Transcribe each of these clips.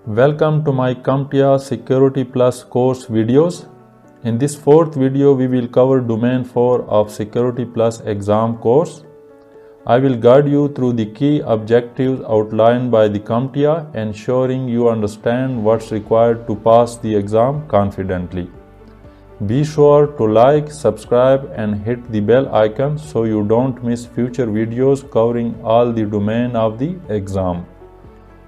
Welcome to my CompTIA Security Plus course videos. In this fourth video, we will cover Domain 4 of Security Plus exam course. I will guide you through the key objectives outlined by the CompTIA, ensuring you understand what's required to pass the exam confidently. Be sure to like, subscribe and hit the bell icon so you don't miss future videos covering all the domain of the exam.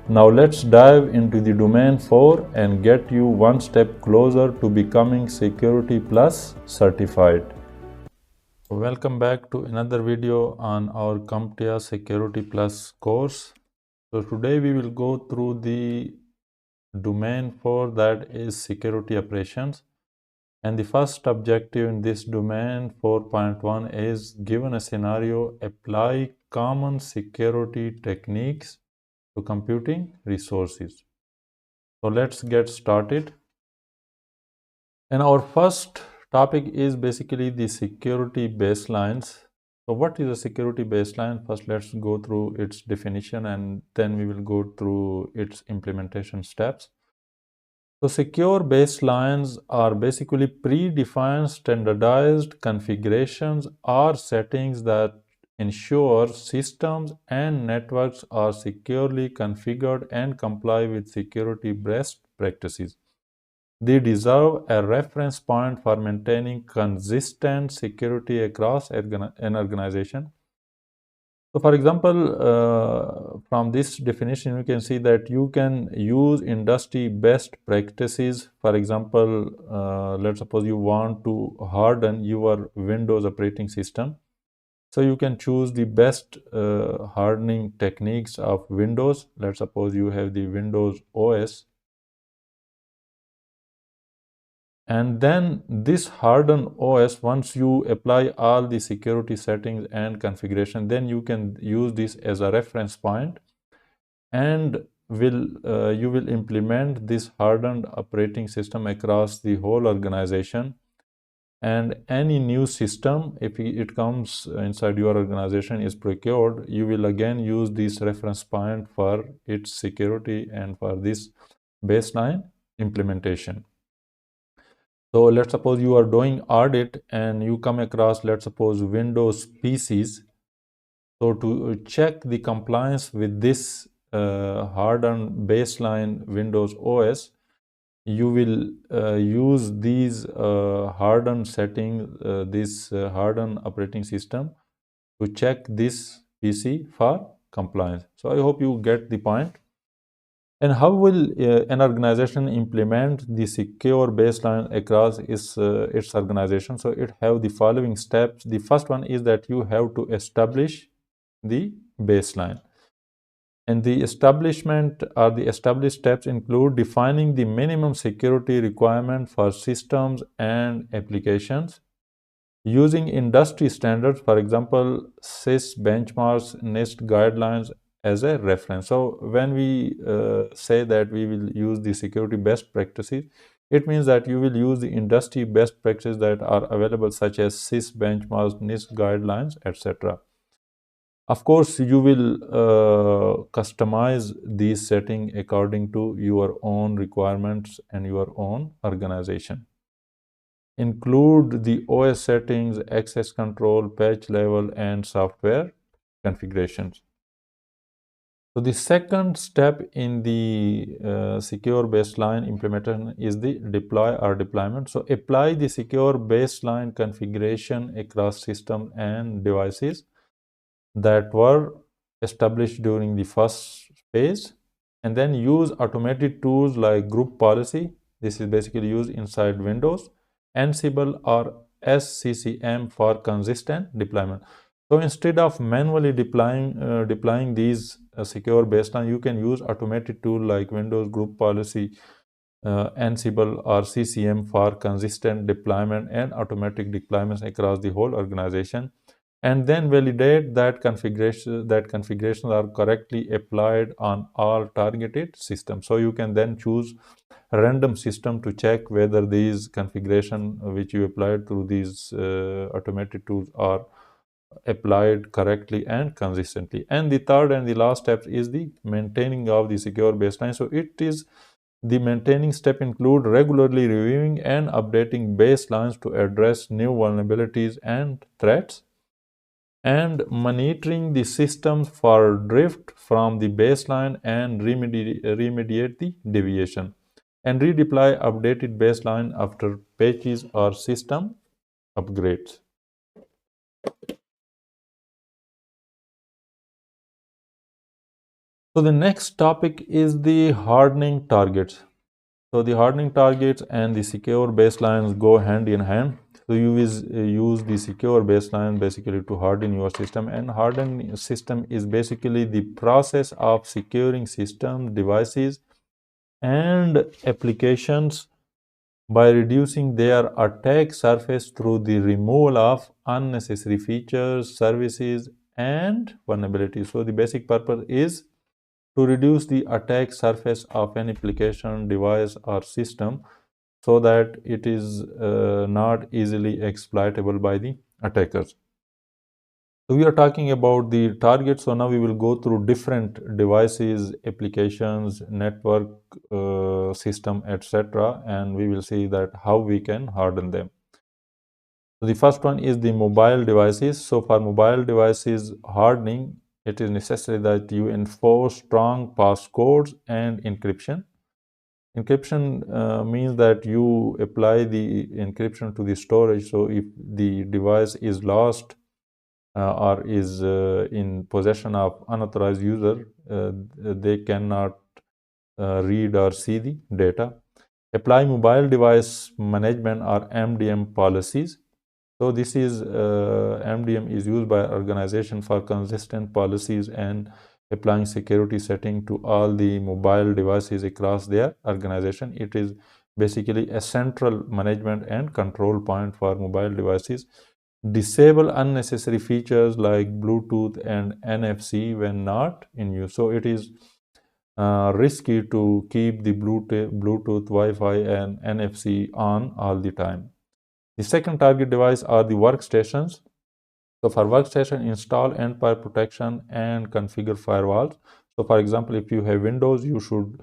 Now let's dive into the Domain 4 and get you one step closer to becoming Security Plus certified. Welcome back to another video on our CompTIA Security Plus course. So today we will go through the Domain 4, that is security operations. And the first objective in this Domain 4.1 is, given a scenario, apply common security techniques to computing resources. So let's get started. And our first topic is basically the security baselines. So what is a security baseline? First, let's go through its definition and then we will go through its implementation steps. So secure baselines are basically predefined standardized configurations or settings that ensure systems and networks are securely configured and comply with security best practices. They deserve a reference point for maintaining consistent security across an organization. So for example, from this definition, you can see that you can use industry best practices. For example, let's suppose you want to harden your Windows operating system. So you can choose the best hardening techniques of Windows. Let's suppose you have the Windows OS. And then this hardened OS, once you apply all the security settings and configuration, then you can use this as a reference point and you will implement this hardened operating system across the whole organization. And any new system, if it comes inside your organization, is procured, you will again use this reference point for its security and for this baseline implementation. So let's suppose you are doing audit and you come across, let's suppose, Windows PCs. So to check the compliance with this hardened baseline Windows OS, you will use these hardened settings, this hardened operating system to check this PC for compliance. So I hope you get the point. And how will an organization implement the secure baseline across its organization? So it have the following steps. The first one is that you have to establish the baseline. And the establishment or the established steps include defining the minimum security requirement for systems and applications, using industry standards, for example, CIS benchmarks, NIST guidelines as a reference. So when we say that we will use the security best practices, it means that you will use the industry best practices that are available, such as CIS benchmarks, NIST guidelines, etc. Of course, you will customize these settings according to your own requirements and your own organization. Include the OS settings, access control, patch level, and software configurations. So the second step in the secure baseline implementation is the deploy or deployment. So apply the secure baseline configuration across systems and devices that were established during the first phase, and then use automated tools like group policy. This is basically used inside Windows, Ansible or SCCM for consistent deployment. So instead of manually deploying these secure baseline, you can use automated tool like Windows group policy, Ansible or CCM for consistent deployment and automatic deployments across the whole organization, and then validate that configurations are correctly applied on all targeted systems. So you can then choose a random system to check whether these configuration which you applied through these automated tools are applied correctly and consistently. And the third and the last step is the maintaining of the secure baseline. So it is the maintaining step include regularly reviewing and updating baselines to address new vulnerabilities and threats, and monitoring the systems for drift from the baseline and remediate the deviation, and redeploy updated baseline after patches or system upgrades. So the next topic is the hardening targets. So the hardening targets and the secure baselines go hand in hand. So you use the secure baseline basically to harden your system, and hardening system is basically the process of securing system, devices, and applications by reducing their attack surface through the removal of unnecessary features, services, and vulnerabilities. So the basic purpose is to reduce the attack surface of an application, device, or system so that it is not easily exploitable by the attackers. So we are talking about the target. So now we will go through different devices, applications, network, system, etc., and we will see that how we can harden them. So the first one is the mobile devices. So for mobile devices hardening, it is necessary that you enforce strong passcodes and encryption. Encryption means that you apply the encryption to the storage. So if the device is lost or is in possession of unauthorized user, they cannot read or see the data. Apply mobile device management or MDM policies. So this is MDM is used by organization for consistent policies and applying security setting to all the mobile devices across their organization. It is basically a central management and control point for mobile devices. Disable unnecessary features like Bluetooth and NFC when not in use. So it is risky to keep the Bluetooth, Wi-Fi, and NFC on all the time. The second target device are the workstations. So for workstation, install endpoint protection and configure firewalls. So for example, if you have Windows, you should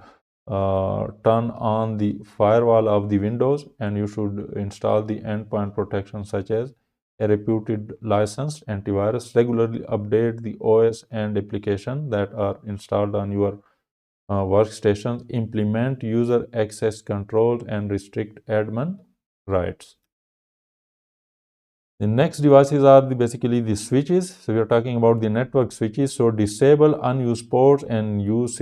turn on the firewall of the Windows, and you should install the endpoint protection such as a reputed licensed antivirus. Regularly update the OS and application that are installed on your workstations. Implement user access controls and restrict admin rights. The next devices are basically the switches. So we are talking about the network switches. So disable unused ports and use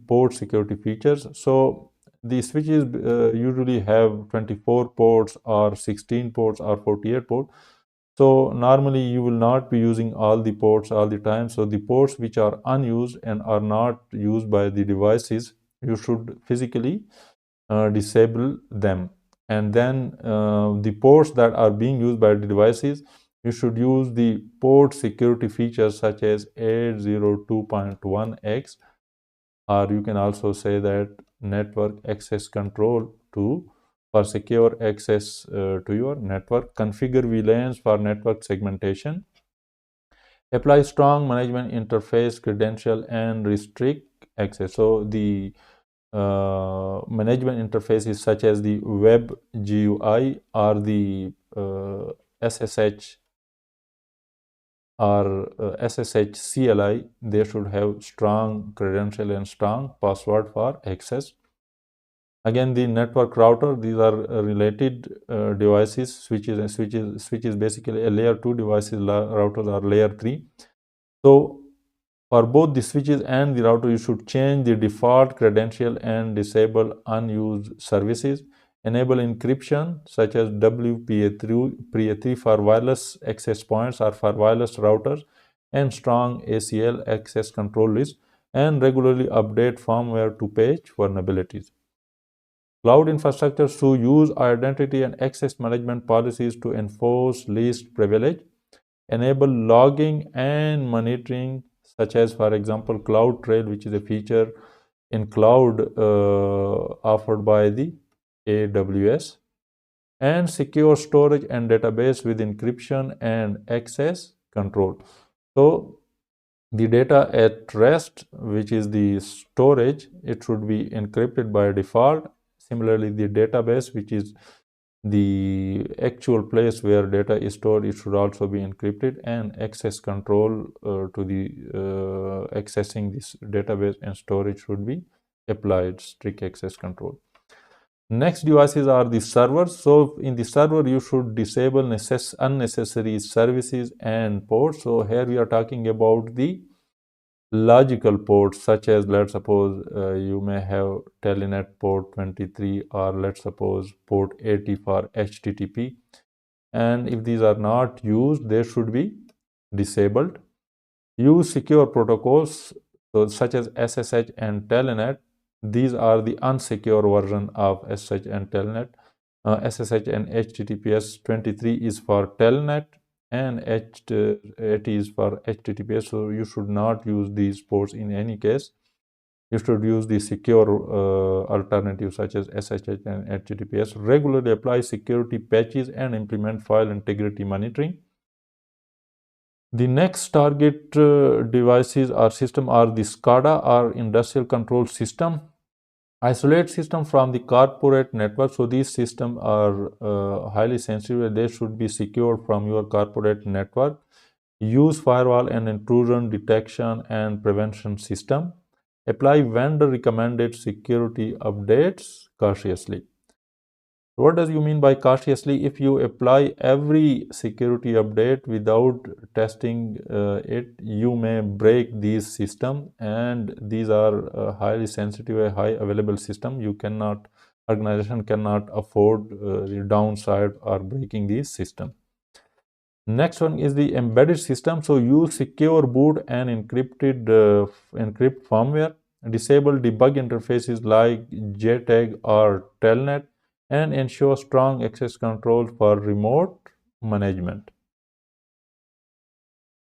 port security features. So the switches usually have 24 ports or 16 ports or 48 ports. So normally you will not be using all the ports all the time. So the ports which are unused and are not used by the devices, you should physically disable them. And then the ports that are being used by the devices, you should use the port security features such as 802.1x, or you can also say that network access control to for secure access to your network. Configure VLANs for network segmentation. Apply strong management interface credential and restrict access. So the management interfaces such as the web GUI or the SSH or SSH CLI, they should have strong credential and strong password for access. Again, the network router, these are related devices. Switches basically a layer 2 devices. Routers are layer 3. So for both the switches and the router, you should change the default credential and disable unused services. Enable encryption such as WPA3 for wireless access points or for wireless routers, and strong ACL access control list, and regularly update firmware to patch vulnerabilities. Cloud infrastructure should use identity and access management policies to enforce least privilege. Enable logging and monitoring, such as, for example, CloudTrail, which is a feature in cloud offered by the AWS. And secure storage and database with encryption and access control. So the data at rest, which is the storage, it should be encrypted by default. Similarly, the database, which is the actual place where data is stored, it should also be encrypted, and access control to the accessing this database and storage should be applied, strict access control. Next devices are the servers. So in the server, you should disable unnecessary services and ports. So here we are talking about the logical ports, such as, let's suppose you may have telnet port 23, or let's suppose port 80 for HTTP, and if these are not used, they should be disabled. Use secure protocols, so such as SSH and telnet. These are the unsecure version of SSH and telnet. SSH and HTTPS 23 is for telnet, and 80 is for HTTPS. So you should not use these ports in any case. You should use the secure alternatives such as SSH and HTTPS. Regularly apply security patches and implement file integrity monitoring. The next target devices or system are the SCADA, or industrial control system. Isolate system from the corporate network. So these systems are highly sensitive. They should be secured from your corporate network. Use firewall and intrusion detection and prevention system. Apply vendor recommended security updates cautiously. What does you mean by cautiously? If you apply every security update without testing it, you may break these systems, and these are highly sensitive, high available system. Organization cannot afford the downside or breaking these systems. Next one is the embedded system. So use secure boot and encrypt firmware. Disable debug interfaces like JTAG or Telnet, and ensure strong access control for remote management.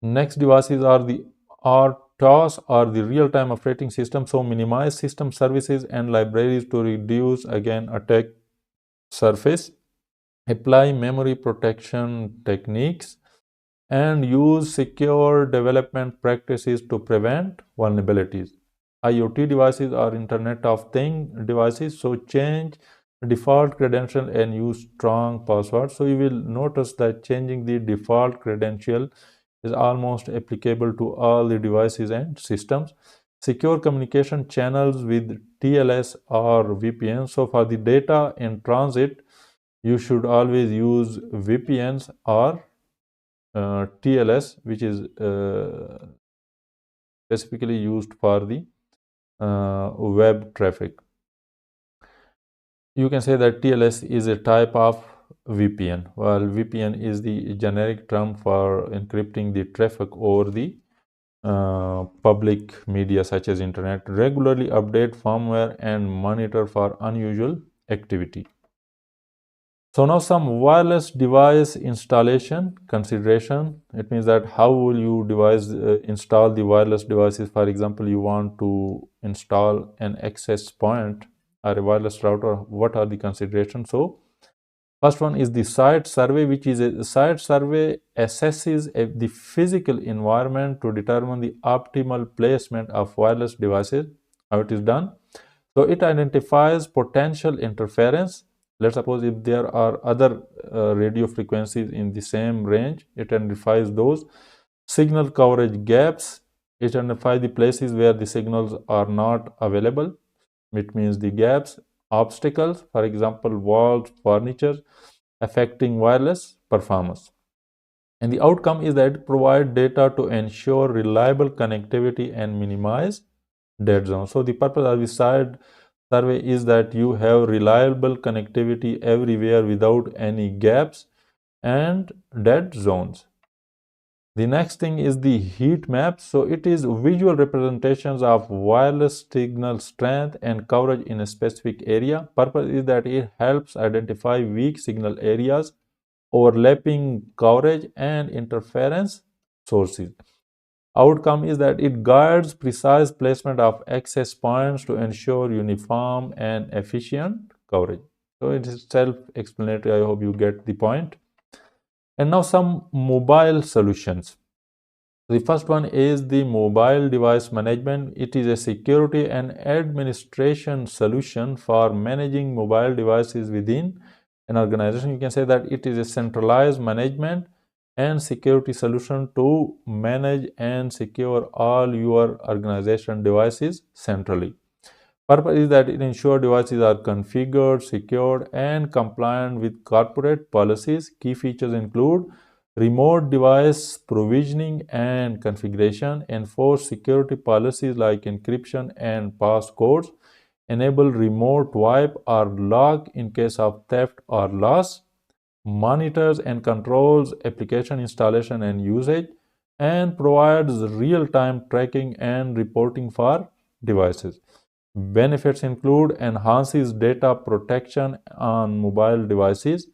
Next devices are the RTOS, or the real-time operating system. So minimize system services and libraries to reduce again attack surface. Apply memory protection techniques, and use secure development practices to prevent vulnerabilities. IoT devices are Internet of Things devices, so change default credential and use strong password. So you will notice that changing the default credential is almost applicable to all the devices and systems. Secure communication channels with TLS or VPN. So for the data in transit, you should always use VPNs or TLS, which is specifically used for the web traffic. You can say that TLS is a type of VPN, while VPN is the generic term for encrypting the traffic over the public media such as internet. Regularly update firmware and monitor for unusual activity. So now some wireless device installation consideration. It means that how will you install the wireless devices? For example, you want to install an access point or a wireless router. What are the considerations? So first one is the site survey, which is a site survey assesses the physical environment to determine the optimal placement of wireless devices. How it is done? So it identifies potential interference. Let's suppose if there are other radio frequencies in the same range, it identifies those. Signal coverage gaps, it identifies the places where the signals are not available. It means the gaps. Obstacles, for example, walls, furniture, affecting wireless performance. And the outcome is that it provides data to ensure reliable connectivity and minimize dead zones. So the purpose of the site survey is that you have reliable connectivity everywhere without any gaps and dead zones. The next thing is the heat map. So it is visual representations of wireless signal strength and coverage in a specific area. Purpose is that it helps identify weak signal areas, overlapping coverage, and interference sources. Outcome is that it guides precise placement of access points to ensure uniform and efficient coverage. So it is self-explanatory. I hope you get the point. And now some mobile solutions. The first one is the mobile device management. It is a security and administration solution for managing mobile devices within an organization. You can say that it is a centralized management and security solution to manage and secure all your organization devices centrally. Purpose is that it ensures devices are configured, secured, and compliant with corporate policies. Key features include remote device provisioning and configuration, enforce security policies like encryption and passcodes, enable remote wipe or lock in case of theft or loss, monitors and controls application installation and usage, and provides real-time tracking and reporting for devices. Benefits include enhances data protection on mobile devices,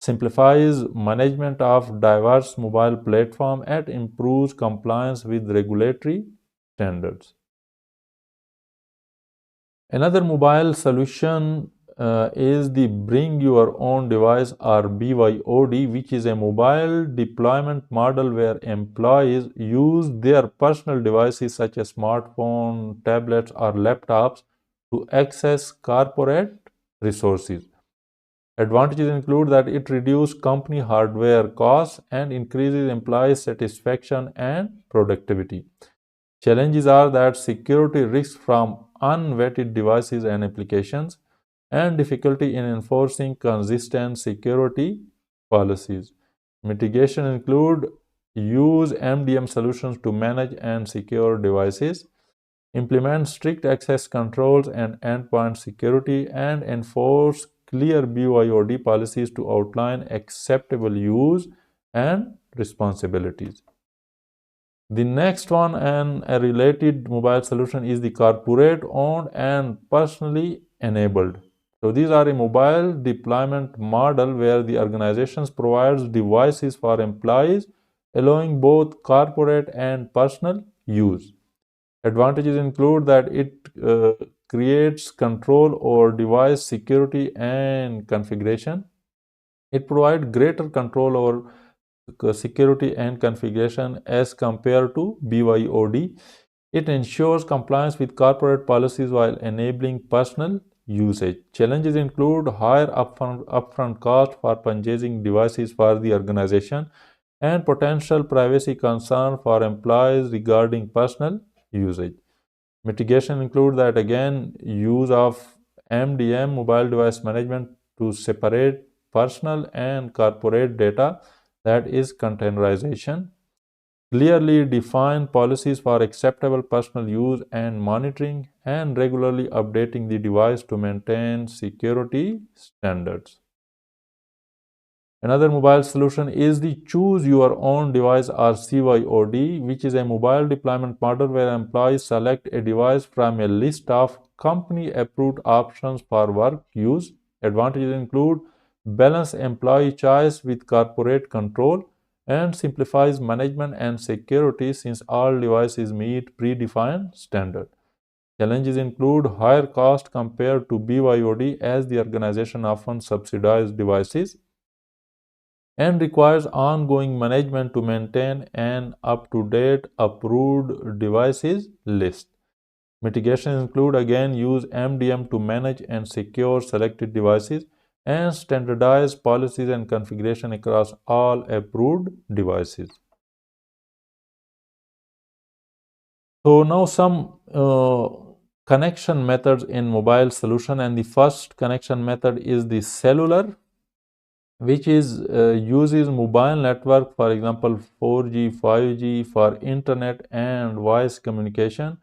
simplifies management of diverse mobile platforms, and improves compliance with regulatory standards. Another mobile solution is the Bring Your Own Device or BYOD, which is a mobile deployment model where employees use their personal devices such as smartphones, tablets, or laptops to access corporate resources. Advantages include that it reduces company hardware costs and increases employee satisfaction and productivity. Challenges are that security risks from unvetted devices and applications, and difficulty in enforcing consistent security policies. Mitigation include use MDM solutions to manage and secure devices, implement strict access controls and endpoint security, and enforce clear BYOD policies to outline acceptable use and responsibilities. The next one and a related mobile solution is the corporate owned and personally enabled. So these are a mobile deployment model where the organizations provides devices for employees, allowing both corporate and personal use. Advantages include that it creates control over device security and configuration. It provides greater control over security and configuration as compared to BYOD. It ensures compliance with corporate policies while enabling personal usage. Challenges include higher upfront cost for purchasing devices for the organization and potential privacy concern for employees regarding personal usage. Mitigation include that again use of MDM mobile device management to separate personal and corporate data, that is containerization. Clearly define policies for acceptable personal use and monitoring, and regularly updating the device to maintain security standards. Another mobile solution is the Choose Your Own Device or CYOD, which is a mobile deployment model where employees select a device from a list of company approved options for work use. Advantages include balance employee choice with corporate control and simplifies management and security since all devices meet predefined standards. Challenges include higher cost compared to BYOD as the organization often subsidizes devices and requires ongoing management to maintain an up-to-date approved devices list. Mitigations include again use MDM to manage and secure selected devices and standardize policies and configuration across all approved devices. So now some connection methods in mobile solution, and the first connection method is the cellular, which is uses mobile network, for example 4G, 5G for internet and voice communication.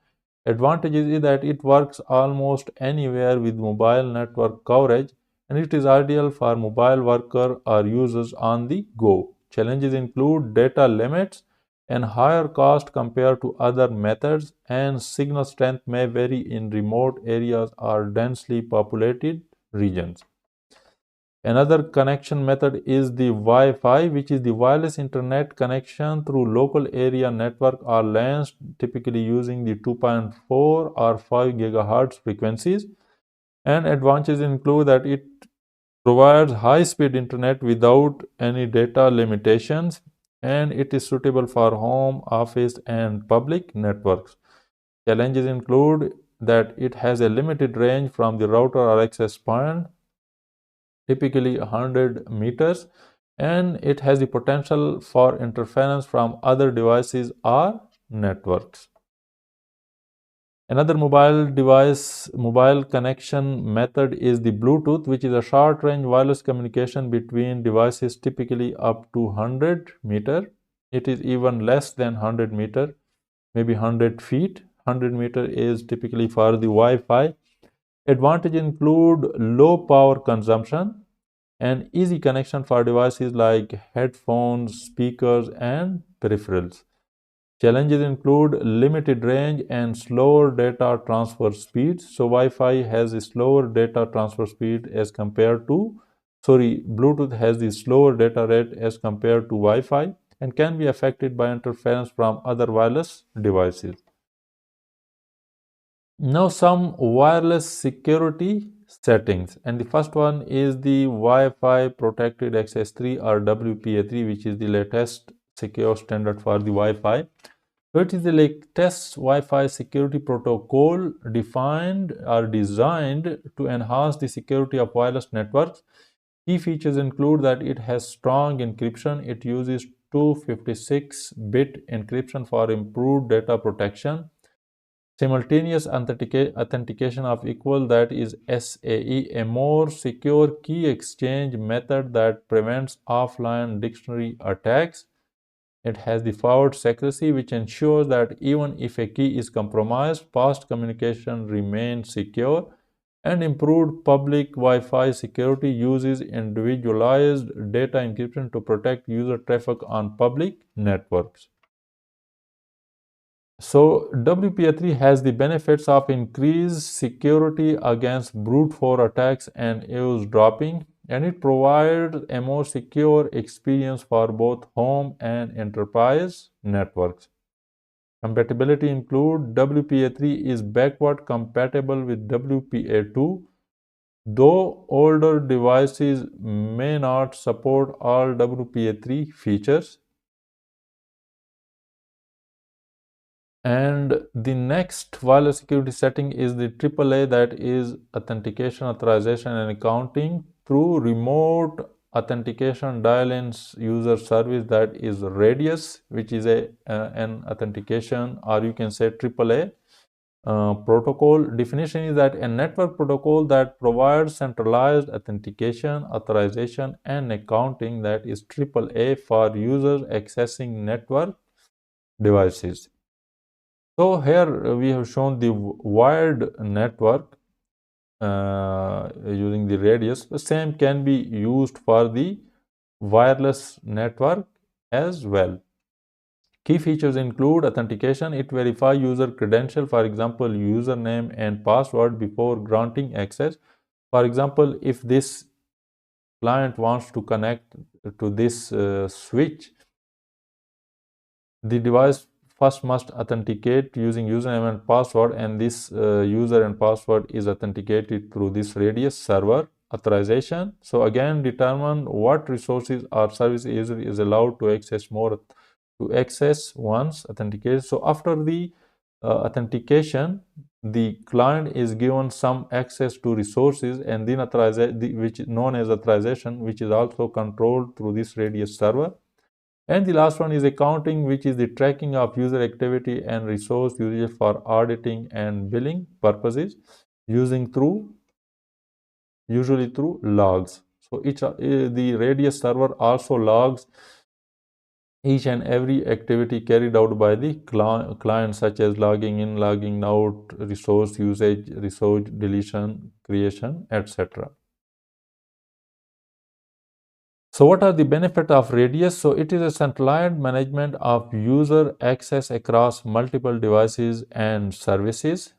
Advantages is that it works almost anywhere with mobile network coverage, and it is ideal for mobile worker or users on the go. Challenges include data limits and higher cost compared to other methods, and signal strength may vary in remote areas or densely populated regions. Another connection method is the Wi-Fi, which is the wireless internet connection through local area network or LANs, typically using the 2.4 or 5 GHz frequencies. And advantages include that it provides high-speed internet without any data limitations, and it is suitable for home, office, and public networks. Challenges include that it has a limited range from the router or access point, typically 100 meters, and it has the potential for interference from other devices or networks. Another mobile connection method is the Bluetooth, which is a short range wireless communication between devices, typically up to 100 meter. It is even less than 100 meter, maybe 100 feet. 100 meter is typically for the Wi-Fi. Advantages include low power consumption and easy connection for devices like headphones, speakers, and peripherals. Challenges include limited range and slower data transfer speeds. So Wi-Fi has a slower data transfer speed as compared to, Bluetooth has the slower data rate as compared to Wi-Fi and can be affected by interference from other wireless devices. Now some wireless security settings, and the first one is the Wi-Fi Protected Access 3 or WPA3, which is the latest secure standard for the Wi-Fi. So it is the latest Wi-Fi security protocol defined or designed to enhance the security of wireless networks. Key features include that it has strong encryption. It uses 256-bit encryption for improved data protection. Simultaneous authentication of equal, that is SAE, a more secure key exchange method that prevents offline dictionary attacks. It has the forward secrecy, which ensures that even if a key is compromised, past communication remains secure. And improved public Wi-Fi security uses individualized data encryption to protect user traffic on public networks. So WPA3 has the benefits of increased security against brute force attacks and eavesdropping, and it provides a more secure experience for both home and enterprise networks. Compatibility include WPA3 is backward compatible with WPA2, though older devices may not support all WPA3 features. And the next wireless security setting is the AAA, that is authentication, authorization, and accounting through remote authentication dial-in user service, that is Radius, which is an authentication, or you can say AAA protocol. Definition is that a network protocol that provides centralized authentication, authorization, and accounting, that is AAA, for users accessing network devices. So here we have shown the wired network using the Radius. The same can be used for the wireless network as well. Key features include authentication. It verifies user credential, for example, username and password, before granting access. For example, if this client wants to connect to this switch, the device first must authenticate using username and password, and this user and password is authenticated through this Radius server. Authorization, so again determine what resources or service user is allowed to access once authenticated. So after the authentication, the client is given some access to resources, and then which is known as authorization, which is also controlled through this Radius server. And the last one is accounting, which is the tracking of user activity and resource usage for auditing and billing purposes, usually through logs. So the Radius server also logs each and every activity carried out by the client, such as logging in, logging out, resource usage, resource deletion, creation, etc. So what are the benefits of Radius? So it is a centralized management of user access across multiple devices and services.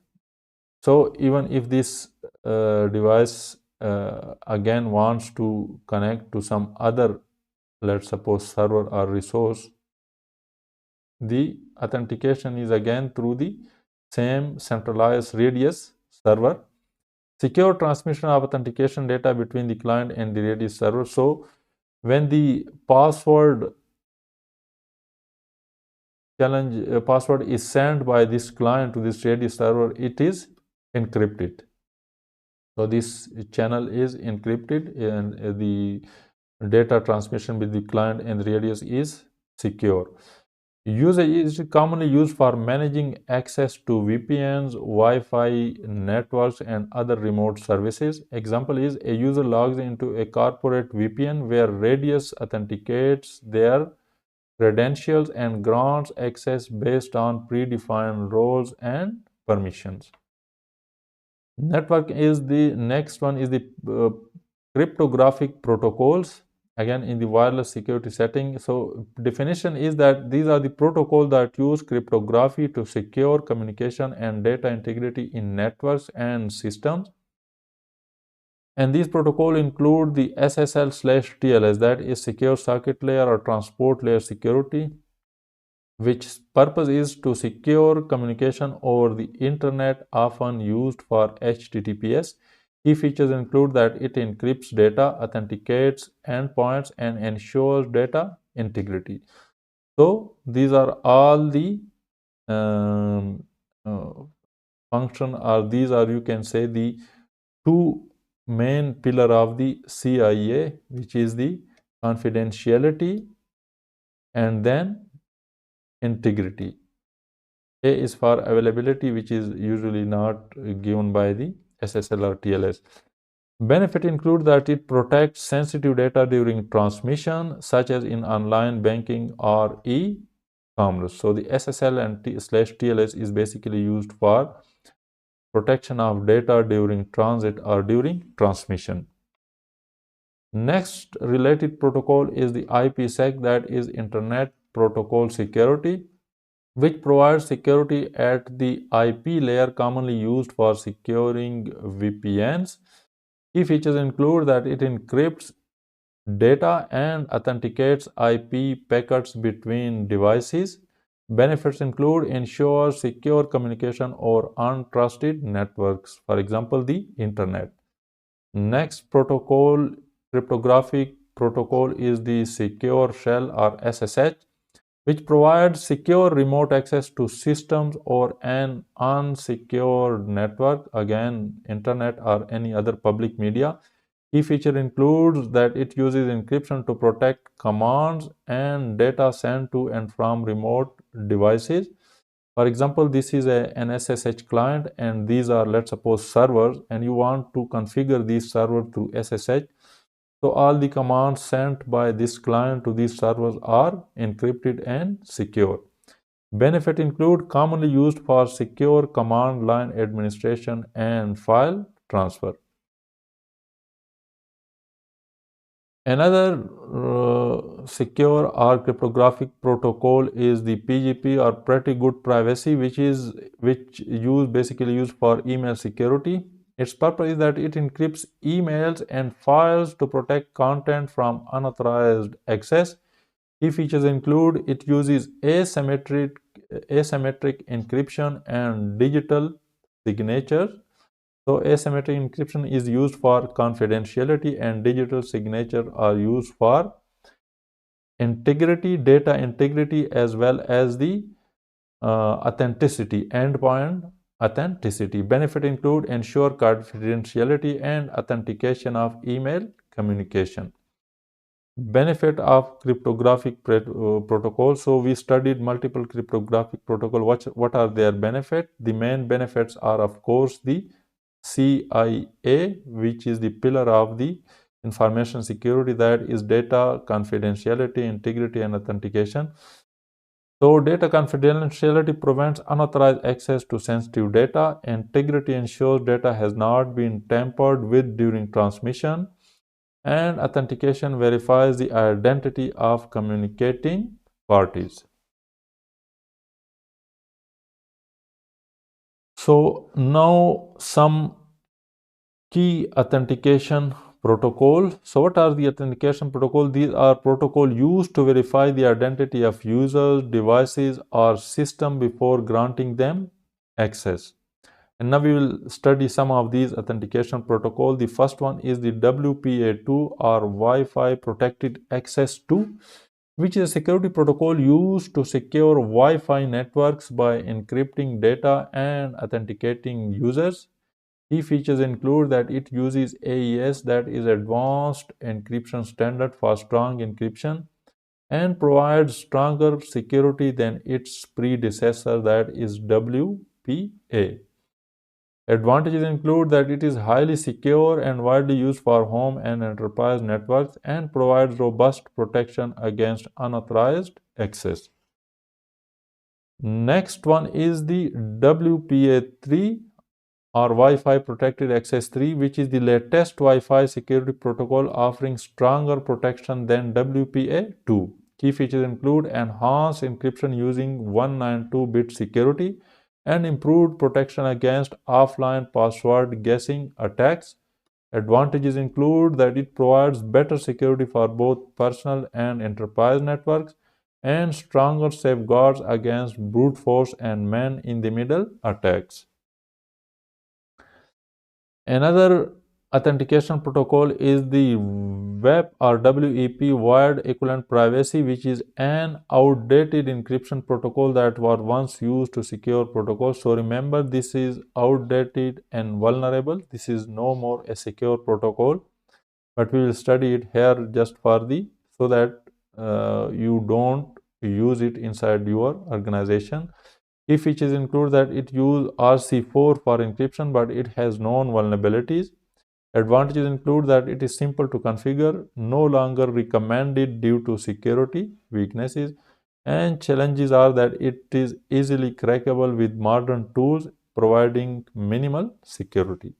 So even if this device again wants to connect to some other, let's suppose, server or resource, the authentication is again through the same centralized Radius server. Secure transmission of authentication data between the client and the Radius server. So when the password challenge password is sent by this client to this Radius server, it is encrypted. So this channel is encrypted and the data transmission with the client and Radius is secure. Usage is commonly used for managing access to VPNs, Wi-Fi networks, and other remote services. Example is a user logs into a corporate VPN where Radius authenticates their credentials and grants access based on predefined roles and permissions. Network is the next one is the cryptographic protocols, again in the wireless security setting. So definition is that these are the protocols that use cryptography to secure communication and data integrity in networks and systems. And these protocols include the SSL/TLS, that is secure circuit layer or transport layer security, which purpose is to secure communication over the internet, often used for HTTPS. Key features include that it encrypts data, authenticates endpoints, and ensures data integrity. So these are all the um, uh, function, or these are, you can say, the two main pillar of the CIA, which is the confidentiality and then integrity. A is for availability, which is usually not given by the SSL or TLS. Benefit include that it protects sensitive data during transmission, such as in online banking or e-commerce. So the SSL and /TLS is basically used for protection of data during transit or during transmission. Next related protocol is the IPsec, that is Internet Protocol Security, which provides security at the IP layer commonly used for securing VPNs. Key features include that it encrypts data and authenticates IP packets between devices. Benefits include ensure secure communication over untrusted networks, for example, the internet. Next protocol, cryptographic protocol, is the Secure Shell or SSH, which provides secure remote access to systems or an unsecured network, again, internet or any other public media. Key feature includes that it uses encryption to protect commands and data sent to and from remote devices. For example, this is an SSH client and these are, let's suppose, servers, and you want to configure these servers through SSH. So all the commands sent by this client to these servers are encrypted and secure. Benefit include commonly used for secure command line administration and file transfer. Another secure or cryptographic protocol is the PGP or Pretty Good Privacy, which basically used for email security. Its purpose is that it encrypts emails and files to protect content from unauthorized access. Key features include it uses asymmetric encryption and digital signature. So asymmetric encryption is used for confidentiality and digital signature are used for integrity, data integrity, as well as the authenticity, endpoint authenticity. Benefit include ensure confidentiality and authentication of email communication. Benefit of cryptographic protocol. So we studied multiple cryptographic protocol. What are their benefits? The main benefits are, of course, the CIA, which is the pillar of the information security, that is data confidentiality, integrity, and authentication. So data confidentiality prevents unauthorized access to sensitive data. Integrity ensures data has not been tampered with during transmission. And authentication verifies the identity of communicating parties. So now some key authentication protocol. So what are the authentication protocol? These are protocol used to verify the identity of users, devices, or system before granting them access. And now we will study some of these authentication protocol. The first one is the WPA2 or Wi-Fi Protected Access 2. which is a security protocol used to secure Wi-Fi networks by encrypting data and authenticating users. Key features include that it uses AES, that is Advanced Encryption Standard for strong encryption, and provides stronger security than its predecessor, that is WPA. Advantages include that it is highly secure and widely used for home and enterprise networks and provides robust protection against unauthorized access. Next one is the WPA3 or Wi-Fi Protected Access 3, which is the latest Wi-Fi security protocol offering stronger protection than WPA2. Key features include enhanced encryption using 192-bit security and improved protection against offline password guessing attacks. Advantages include that it provides better security for both personal and enterprise networks and stronger safeguards against brute force and man-in-the-middle attacks. Another authentication protocol is the WEP or WEP Wired Equivalent Privacy, which is an outdated encryption protocol that was once used to secure protocols. So remember, this is outdated and vulnerable. This is no more a secure protocol, but we will study it here just for the so that you don't use it inside your organization. Key features include that it uses RC4 for encryption, but it has known vulnerabilities. Advantages include that it is simple to configure, no longer recommended due to security weaknesses, and challenges are that it is easily crackable with modern tools, providing minimal security.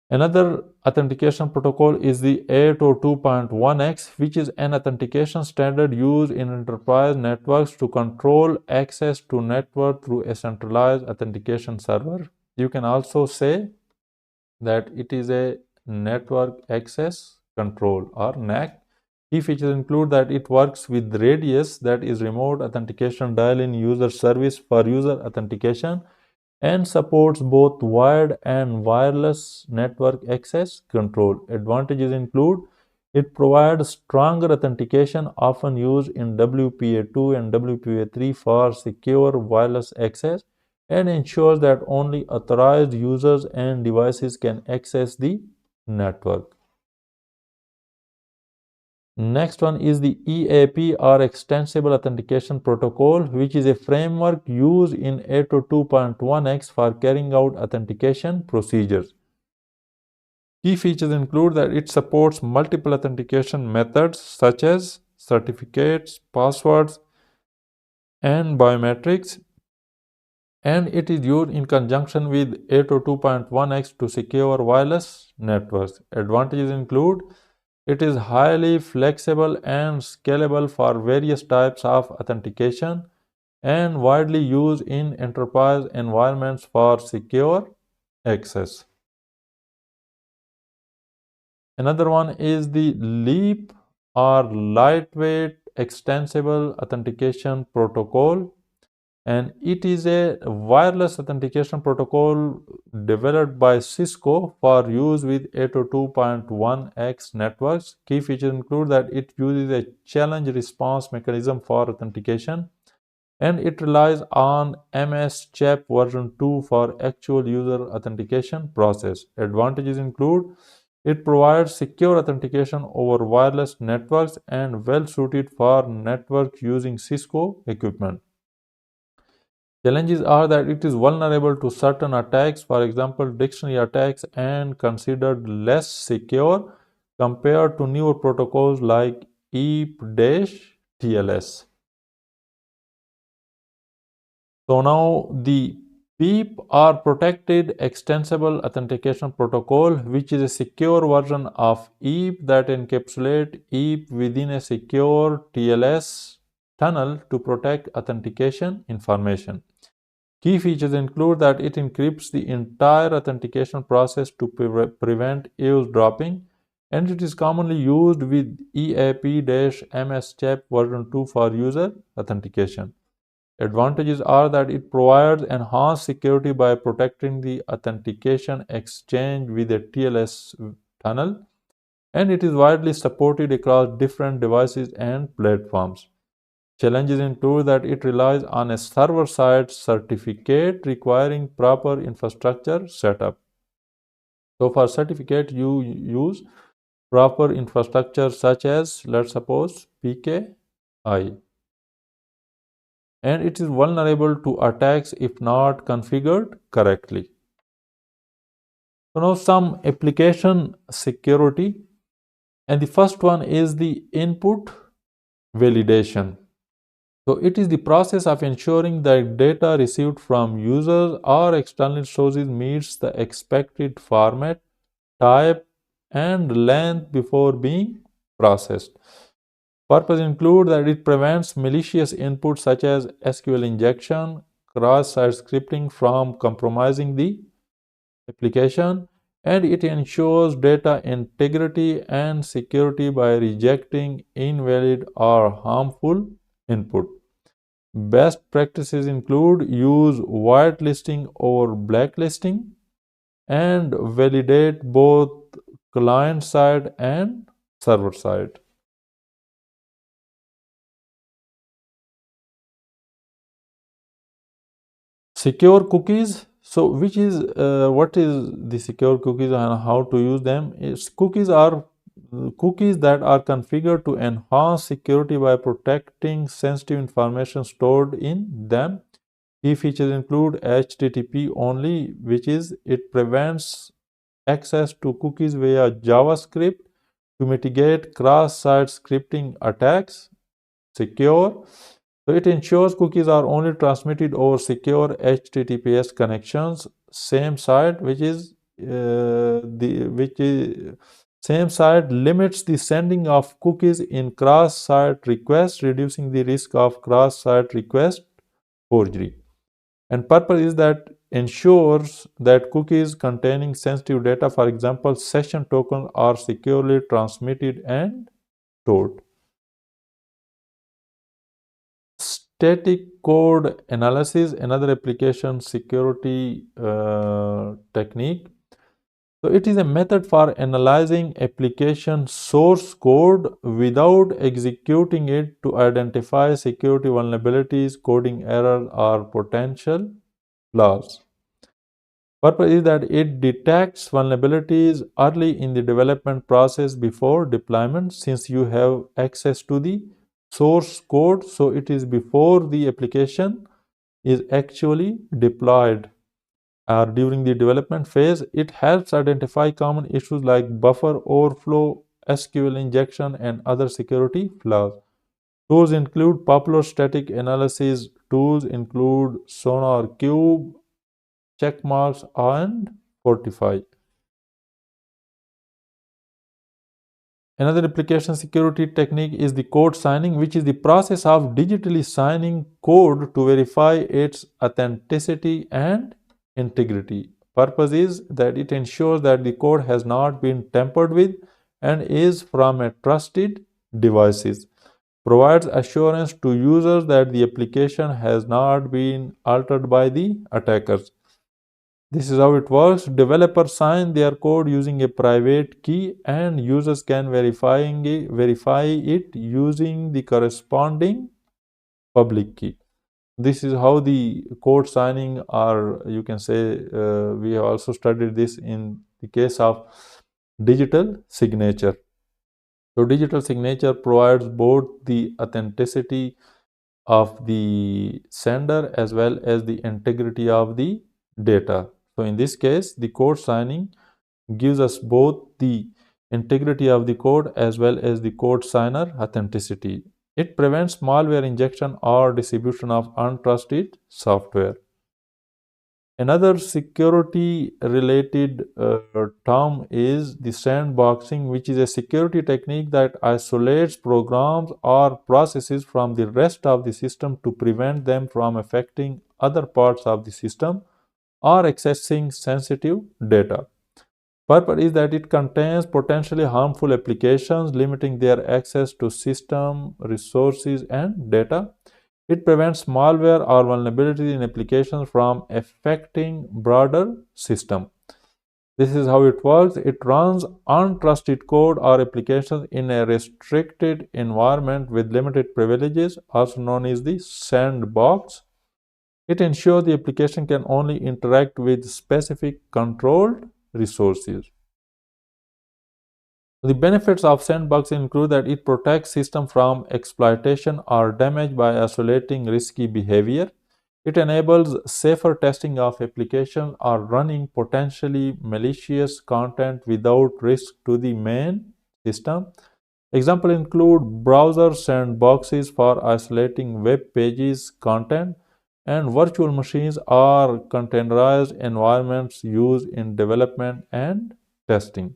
Another authentication protocol is the 802.1x, which is an authentication standard used in enterprise networks to control access to network through a centralized authentication server. You can also say that it is a network access control or NAC. Key features include that it works with Radius, that is remote authentication dial-in user service for user authentication, and supports both wired and wireless network access control. Advantages include it provides stronger authentication, often used in WPA2 and WPA3 for secure wireless access, and ensures that only authorized users and devices can access the network. Next one is the EAP or Extensible Authentication Protocol, which is a framework used in 802.1x for carrying out authentication procedures. Key features include that it supports multiple authentication methods such as certificates, passwords, and biometrics, and it is used in conjunction with 802.1x to secure wireless networks. Advantages include it is highly flexible and scalable for various types of authentication and widely used in enterprise environments for secure access. Another one is the LEAP or Lightweight Extensible Authentication Protocol, and it is a wireless authentication protocol developed by Cisco for use with 802.1x networks. Key features include that it uses a challenge response mechanism for authentication, and it relies on MS-CHAP version 2 for actual user authentication process. Advantages include it provides secure authentication over wireless networks and well suited for networks using Cisco equipment. Challenges are that it is vulnerable to certain attacks, for example, dictionary attacks, and considered less secure compared to newer protocols like EAP-TLS. So now the PEEP or Protected Extensible Authentication Protocol, which is a secure version of EAP that encapsulates EAP within a secure TLS tunnel to protect authentication information. Key features include that it encrypts the entire authentication process to prevent eavesdropping, and it is commonly used with EAP-MS-CHAP version 2 for user authentication. Advantages are that it provides enhanced security by protecting the authentication exchange with a TLS tunnel, and it is widely supported across different devices and platforms. Challenges include that it relies on a server-side certificate requiring proper infrastructure setup. So for certificate, you use proper infrastructure such as, let's suppose, PKI, and it is vulnerable to attacks if not configured correctly. So now some application security, and the first one is the input validation. So it is the process of ensuring that data received from users or external sources meets the expected format, type, and length before being processed. Purpose include that it prevents malicious input such as SQL injection, cross-site scripting from compromising the application, and it ensures data integrity and security by rejecting invalid or harmful input. Best practices include use whitelisting over blacklisting and validate both client side and server side. Secure cookies. So, which is what is the secure cookies and how to use them? Cookies that are configured to enhance security by protecting sensitive information stored in them. Key features include HTTP only, which is it prevents access to cookies via JavaScript to mitigate cross-site scripting attacks. Secure. So it ensures cookies are only transmitted over secure HTTPS connections. Same site, which is the which is same site limits the sending of cookies in cross-site requests, reducing the risk of cross-site request forgery. And purpose is that ensures that cookies containing sensitive data, for example, session tokens, are securely transmitted and stored. Static code analysis, another application security technique. So it is a method for analyzing application source code without executing it to identify security vulnerabilities, coding errors, or potential flaws. Purpose is that it detects vulnerabilities early in the development process before deployment, since you have access to the source code, so it is before the application is actually deployed or during the development phase. It helps identify common issues like buffer overflow, SQL injection, and other security flaws. Tools include popular static analysis tools include SonarQube, Checkmarks, and Fortify. Another application security technique is the code signing, which is the process of digitally signing code to verify its authenticity and integrity. Purpose is that it ensures that the code has not been tampered with and is from a trusted devices. Provides assurance to users that the application has not been altered by the attackers. This is how it works. Developers sign their code using a private key and users can verify it using the corresponding public key. This is how the code signing, or you can say, we have also studied this in the case of digital signature. So digital signature provides both the authenticity of the sender as well as the integrity of the data. So in this case, the code signing gives us both the integrity of the code as well as the code signer authenticity. It prevents malware injection or distribution of untrusted software. Another security related term is the sandboxing, which is a security technique that isolates programs or processes from the rest of the system to prevent them from affecting other parts of the system or accessing sensitive data. Purpose is that it contains potentially harmful applications, limiting their access to system resources and data. It prevents malware or vulnerabilities in applications from affecting broader system. This is how it works. It runs untrusted code or applications in a restricted environment with limited privileges, also known as the sandbox. It ensures the application can only interact with specific controlled resources. The benefits of sandbox include that it protects system from exploitation or damage by isolating risky behavior. It enables safer testing of applications or running potentially malicious content without risk to the main system. Examples include browser sandboxes for isolating web pages content, and virtual machines are containerized environments used in development and testing.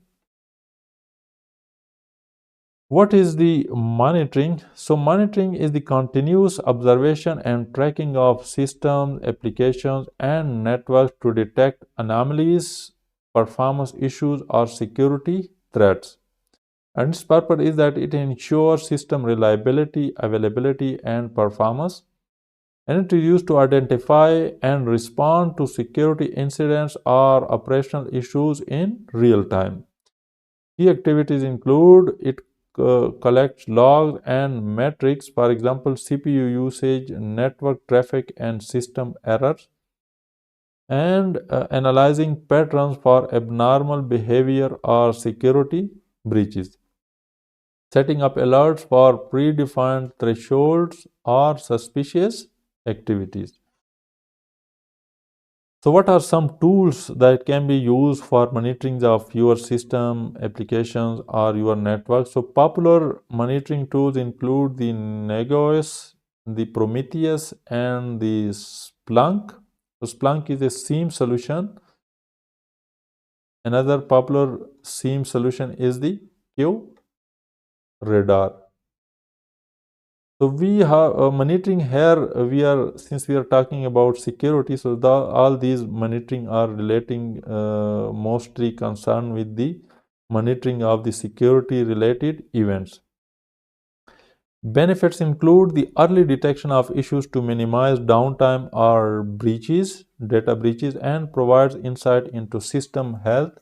What is the monitoring? So, monitoring is the continuous observation and tracking of systems, applications, and networks to detect anomalies, performance issues, or security threats. And its purpose is that it ensures system reliability, availability, and performance. And it is used to identify and respond to security incidents or operational issues in real time. Key activities include it collects logs and metrics, for example, CPU usage, network traffic, and system errors, and analyzing patterns for abnormal behavior or security breaches, setting up alerts for predefined thresholds or suspicious activities. So, what are some tools that can be used for monitoring of your system, applications, or your network? So, popular monitoring tools include the Nagios, the Prometheus, and the Splunk. So, Splunk is a SIEM solution. Another popular SIEM solution is the Q Radar. So we have monitoring here. We are since we are talking about security. So all these monitoring are relating mostly concerned with the monitoring of the security related events. Benefits include the early detection of issues to minimize downtime or breaches, data breaches, and provides insight into system health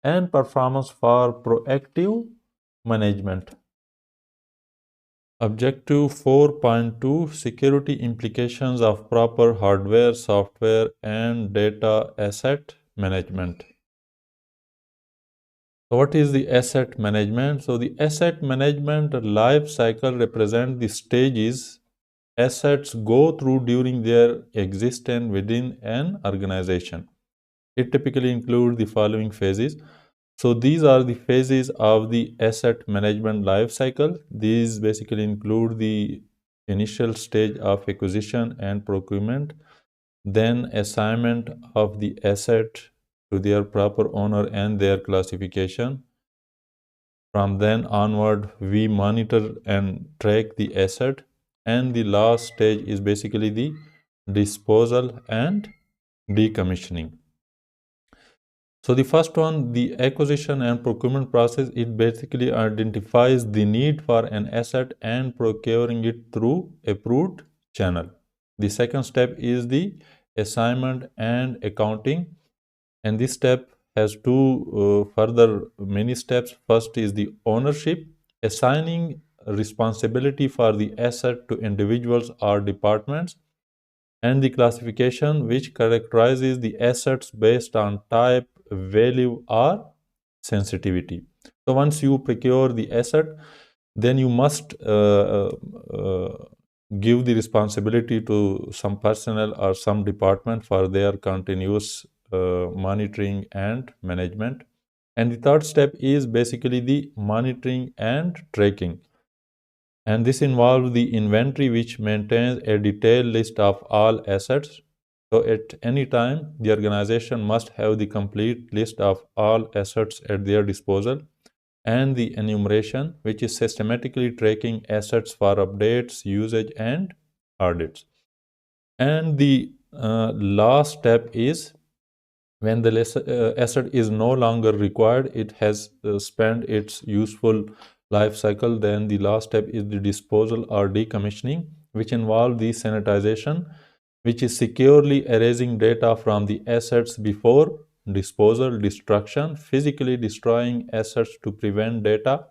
and performance for proactive management. Objective 4.2 Security implications of proper hardware, software, and data asset management. So, what is the asset management? So, the asset management life cycle represents the stages assets go through during their existence within an organization. It typically includes the following phases. So these are the phases of the asset management life cycle. These basically include the initial stage of acquisition and procurement, then assignment of the asset to their proper owner and their classification. From then onward, we monitor and track the asset, and the last stage is basically the disposal and decommissioning. So the first one, the acquisition and procurement process, it basically identifies the need for an asset and procuring it through approved channel. The second step is the assignment and accounting, and this step has two further many steps. First is the ownership, assigning responsibility for the asset to individuals or departments, and the classification, which characterizes the assets based on type, value, or sensitivity. So once you procure the asset, then you must give the responsibility to some personnel or some department for their continuous monitoring and management. And the third step is basically the monitoring and tracking. And this involves the inventory, which maintains a detailed list of all assets. So at any time, the organization must have the complete list of all assets at their disposal, and the enumeration, which is systematically tracking assets for updates, usage, and audits. And the last step is when the asset is no longer required, it has spent its useful life cycle, then the last step is the disposal or decommissioning, which involves the sanitization, which is securely erasing data from the assets before disposal, destruction, physically destroying assets to prevent data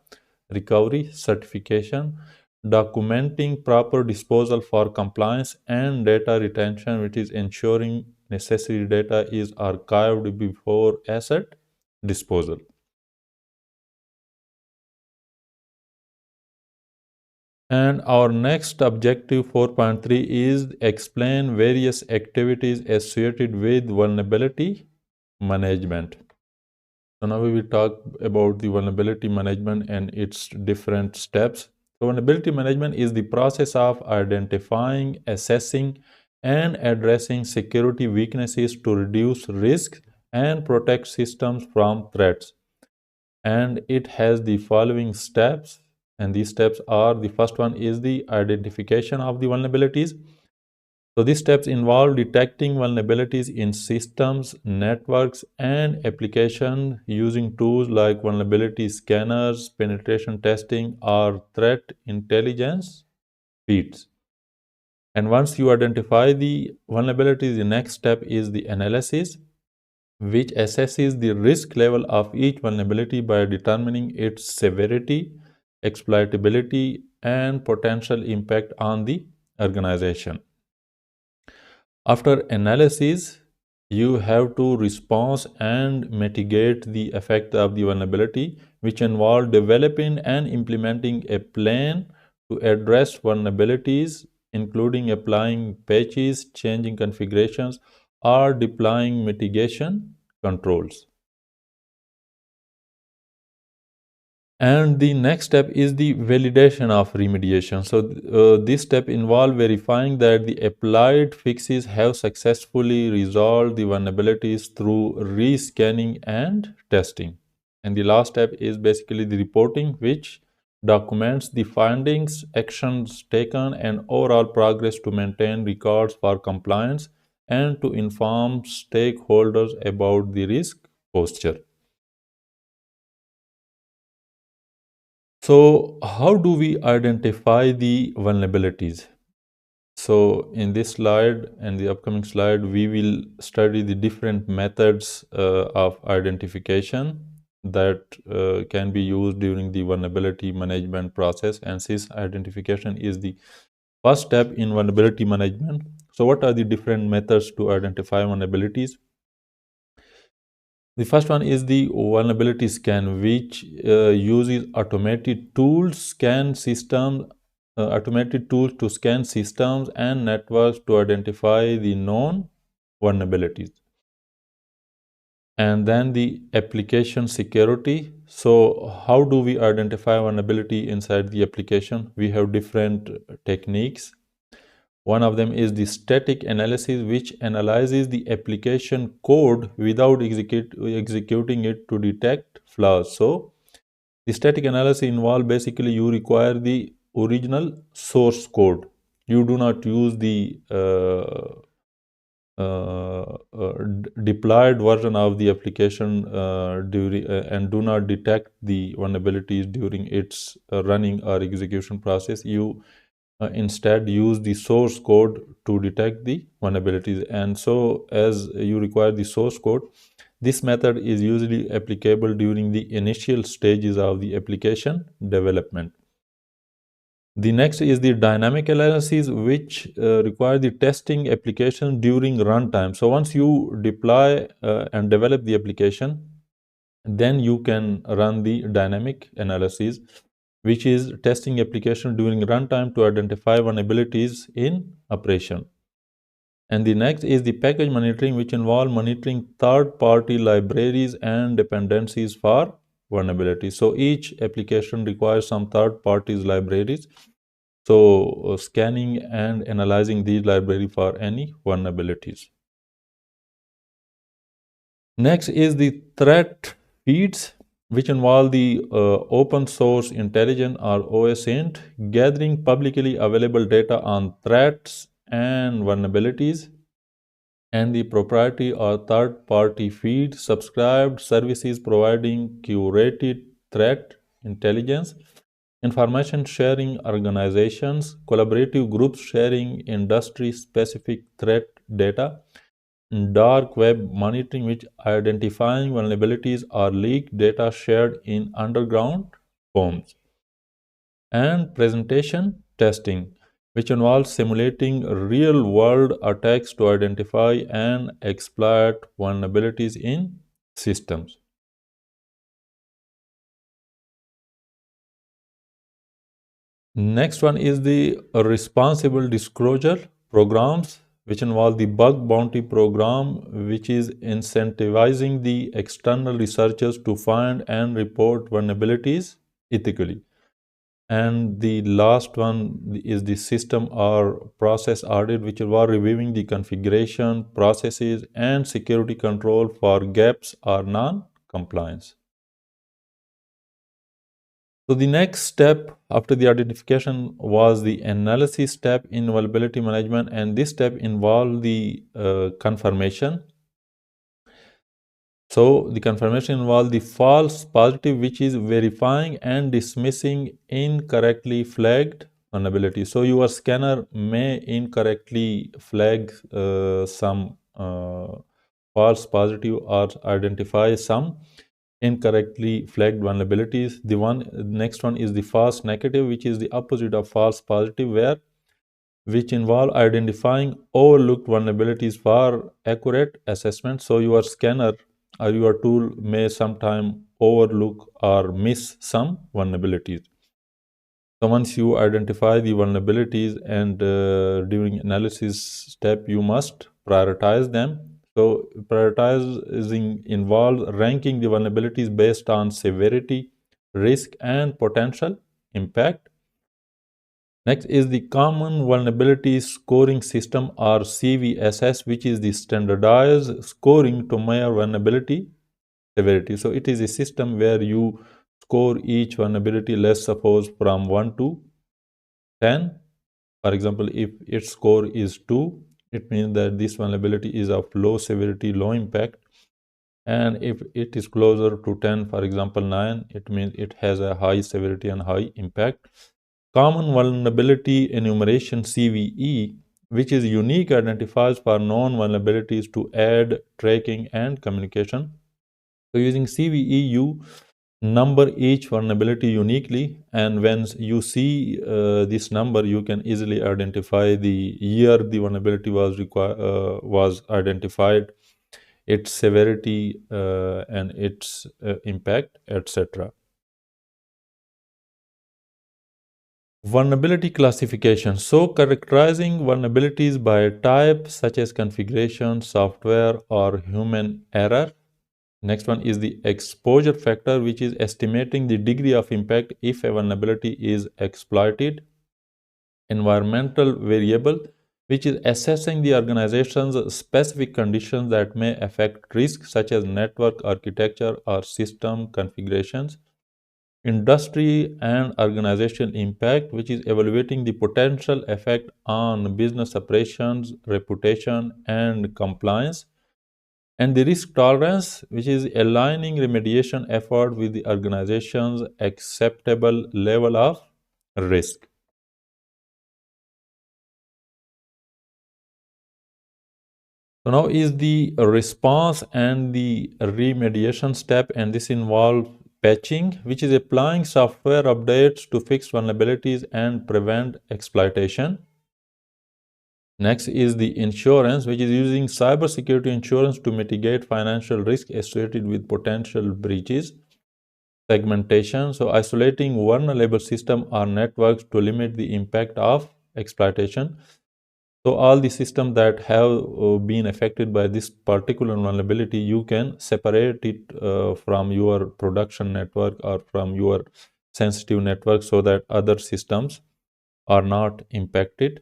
recovery, certification, documenting proper disposal for compliance, and data retention, which is ensuring necessary data is archived before asset disposal. And our next objective 4.3 is explain various activities associated with vulnerability management. So now we will talk about the vulnerability management and its different steps. So vulnerability management is the process of identifying, assessing, and addressing security weaknesses to reduce risk and protect systems from threats. And it has the following steps, and these steps are: the first one is the identification of the vulnerabilities. So these steps involve detecting vulnerabilities in systems, networks, and applications using tools like vulnerability scanners, penetration testing, or threat intelligence feeds. And once you identify the vulnerabilities, the next step is the analysis, which assesses the risk level of each vulnerability by determining its severity, exploitability, and potential impact on the organization. After analysis, you have to respond and mitigate the effect of the vulnerability, which involve developing and implementing a plan to address vulnerabilities, including applying patches, changing configurations, or deploying mitigation controls. And the next step is the validation of remediation. So this step involves verifying that the applied fixes have successfully resolved the vulnerabilities through rescanning and testing. And the last step is basically the reporting, which documents the findings, actions taken, and overall progress to maintain records for compliance and to inform stakeholders about the risk posture. So, how do we identify the vulnerabilities? So, in this slide and the upcoming slide, we will study the different methods of identification that can be used during the vulnerability management process. And since identification is the first step in vulnerability management, so what are the different methods to identify vulnerabilities? The first one is the vulnerability scan, which uses automated tools to scan systems and networks to identify the known vulnerabilities. And then the application security. So how do we identify vulnerability inside the application? We have different techniques. One of them is the static analysis, which analyzes the application code without executing it to detect flaws. So, the static analysis involves basically you require the original source code. You do not use the deployed version of the application and do not detect the vulnerabilities during its running or execution process. You instead use the source code to detect the vulnerabilities. And so as you require the source code, this method is usually applicable during the initial stages of the application development. The next is the dynamic analysis, which require the testing application during runtime. So once you deploy and develop the application, then you can run the dynamic analysis, which is testing application during runtime to identify vulnerabilities in operation. And the next is the package monitoring, which involve monitoring third-party libraries and dependencies for vulnerabilities. So each application requires some third-party libraries. So scanning and analyzing these libraries for any vulnerabilities. Next is the threat feeds, which involve the open source intelligence or OSINT, gathering publicly available data on threats and vulnerabilities, and the proprietary or third party feed subscribed services providing curated threat intelligence, information sharing organizations, collaborative groups sharing industry specific threat data, dark web monitoring, which identifying vulnerabilities or leaked data shared in underground forms, and presentation testing, which involves simulating real world attacks to identify and exploit vulnerabilities in systems. Next one is the responsible disclosure programs, which involve the bug bounty program, which is incentivizing the external researchers to find and report vulnerabilities ethically. And the last one is the system or process audit, which involve reviewing the configuration, processes, and security control for gaps or non-compliance. So the next step after the identification was the analysis step in vulnerability management, and this step involved the confirmation. So the confirmation involved the false positive, which is verifying and dismissing incorrectly flagged vulnerability. So your scanner may incorrectly flag some false positive or identify some incorrectly flagged vulnerabilities. The next one is the false negative, which is the opposite of false positive, which involve identifying overlooked vulnerabilities for accurate assessment. So your scanner or your tool may sometime overlook or miss some vulnerabilities. So once you identify the vulnerabilities and during analysis step, you must prioritize them. So prioritizing involves ranking the vulnerabilities based on severity, risk, and potential impact. Next is the Common Vulnerability Scoring System or CVSS, which is the standardized scoring to measure vulnerability severity. So it is a system where you score each vulnerability, let's suppose from 1 to 10. For example, if its score is 2, it means that this vulnerability is of low severity, low impact. And if it is closer to 10, for example 9, it means it has a high severity and high impact. Common Vulnerability Enumeration CVE, which is unique identifiers for known vulnerabilities to add tracking and communication. So using CVE, you number each vulnerability uniquely, and when you see this number, you can easily identify the year the vulnerability was identified, its severity and its impact, etc. Vulnerability classification. So characterizing vulnerabilities by type such as configuration, software, or human error. Next one is the exposure factor, which is estimating the degree of impact if a vulnerability is exploited. Environmental variable, which is assessing the organization's specific conditions that may affect risk, such as network architecture or system configurations. Industry and organizational impact, which is evaluating the potential effect on business operations, reputation, and compliance. And the risk tolerance, which is aligning remediation effort with the organization's acceptable level of risk. So now is the response and the remediation step, and this involves patching, which is applying software updates to fix vulnerabilities and prevent exploitation. Next is the insurance, which is using cybersecurity insurance to mitigate financial risk associated with potential breaches. Segmentation, so isolating vulnerable system or networks to limit the impact of exploitation. So all the systems that have been affected by this particular vulnerability, you can separate it from your production network or from your sensitive network so that other systems are not impacted.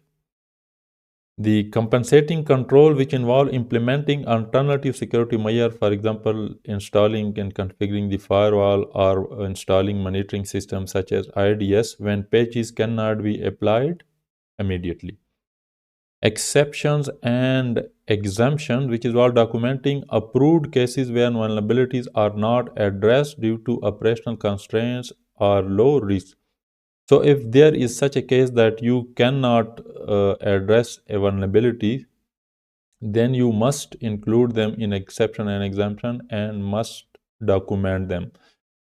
The compensating control, which involve implementing alternative security measure, for example, installing and configuring the firewall or installing monitoring systems such as IDS when patches cannot be applied immediately. Exceptions and exemptions, which is all documenting approved cases where vulnerabilities are not addressed due to operational constraints or low risk. So if there is such a case that you cannot address a vulnerability then you must include them in exception and exemption and must document them,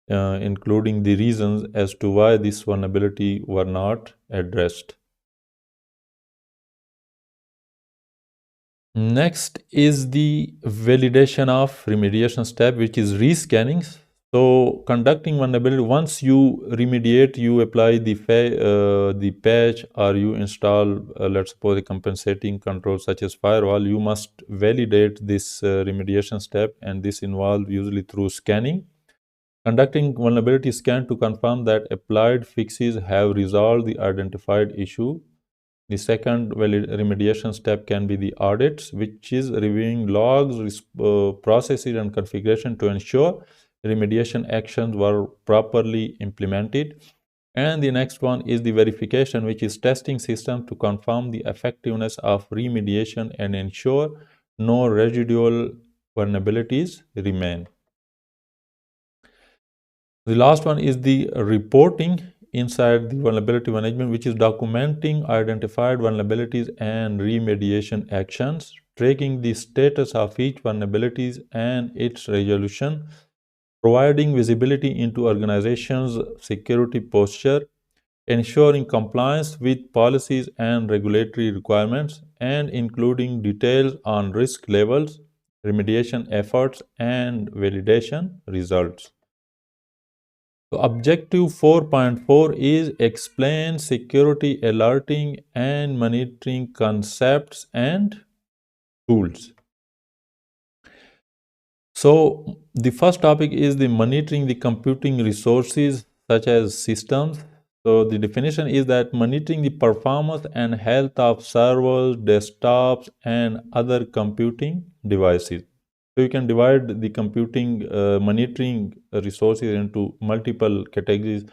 including the reasons as to why this vulnerability were not addressed. Next is the validation of remediation step, which is rescanning. So conducting vulnerability, once you remediate, you apply the patch, or you install, let's suppose, a compensating control such as firewall, you must validate this remediation step, and this involves usually through scanning. Conducting vulnerability scan to confirm that applied fixes have resolved the identified issue. The second remediation step can be the audits, which is reviewing logs, processes, and configuration to ensure remediation actions were properly implemented. And the next one is the verification, which is testing systems to confirm the effectiveness of remediation and ensure no residual vulnerabilities remain. The last one is the reporting inside the vulnerability management, which is documenting identified vulnerabilities and remediation actions, tracking the status of each vulnerabilities and its resolution, providing visibility into organizations' security posture, ensuring compliance with policies and regulatory requirements, and including details on risk levels, remediation efforts, and validation results. So objective 4.4 is explain security alerting and monitoring concepts and tools. So the first topic is the monitoring the computing resources such as systems. So the definition is that monitoring the performance and health of servers, desktops, and other computing devices. So you can divide the computing monitoring resources into multiple categories.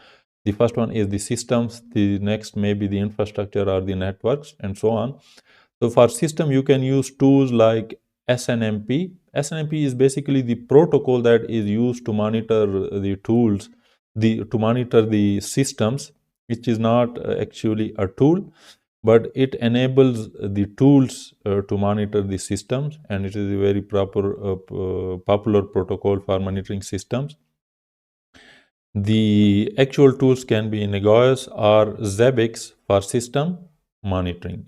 The first one is the systems, the next may be the infrastructure or the networks, and so on. So for system, you can use tools like SNMP. SNMP is basically the protocol that is used to monitor the tools, to monitor the systems, which is not actually a tool, but it enables the tools to monitor the systems, and it is a very popular protocol for monitoring systems. The actual tools can be Negoius or Zabbix for system monitoring.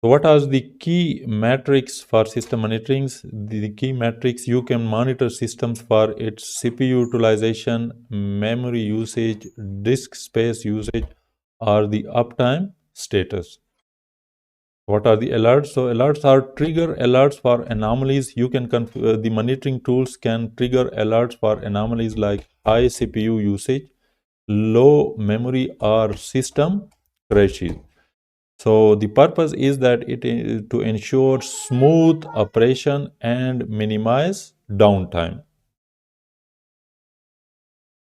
So what are the key metrics for system monitoring? The key metrics, you can monitor systems for its CPU utilization, memory usage, disk space usage, or the uptime status. What are the alerts? So alerts are trigger alerts for anomalies. You can the monitoring tools can trigger alerts for anomalies like high CPU usage, low memory, or system crashes. So the purpose is that it is to ensure smooth operation and minimize downtime.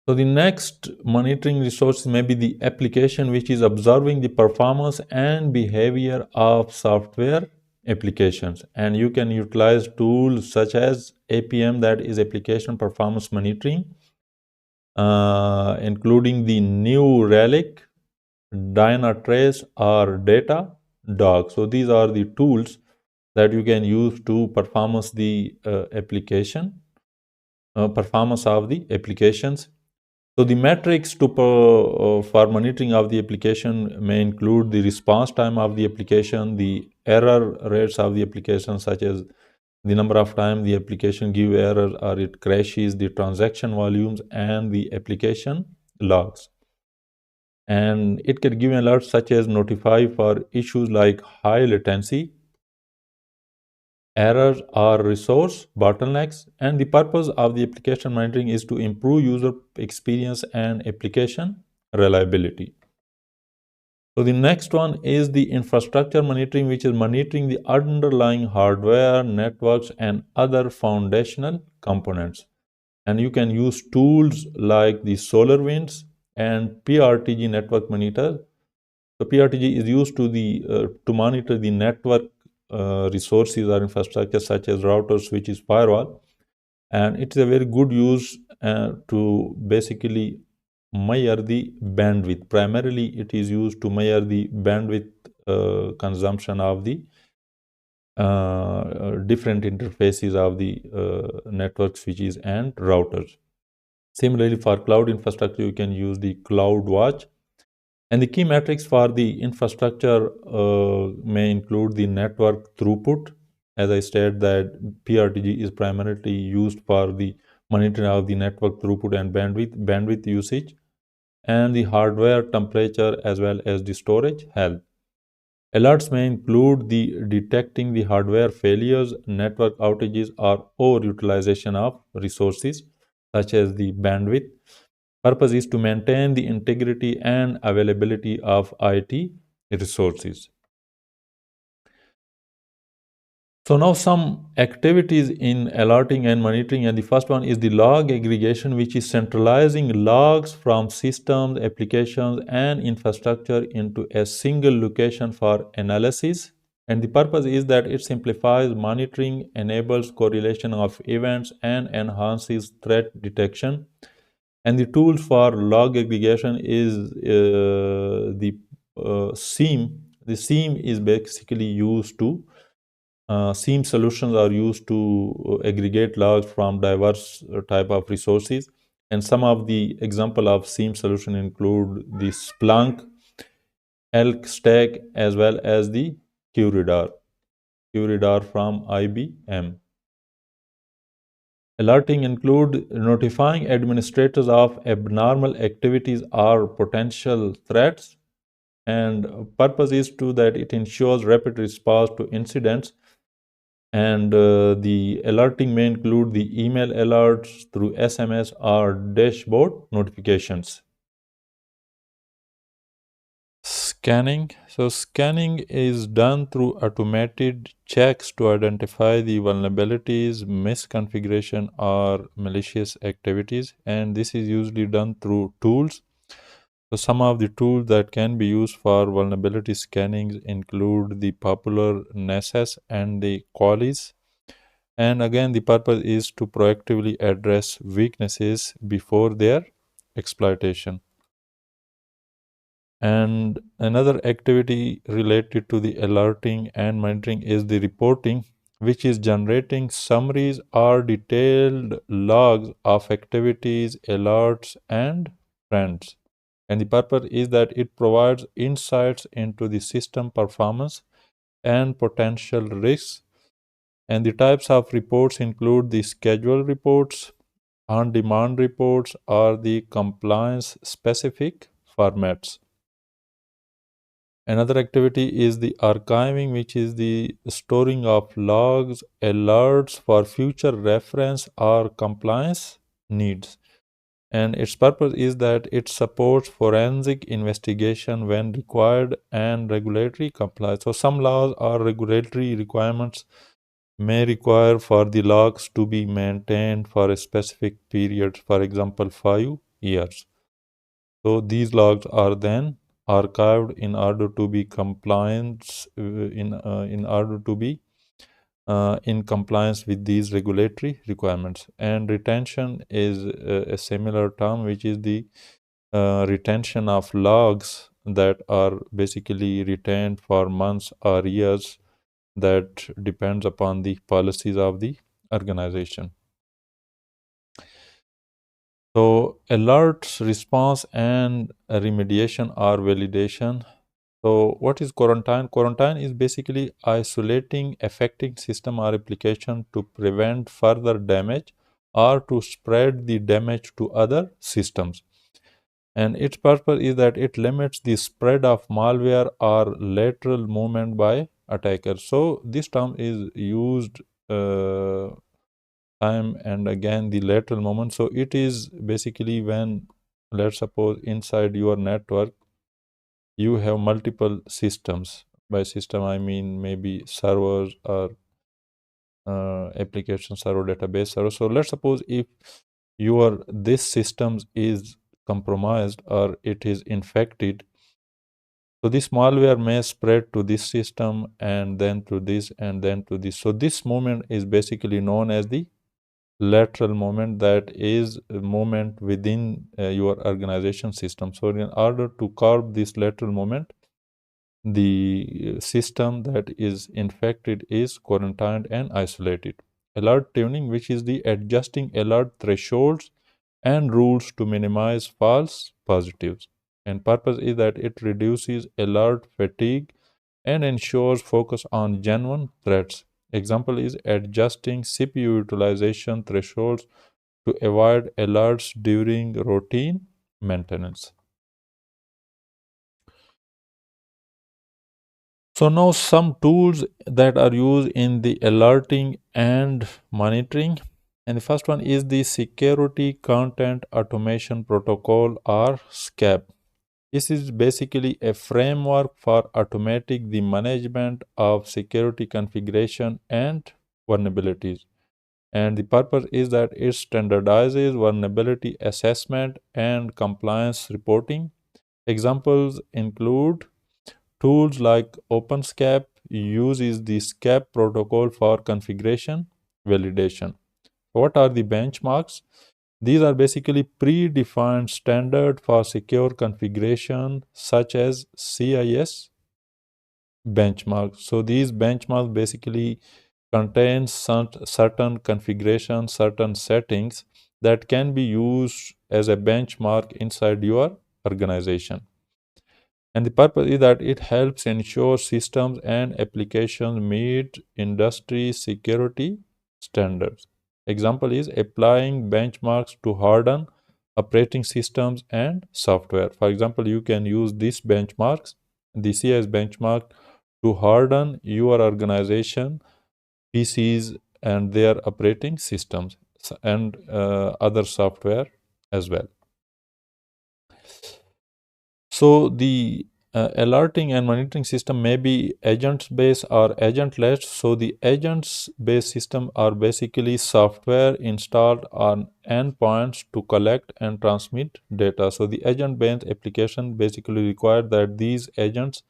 So the next monitoring resource may be the application, which is observing the performance and behavior of software applications. And you can utilize tools such as APM, that is application performance monitoring, including the New Relic, Dynatrace, or Datadog. So these are the tools that you can use to performance the performance of the applications. So the metrics for monitoring of the application may include the response time of the application, the error rates of the application, such as the number of times the application give error or it crashes, the transaction volumes, and the application logs. And it can give alerts such as notify for issues like high latency, errors, or resource bottlenecks. And the purpose of the application monitoring is to improve user experience and application reliability. So the next one is the infrastructure monitoring, which is monitoring the underlying hardware, networks, and other foundational components. And you can use tools like the SolarWinds and PRTG network monitor. So PRTG is used to monitor the network resources or infrastructure such as routers, switches, firewall, and it is a very good use to basically measure the bandwidth. Primarily, it is used to measure the bandwidth consumption of the different interfaces of the network switches and routers. Similarly, for cloud infrastructure, you can use the CloudWatch. And the key metrics for the infrastructure may include the network throughput. As I said, that PRTG is primarily used for the monitoring of the network throughput and bandwidth usage, and the hardware temperature as well as the storage health. Alerts may include the detecting the hardware failures, network outages, or overutilization of resources, such as the bandwidth. Purpose is to maintain the integrity and availability of IT resources. So now some activities in alerting and monitoring, and the first one is the log aggregation, which is centralizing logs from systems, applications, and infrastructure into a single location for analysis. And the purpose is that it simplifies monitoring, enables correlation of events, and enhances threat detection. And the tools for log aggregation is the SIEM. The SIEM is basically used to SIEM solutions are used to aggregate logs from diverse type of resources. And some of the example of SIEM solution include the Splunk, Elk Stack, as well as the QRadar from IBM. Alerting include notifying administrators of abnormal activities or potential threats, and purpose is to that it ensures rapid response to incidents. And the alerting may include the email alerts through SMS or dashboard notifications. Scanning. So scanning is done through automated checks to identify the vulnerabilities, misconfiguration, or malicious activities. And this is usually done through tools. So some of the tools that can be used for vulnerability scanning include the popular Nessus and the Qualys. And again, the purpose is to proactively address weaknesses before their exploitation. And another activity related to the alerting and monitoring is the reporting, which is generating summaries or detailed logs of activities, alerts, and trends. And the purpose is that it provides insights into the system performance and potential risks. And the types of reports include the schedule reports, on demand reports, or the compliance specific formats. Another activity is the archiving, which is the storing of logs, alerts for future reference or compliance needs. And its purpose is that it supports forensic investigation when required and regulatory compliance. So some laws or regulatory requirements may require for the logs to be maintained for a specific period, for example, 5 years. So these logs are then archived in order to be compliance in order to be in compliance with these regulatory requirements. And retention is a similar term, which is the retention of logs that are basically retained for months or years, that depends upon the policies of the organization. So alerts, response, and remediation or validation. So what is quarantine? Quarantine is basically isolating affected system or application to prevent further damage or to spread the damage to other systems. And its purpose is that it limits the spread of malware or lateral movement by attackers. So this term is used time and again, the lateral movement. So it is basically when, let's suppose, inside your network you have multiple systems. By system I mean maybe servers or application server, database server. So let's suppose if your this systems is compromised or it is infected, so this malware may spread to this system and then to this and then to this. So this movement is basically known as the lateral movement, that is a movement within your organization system. So in order to curb this lateral movement, The system that is infected is quarantined and isolated. Alert tuning, which is the adjusting alert thresholds and rules to minimize false positives. And purpose is that it reduces alert fatigue and ensures focus on genuine threats. Example is adjusting CPU utilization thresholds to avoid alerts during routine maintenance. So now some tools that are used in the alerting and monitoring. And the first one is the Security Content Automation Protocol or SCAP. This is basically a framework for automating the management of security configuration and vulnerabilities. And the purpose is that it standardizes vulnerability assessment and compliance reporting. Examples include tools like OpenSCAP uses the SCAP protocol for configuration validation. What are the benchmarks? These are basically predefined standard for secure configuration such as CIS benchmarks. So these benchmarks basically contain certain configurations, certain settings that can be used as a benchmark inside your organization. And the purpose is that it helps ensure systems and applications meet industry security standards. Example is applying benchmarks to harden operating systems and software. For example, you can use these benchmarks, the CIS benchmark, to harden your organization PCs and their operating systems and other software as well. So the alerting and monitoring system may be agents based or agentless. So the agents based system are basically software installed on endpoints to collect and transmit data. So the agent based application basically require that these agents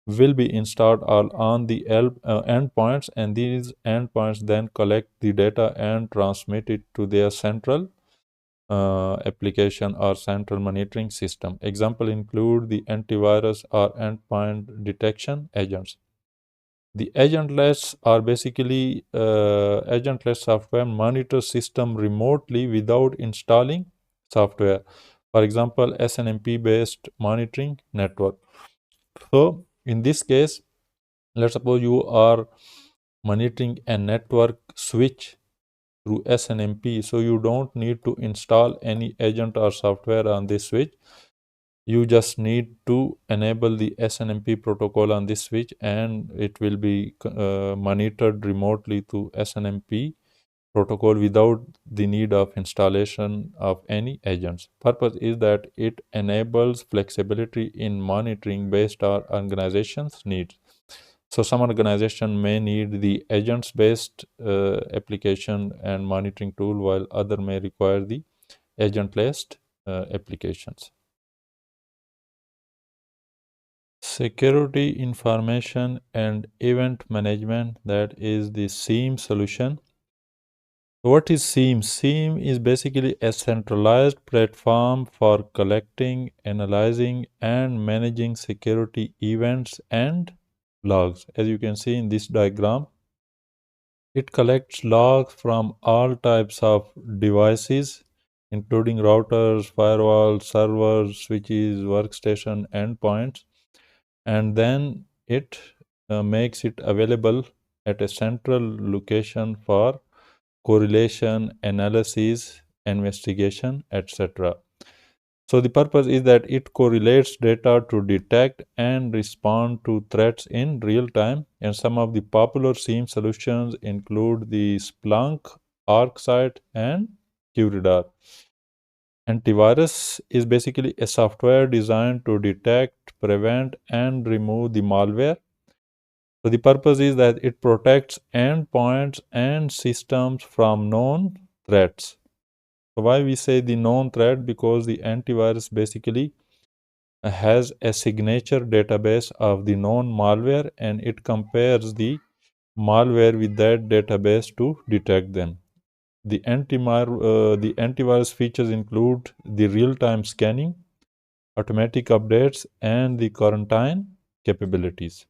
will be installed all on the endpoints, and these endpoints then collect the data and transmit it to their central application or central monitoring system. Example include the antivirus or endpoint detection agents. The agentless are basically agentless software monitor system remotely without installing software. For example, SNMP based monitoring network. So in this case, let's suppose you are monitoring a network switch through SNMP. So you don't need to install any agent or software on this switch. You just need to enable the SNMP protocol on this switch, and it will be monitored remotely through SNMP protocol without the need of installation of any agents. Purpose is that it enables flexibility in monitoring based on organization's needs. So some organization may need the agents based application and monitoring tool, while other may require the agentless applications. Security information and event management, that is the SIEM solution. What is SIEM? SIEM is basically a centralized platform for collecting, analyzing, and managing security events and logs. As you can see in this diagram, it collects logs from all types of devices, including routers, firewalls, servers, switches, workstation, endpoints, and then it makes it available at a central location for correlation, analysis, investigation, etc. So the purpose is that it correlates data to detect and respond to threats in real time. And some of the popular SIEM solutions include the Splunk, ArcSight, and QRadar. Antivirus is basically a software designed to detect, prevent, and remove the malware. So the purpose is that it protects endpoints and systems from known threats. So why we say the known threat? Because the antivirus basically has a signature database of the known malware, and it compares the malware with that database to detect them. The antivirus features include the real-time scanning, automatic updates, and the quarantine capabilities.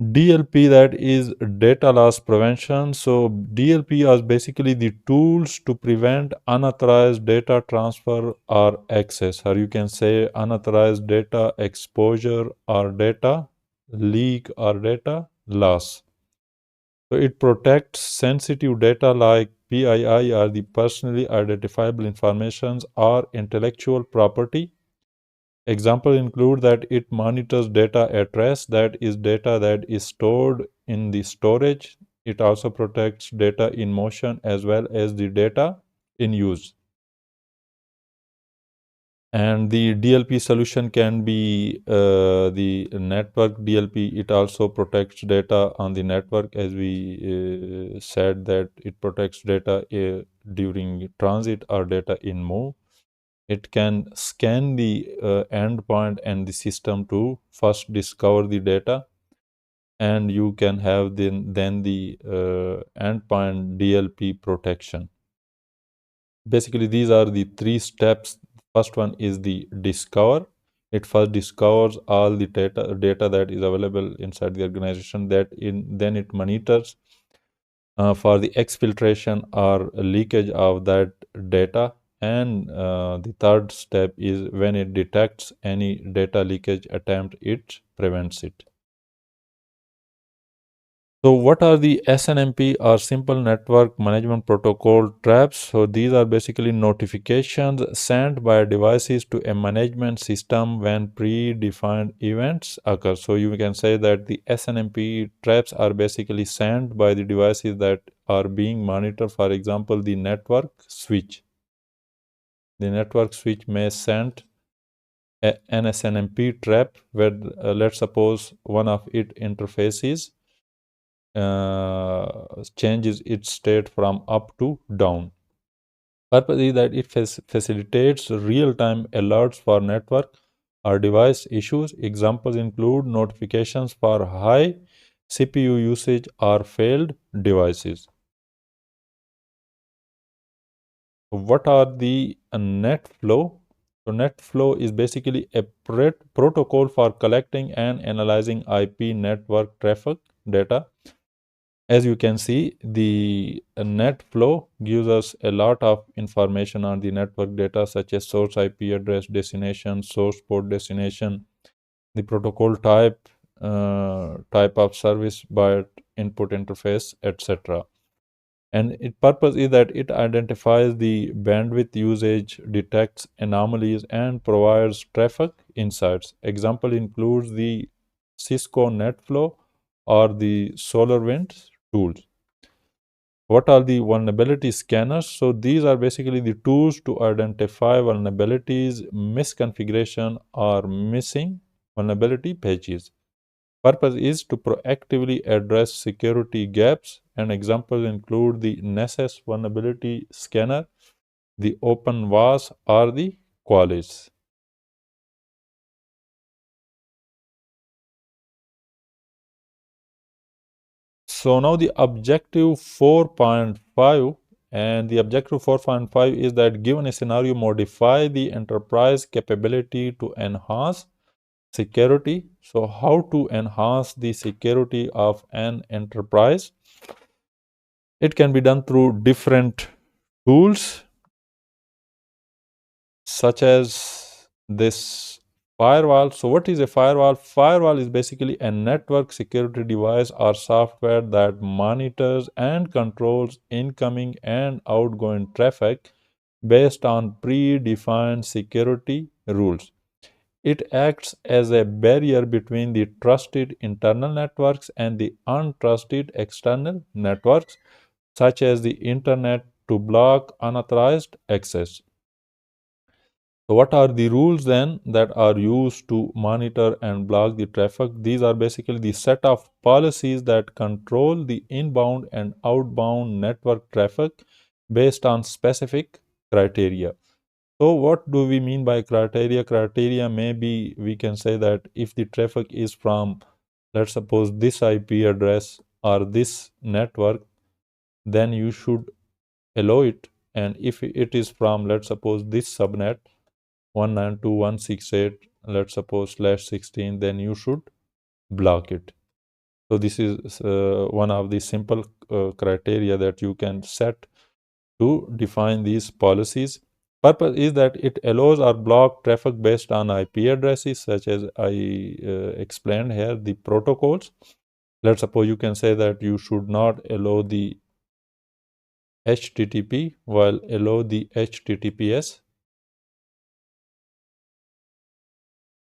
DLP, that is data loss prevention. So DLP are basically the tools to prevent unauthorized data transfer or access, or you can say unauthorized data exposure or data leak or data loss. So it protects sensitive data like PII or the personally identifiable informations or intellectual property. Examples include that it monitors data at rest, that is data that is stored in the storage. It also protects data in motion as well as the data in use. And the DLP solution can be the network DLP. It also protects data on the network, as we said that it protects data during transit or data in move. It can scan the endpoint and the system to first discover the data, and you can have then the endpoint DLP protection. Basically, these are the three steps. First one is the discover. It first discovers all the data that is available inside the organization. Then it monitors for the exfiltration or leakage of that data. And the third step is when it detects any data leakage attempt, it prevents it. So what are the SNMP or Simple Network Management Protocol traps? So these are basically notifications sent by devices to a management system when predefined events occur. So you can say that the SNMP traps are basically sent by the devices that are being monitored. For example, the network switch. The network switch may send an SNMP trap where let's suppose one of its interfaces changes its state from up to down. Purpose is that it facilitates real-time alerts for network or device issues. Examples include notifications for high CPU usage or failed devices. What are the net flow? So net flow is basically a protocol for collecting and analyzing IP network traffic data. As you can see, the net flow gives us a lot of information on the network data, such as source IP address, destination, source port destination, the protocol type of service by input interface, etc. And its purpose is that it identifies the bandwidth usage, detects anomalies, and provides traffic insights. Example includes the Cisco NetFlow or the SolarWinds tools. What are the vulnerability scanners? So these are basically the tools to identify vulnerabilities, misconfiguration, or missing vulnerability patches. Purpose is to proactively address security gaps, and examples include the Nessus vulnerability scanner, the OpenVAS, or the Qualys. So now the objective 4.5, and the objective 4.5 is that given a scenario, modify the enterprise capability to enhance security. So how to enhance the security of an enterprise? It can be done through different tools such as this firewall. So what is a firewall? Firewall is basically a network security device or software that monitors and controls incoming and outgoing traffic based on predefined security rules. It acts as a barrier between the trusted internal networks and the untrusted external networks, such as the internet, to block unauthorized access. So what are the rules then that are used to monitor and block the traffic? These are basically the set of policies that control the inbound and outbound network traffic based on specific criteria. So what do we mean by criteria? Criteria maybe we can say that if the traffic is from, let's suppose, this IP address or this network, then you should allow it. And if it is from, let's suppose, this subnet, 192.168 let's suppose /16, then you should block it. So this is one of the simple criteria that you can set to define these policies. Purpose is that it allows or block traffic based on IP addresses, such as I explained here, the protocols. Let's suppose you can say that you should not allow the HTTP while allow the HTTPS,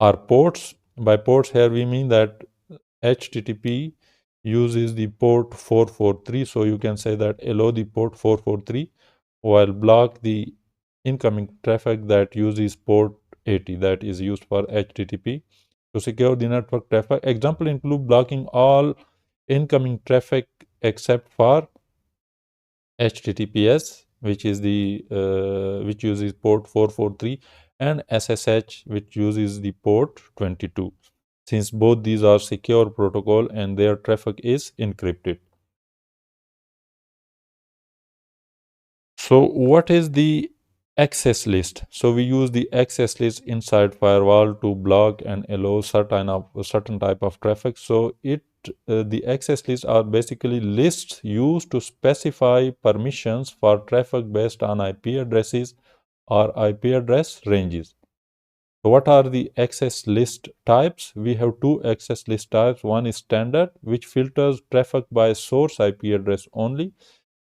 or ports. By ports here we mean that HTTP uses the port 443, so you can say that allow the port 443 while block the incoming traffic that uses port 80, that is used for HTTP to secure the network traffic. Example include blocking all incoming traffic except for HTTPS, which is the which uses port 443, and SSH, which uses the port 22, since both these are secure protocol and their traffic is encrypted. So what is the access list? So we use the access list inside firewall to block and allow certain type of traffic. So the access lists are basically lists used to specify permissions for traffic based on IP addresses or IP address ranges. So what are the access list types? We have two access list types. One is standard, which filters traffic by source IP address only.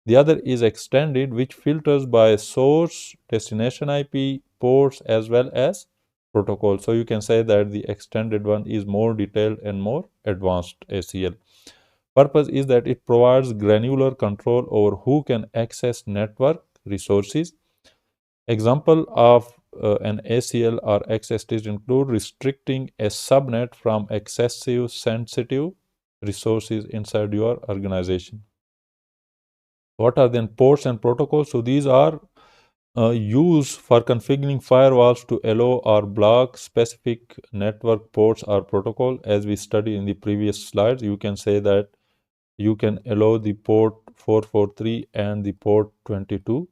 The other is extended, which filters by source, destination IP, ports, as well as protocol. So you can say that the extended one is more detailed and more advanced ACL. Purpose is that it provides granular control over who can access network resources. Example of an ACL or access list include restricting a subnet from excessive sensitive resources inside your organization. What are then ports and protocols? So these are used for configuring firewalls to allow or block specific network ports or protocol. As we studied in the previous slides, you can say that you can allow the port 443 and the port 22,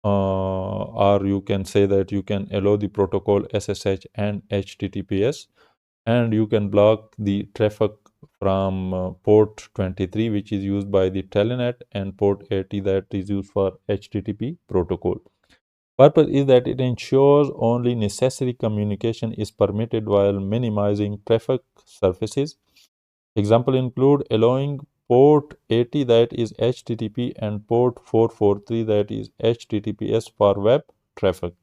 or you can say that you can allow the protocol SSH and HTTPS, and you can block the traffic from port 23, which is used by the telnet, and port 80, that is used for HTTP protocol. Purpose is that it ensures only necessary communication is permitted while minimizing traffic surfaces. Example include allowing port 80, that is HTTP, and port 443, that is HTTPS for web traffic,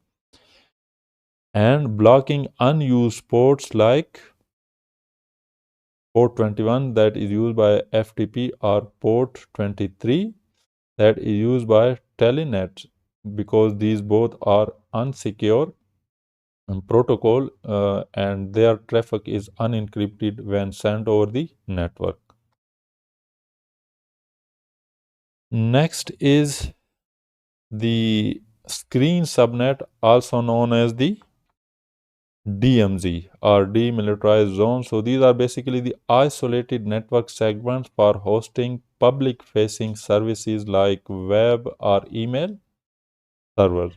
and blocking unused ports like port 21, that is used by FTP, or port 23, that is used by Telenet, because these both are unsecure protocol and their traffic is unencrypted when sent over the network. Next is the screen subnet, also known as the DMZ or demilitarized zone. So these are basically the isolated network segments for hosting public facing services like web or email servers.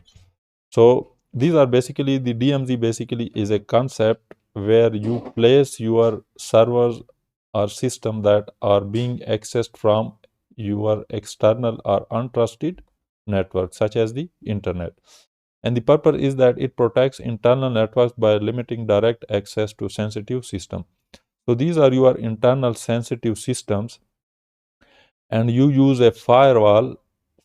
So these are basically, the DMZ basically is a concept where you place your servers or system that are being accessed from your external or untrusted network, such as the internet. And the purpose is that it protects internal networks by limiting direct access to sensitive systems. So these are your internal sensitive systems, and you use a firewall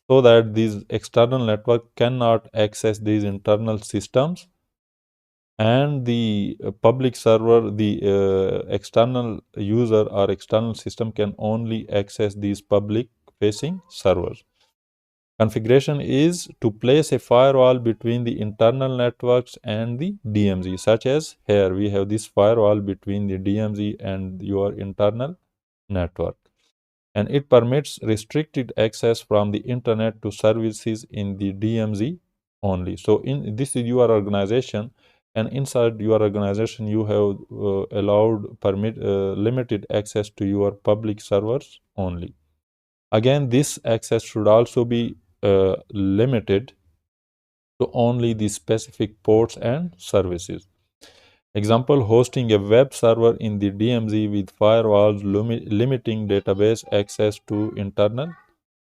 so that these external network cannot access these internal systems, and the public server, the external user or external system can only access these public facing servers. Configuration is to place a firewall between the internal networks and the DMZ, such as here we have this firewall between the DMZ and your internal network, and it permits restricted access from the internet to services in the DMZ only. So in this is your organization, and inside your organization you have allowed limited access to your public servers only. Again, this access should also be limited to only the specific ports and services. Example, hosting a web server in the DMZ with firewalls limiting database access to internal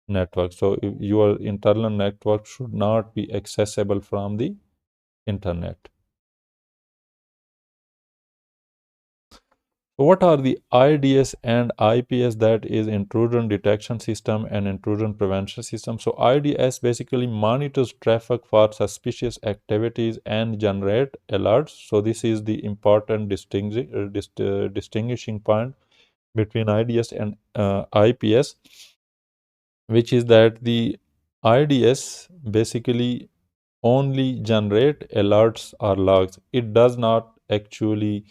network. So your internal network should not be accessible from the internet. So what are the IDS and IPS, that is intrusion detection system and intrusion prevention system? So IDS basically monitors traffic for suspicious activities and generate alerts. So this is the important distinguishing point between IDS and IPS, which is that the IDS basically only generate alerts or logs. It does not actually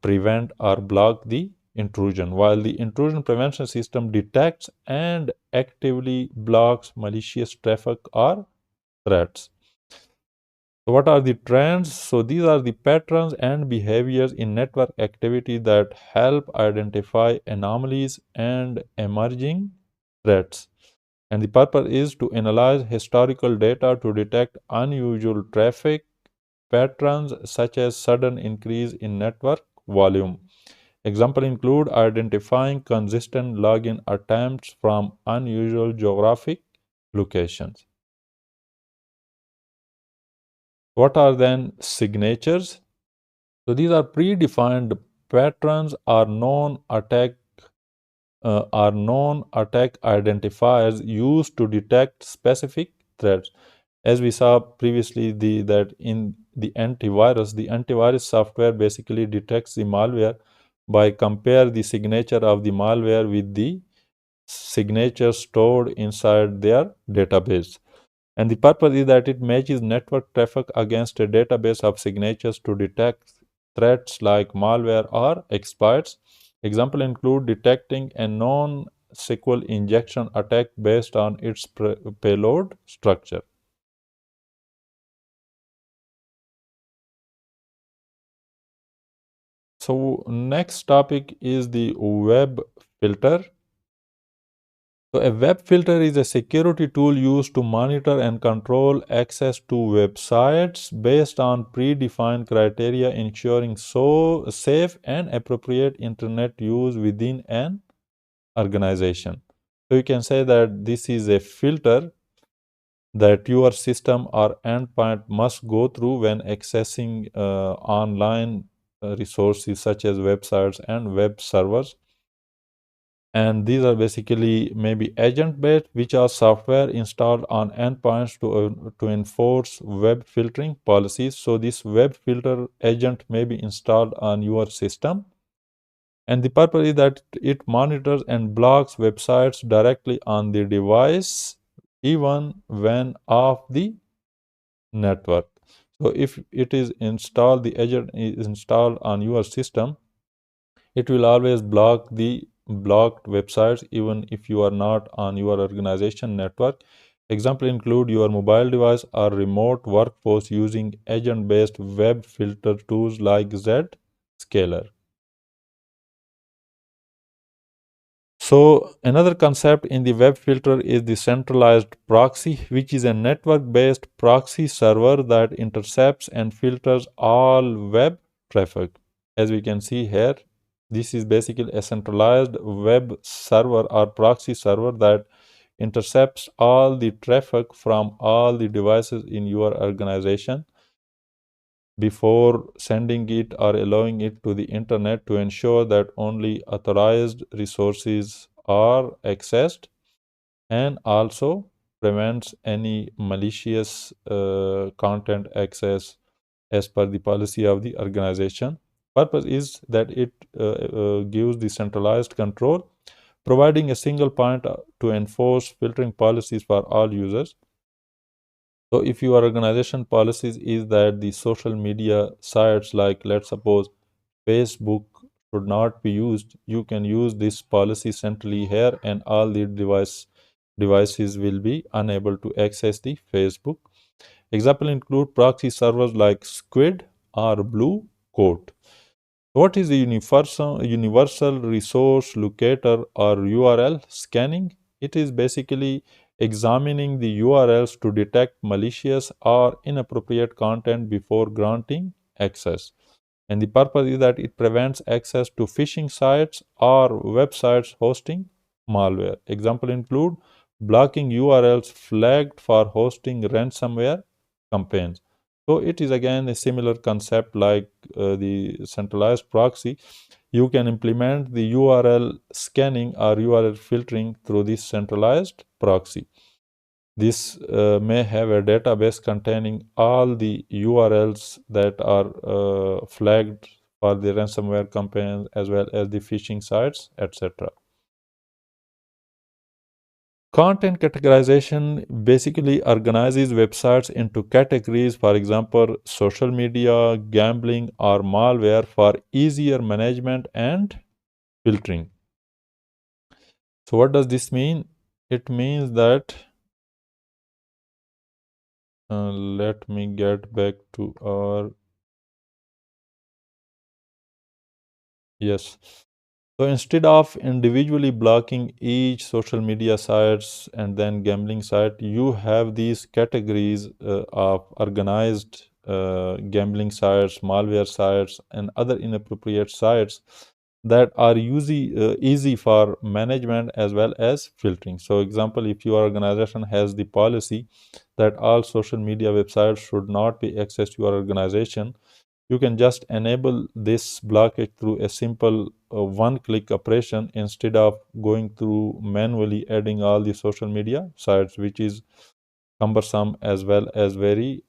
prevent or block the intrusion, while the intrusion prevention system detects and actively blocks malicious traffic or threats. So what are the trends? So these are the patterns and behaviors in network activity that help identify anomalies and emerging threats. And the purpose is to analyze historical data to detect unusual traffic patterns such as sudden increase in network volume. Example include identifying consistent login attempts from unusual geographic locations. What are then signatures? So these are predefined patterns are known attack identifiers used to detect specific threats. As we saw previously, that in the antivirus software basically detects the malware by compare the signature of the malware with the signature stored inside their database. And the purpose is that it matches network traffic against a database of signatures to detect threats like malware or exploits. Example include detecting a non-SQL injection attack based on its payload structure. So next topic is the web filter. So a web filter is a security tool used to monitor and control access to websites based on predefined criteria, ensuring so safe and appropriate internet use within an organization. So you can say that this is a filter that your system or endpoint must go through when accessing online resources such as websites and web servers. And these are basically maybe agent based, which are software installed on endpoints to enforce web filtering policies. So this web filter agent may be installed on your system, and the purpose is that it monitors and blocks websites directly on the device even when off the network. So if it is installed, the agent is installed on your system, it will always block the blocked websites even if you are not on your organization network. Example include your mobile device or remote workforce using agent-based web filter tools like Zscaler. So another concept in the web filter is the centralized proxy, which is a network-based proxy server that intercepts and filters all web traffic. As we can see here, this is basically a centralized web server or proxy server that intercepts all the traffic from all the devices in your organization before sending it or allowing it to the internet to ensure that only authorized resources are accessed, and also prevents any malicious content access as per the policy of the organization. Purpose is that it gives the centralized control, providing a single point to enforce filtering policies for all users. So if your organization policies is that the social media sites, like let's suppose Facebook, should not be used, you can use this policy centrally here, and all the devices will be unable to access the Facebook. Example include proxy servers like Squid or Blue Coat. What is the universal resource locator or URL scanning? It is basically examining the URLs to detect malicious or inappropriate content before granting access. And the purpose is that it prevents access to phishing sites or websites hosting malware. Example include blocking URLs flagged for hosting ransomware campaigns. So it is again a similar concept like the centralized proxy. You can implement the URL scanning or URL filtering through this centralized proxy. This may have a database containing all the URLs that are flagged for the ransomware campaigns as well as the phishing sites, etc. Content categorization basically organizes websites into categories, for example, social media, gambling, or malware for easier management and filtering. So, what does this mean? It means that, let me get back to our, yes. So instead of individually blocking each social media sites and then gambling site, you have these categories of organized gambling sites, malware sites, and other inappropriate sites that are easy for management as well as filtering. So, example, if your organization has the policy that all social media websites should not be accessed to your organization, you can just enable this blockage through a simple one-click operation instead of going through manually adding all the social media sites, which is cumbersome as well as very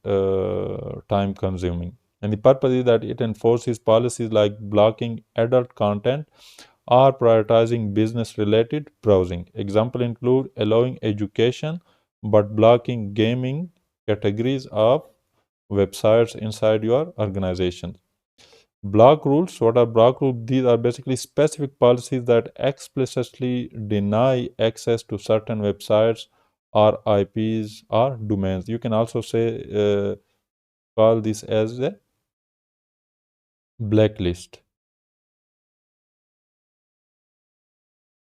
time consuming. And the purpose is that it enforces policies like blocking adult content or prioritizing business related browsing. Example include allowing education but blocking gaming categories of websites inside your organization. Block rules. What are block rules? These are basically specific policies that explicitly deny access to certain websites or IPs or domains. You can also say call this as a blacklist.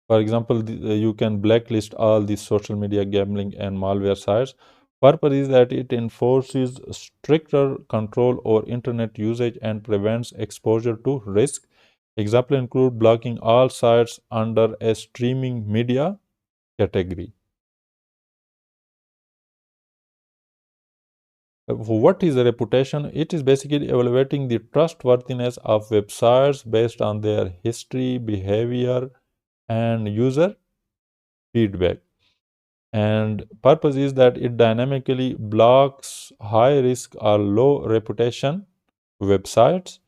For example, you can blacklist all these social media gambling and malware sites. Purpose is that it enforces stricter control over internet usage and prevents exposure to risk. Example include blocking all sites under a streaming media category. What is a reputation? It is basically evaluating the trustworthiness of websites based on their history, behavior, and user feedback. And purpose is that it dynamically blocks high risk or low reputation websites.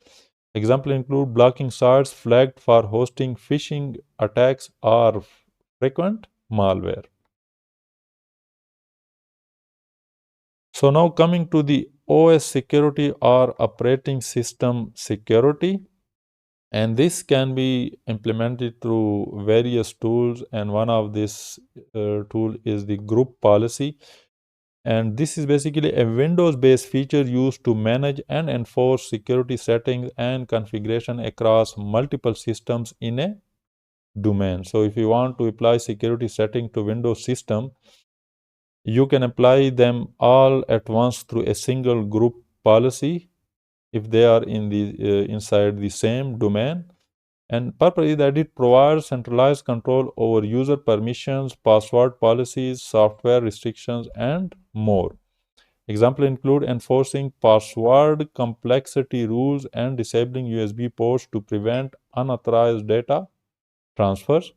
Example include blocking sites flagged for hosting phishing attacks or frequent malware. So now coming to the OS security or operating system security, and this can be implemented through various tools, and one of this tool is the group policy. And this is basically a Windows-based feature used to manage and enforce security settings and configuration across multiple systems in a domain. So if you want to apply security setting to Windows system, you can apply them all at once through a single group policy if they are in the inside the same domain. And purpose is that it provides centralized control over user permissions, password policies, software restrictions, and more. Example include enforcing password complexity rules and disabling USB ports to prevent unauthorized data transfers.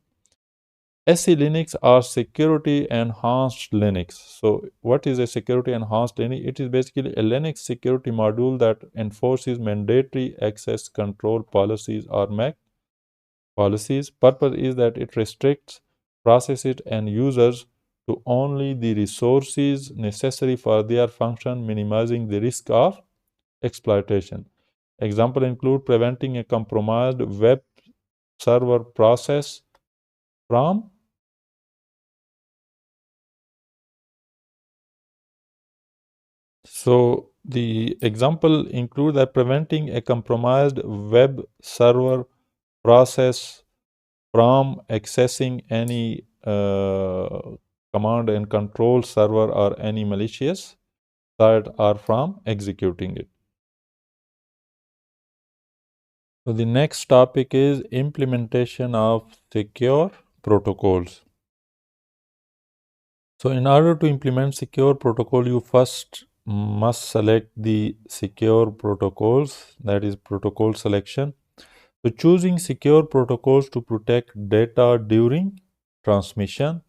SE Linux or security enhanced Linux. So, what is a security enhanced Linux? It is basically a Linux security module that enforces mandatory access control policies or MAC policies. Purpose is that it restricts processes and users to only the resources necessary for their function, minimizing the risk of exploitation. Example include preventing a compromised web server process from. So the example include that preventing a compromised web server process from accessing any command and control server or any malicious site or from executing it. So the next topic is implementation of secure protocols. So in order to implement secure protocol, you first must select the secure protocols, that is protocol selection. So choosing secure protocols to protect data during transmission,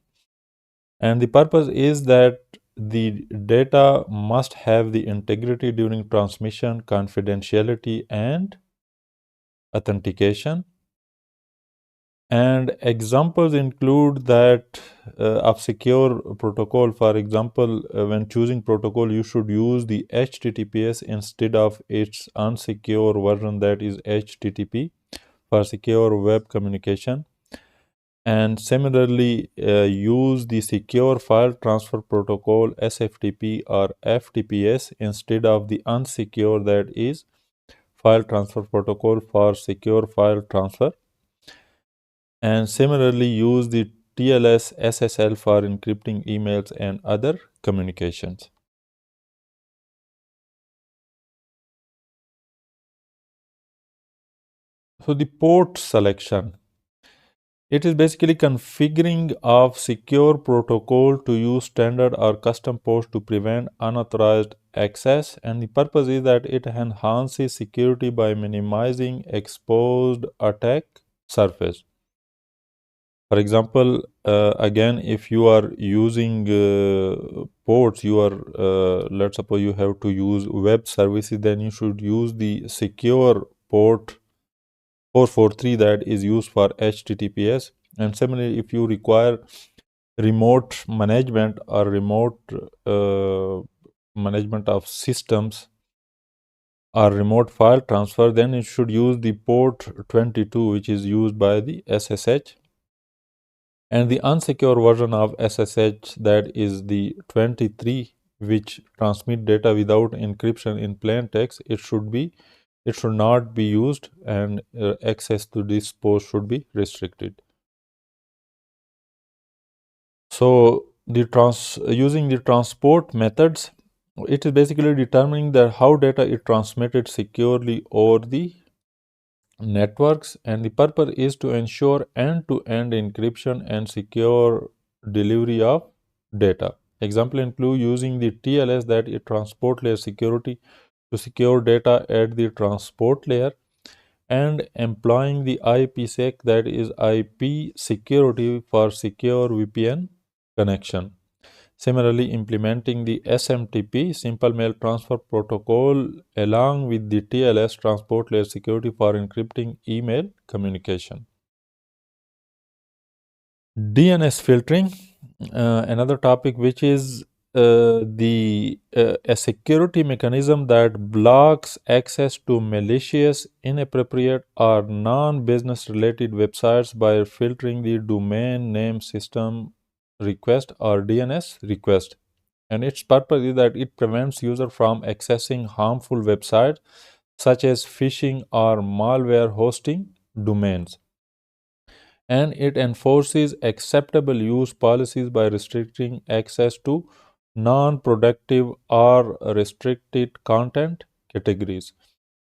and the purpose is that the data must have the integrity during transmission, confidentiality, and authentication. And examples include that of secure protocol. For example, when choosing protocol, you should use the HTTPS instead of its unsecure version, that is HTTP, for secure web communication. And similarly, use the secure file transfer protocol SFTP or FTPS instead of the unsecure, that is file transfer protocol, for secure file transfer. And similarly, use the TLS SSL for encrypting emails and other communications. So the port selection, it is basically configuring of secure protocol to use standard or custom ports to prevent unauthorized access, and the purpose is that it enhances security by minimizing exposed attack surface. For example, again, if you are using ports, you are, let's suppose you have to use web services, then you should use the secure port 443 that is used for HTTPS. And similarly, if you require remote management or remote management of systems or remote file transfer, then it should use the port 22, which is used by the SSH. And the unsecure version of SSH, that is the 23, which transmit data without encryption in plain text, it should not be used, and access to this port should be restricted. So using the transport methods, it is basically determining that how data is transmitted securely over the networks, and the purpose is to ensure end-to-end encryption and secure delivery of data. Example include using the TLS, that is transport layer security, to secure data at the transport layer, and employing the IPsec, that is IP security, for secure VPN connection. Similarly, implementing the SMTP, Simple Mail Transfer Protocol, along with the TLS, Transport Layer Security, for encrypting email communication. DNS filtering, another topic, which is a security mechanism that blocks access to malicious, inappropriate, or non-business related websites by filtering the domain name system request or DNS request. And its purpose is that it prevents user from accessing harmful websites such as phishing or malware hosting domains. And it enforces acceptable use policies by restricting access to non-productive or restricted content categories.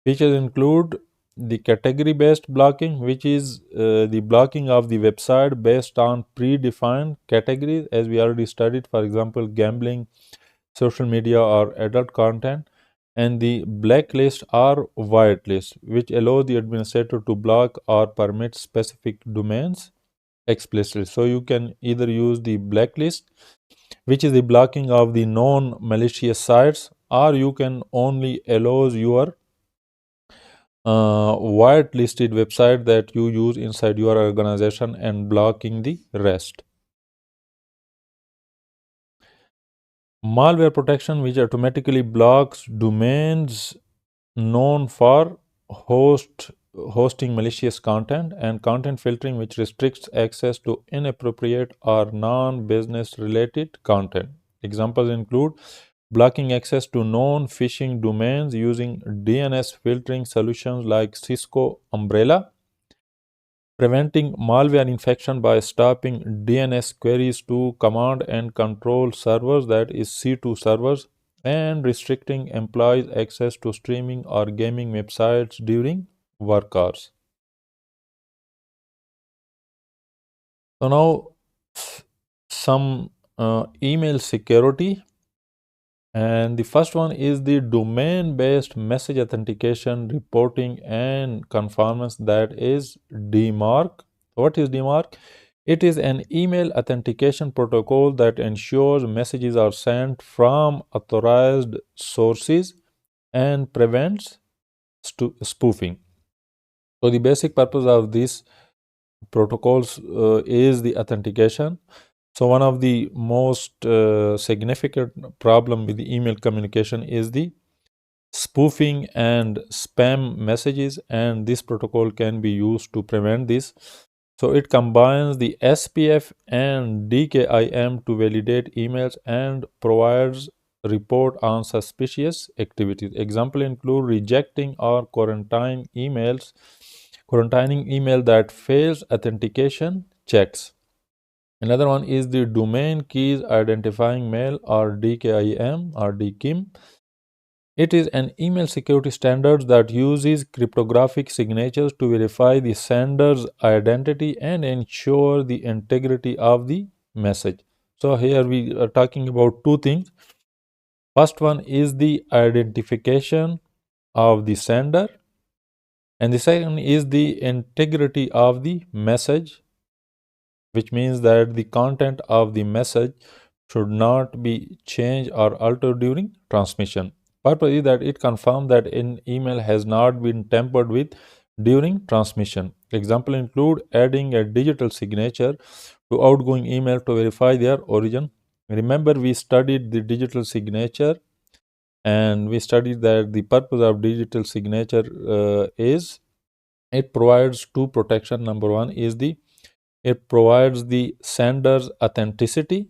Features include the category-based blocking, which is the blocking of the website based on predefined categories, as we already studied, for example, gambling, social media, or adult content, and the blacklist or whitelist, which allow the administrator to block or permit specific domains explicitly. So you can either use the blacklist, which is the blocking of the known malicious sites, or you can only allow your whitelisted website that you use inside your organization and blocking the rest. Malware protection, which automatically blocks domains known for hosting malicious content, and content filtering, which restricts access to inappropriate or non-business related content. Examples include blocking access to known phishing domains using DNS filtering solutions like Cisco Umbrella, preventing malware infection by stopping DNS queries to command and control servers, that is C2 servers, and restricting employees' access to streaming or gaming websites during work hours. So now some email security, and the first one is the domain-based message authentication, reporting, and conformance, that is DMARC. What is DMARC? It is an email authentication protocol that ensures messages are sent from authorized sources and prevents spoofing. So the basic purpose of these protocols is the authentication. So one of the most significant problem with the email communication is the spoofing and spam messages, and this protocol can be used to prevent this. So it combines the SPF and DKIM to validate emails and provides report on suspicious activities. Example include rejecting or quarantining email that fails authentication checks. Another one is the domain keys identifying mail, or DKIM or DKIM. It is an email security standard that uses cryptographic signatures to verify the sender's identity and ensure the integrity of the message. So here we are talking about two things. First one is the identification of the sender, and the second is the integrity of the message, which means that the content of the message should not be changed or altered during transmission. Purpose is that it confirms that an email has not been tampered with during transmission. Example include adding a digital signature to outgoing email to verify their origin. Remember, we studied the digital signature, and we studied that the purpose of digital signature is it provides two protection. Number one is it provides the sender's authenticity.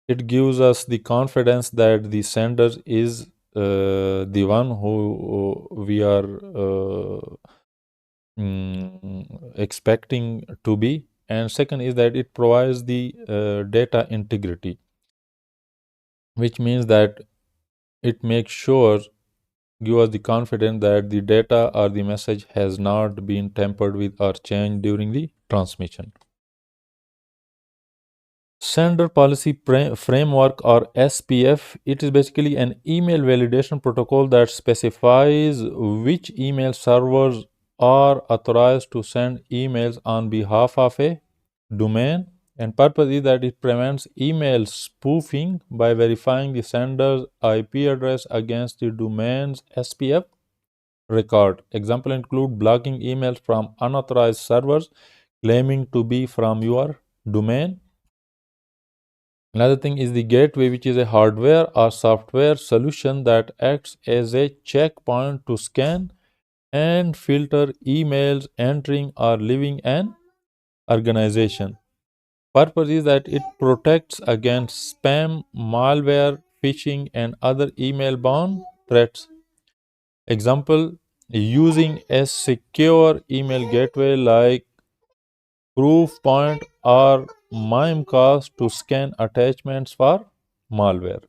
It gives us the confidence that the sender is the one who we are expecting to be. And second is that it provides the data integrity, which means that it makes sure, give us the confidence that the data or the message has not been tampered with or changed during the transmission. Sender Policy Framework, or SPF, it is basically an email validation protocol that specifies which email servers are authorized to send emails on behalf of a domain. And purpose is that it prevents email spoofing by verifying the sender's IP address against the domain's SPF record. Example include blocking emails from unauthorized servers claiming to be from your domain. Another thing is the gateway, which is a hardware or software solution that acts as a checkpoint to scan and filter emails entering or leaving an organization. Purpose is that it protects against spam, malware, phishing, and other email-bound threats. Example, using a secure email gateway like Proofpoint or Mimecast to scan attachments for malware.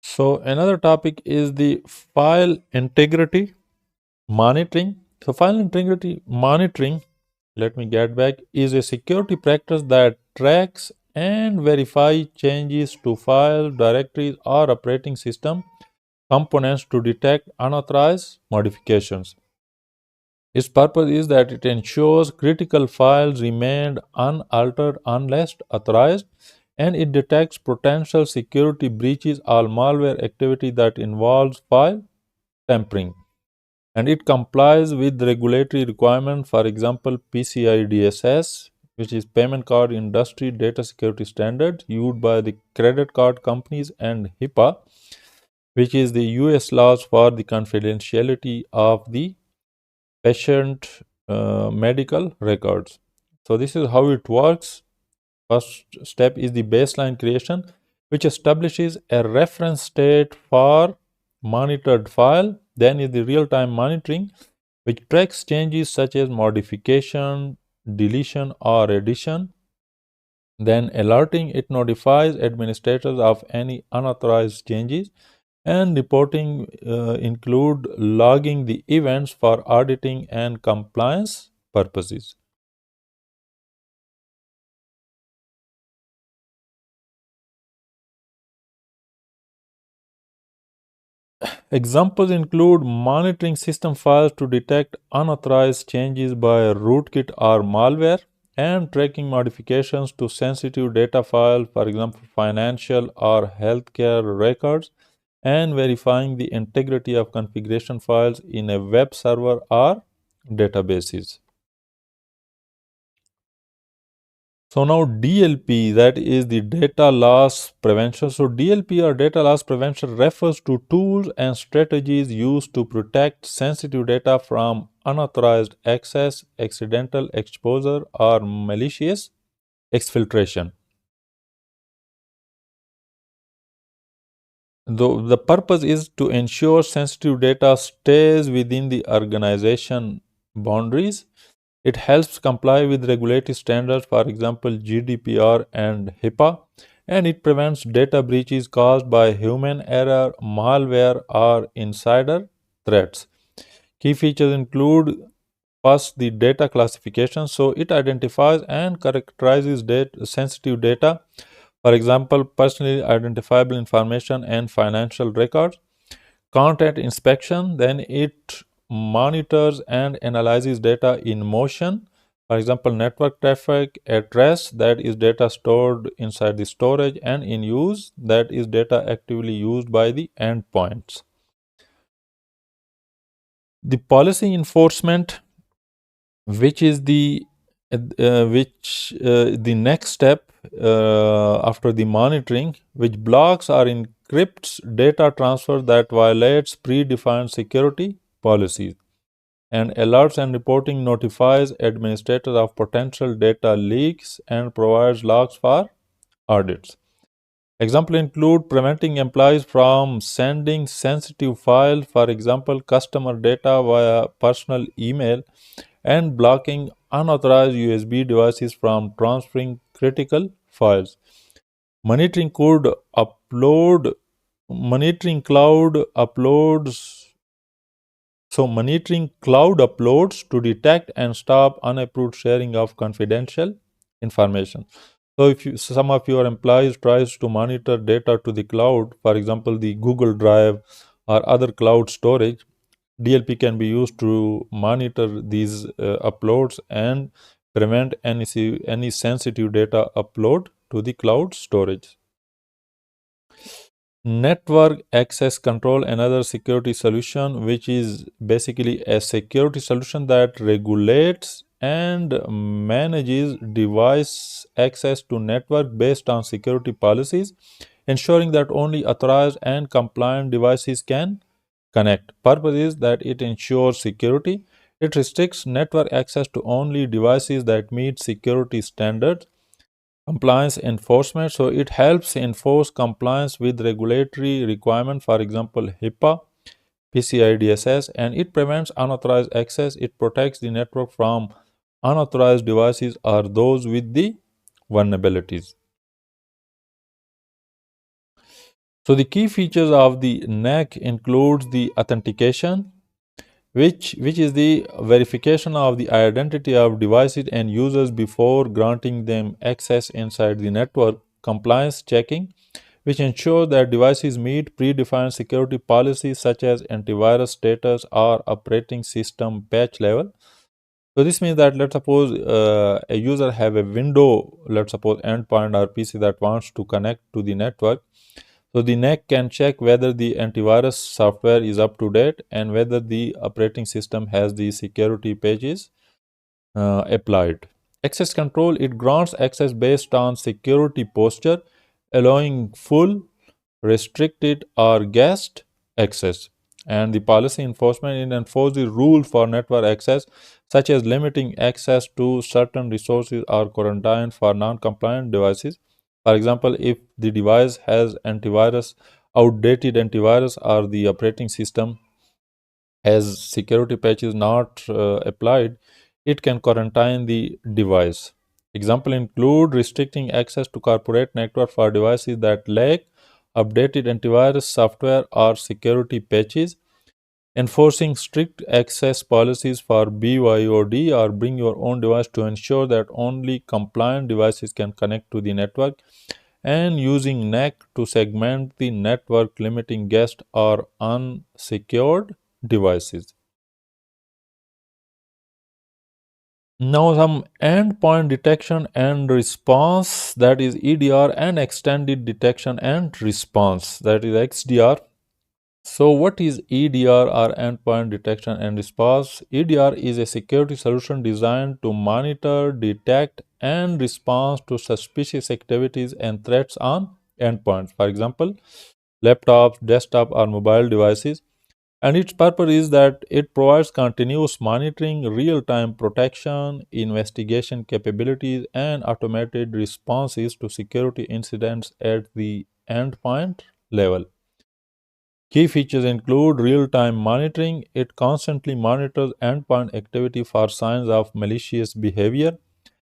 So another topic is the file integrity monitoring. So file integrity monitoring, let me get back, is a security practice that tracks and verifies changes to file directories or operating system components to detect unauthorized modifications. Its purpose is that it ensures critical files remain unaltered unless authorized, and it detects potential security breaches or malware activity that involves file tampering. And it complies with regulatory requirements, for example, PCI DSS, which is Payment Card Industry Data Security Standards used by the credit card companies, and HIPAA, which is the US laws for the confidentiality of the patient medical records. So this is how it works. First step is the baseline creation, which establishes a reference state for monitored file. Then is the real-time monitoring, which tracks changes such as modification, deletion, or addition. Then alerting, it notifies administrators of any unauthorized changes, and reporting include logging the events for auditing and compliance purposes. Examples include monitoring system files to detect unauthorized changes by rootkit or malware, and tracking modifications to sensitive data files, for example, financial or healthcare records, and verifying the integrity of configuration files in a web server or databases. So now DLP, that is the data loss prevention. So DLP or data loss prevention refers to tools and strategies used to protect sensitive data from unauthorized access, accidental exposure, or malicious exfiltration. The purpose is to ensure sensitive data stays within the organization boundaries. It helps comply with regulatory standards, for example, GDPR and HIPAA, and it prevents data breaches caused by human error, malware, or insider threats. Key features include first, the data classification. So it identifies and characterizes sensitive data, for example, personally identifiable information and financial records. Content inspection, then it monitors and analyzes data in motion. For example, network traffic, at rest, that is data stored inside the storage, and in use, that is data actively used by the endpoints. The policy enforcement, which is the next step after the monitoring, which blocks or encrypts data transfer that violates predefined security policies, and alerts and reporting notifies administrators of potential data leaks and provides logs for audits. Examples include preventing employees from sending sensitive files, for example, customer data via personal email, and blocking unauthorized USB devices from transferring critical files. Monitoring could upload monitoring cloud uploads monitoring cloud uploads to detect and stop unapproved sharing of confidential information. So if some of your employees tries to monitor data to the cloud, for example, the Google Drive or other cloud storage, DLP can be used to monitor these uploads and prevent any sensitive data upload to the cloud storage. Network access control, another security solution, which is basically a security solution that regulates and manages device access to network based on security policies, ensuring that only authorized and compliant devices can connect. Purpose is that it ensures security. It restricts network access to only devices that meet security standards. Compliance enforcement, so it helps enforce compliance with regulatory requirements, for example, HIPAA, PCI DSS, and it prevents unauthorized access. It protects the network from unauthorized devices or those with the vulnerabilities. So the key features of the NAC includes the authentication, which is the verification of the identity of devices and users before granting them access inside the network. Compliance checking, which ensures that devices meet predefined security policies such as antivirus status or operating system patch level. So this means that let's suppose a user have a window, let's suppose endpoint or PC that wants to connect to the network. So the NAC can check whether the antivirus software is up to date and whether the operating system has the security patches applied. Access control, it grants access based on security posture, allowing full, restricted, or guest access. And the policy enforcement, it enforces rules for network access, such as limiting access to certain resources or quarantine for non-compliant devices. For example, if the device has outdated antivirus, or the operating system As security patch is not applied, it can quarantine the device. Example include restricting access to corporate network for devices that lack updated antivirus software or security patches, enforcing strict access policies for BYOD or bring your own device to ensure that only compliant devices can connect to the network, and using NAC to segment the network, limiting guest or unsecured devices. Now, some endpoint detection and response, that is EDR, and extended detection and response, that is XDR. So, what is EDR or endpoint detection and response? EDR is a security solution designed to monitor, detect, and respond to suspicious activities and threats on endpoints. For example, laptops, desktop, or mobile devices. And its purpose is that it provides continuous monitoring, real time protection, investigation capabilities, and automated responses to security incidents at the endpoint level. Key features include real time monitoring. It constantly monitors endpoint activity for signs of malicious behavior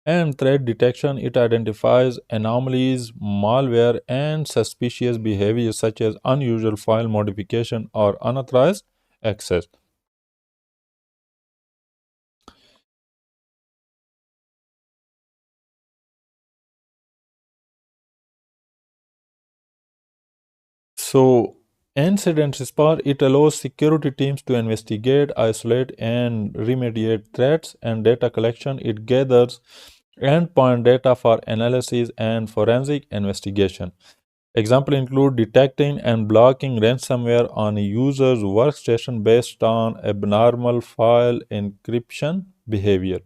and threat detection. It identifies anomalies, malware, and suspicious behavior such as unusual file modification or unauthorized access. So, incident response, it allows security teams to investigate, isolate, and remediate threats. And data collection, it gathers endpoint data for analysis and forensic investigation. Example include detecting and blocking ransomware on a user's workstation based on abnormal file encryption behavior.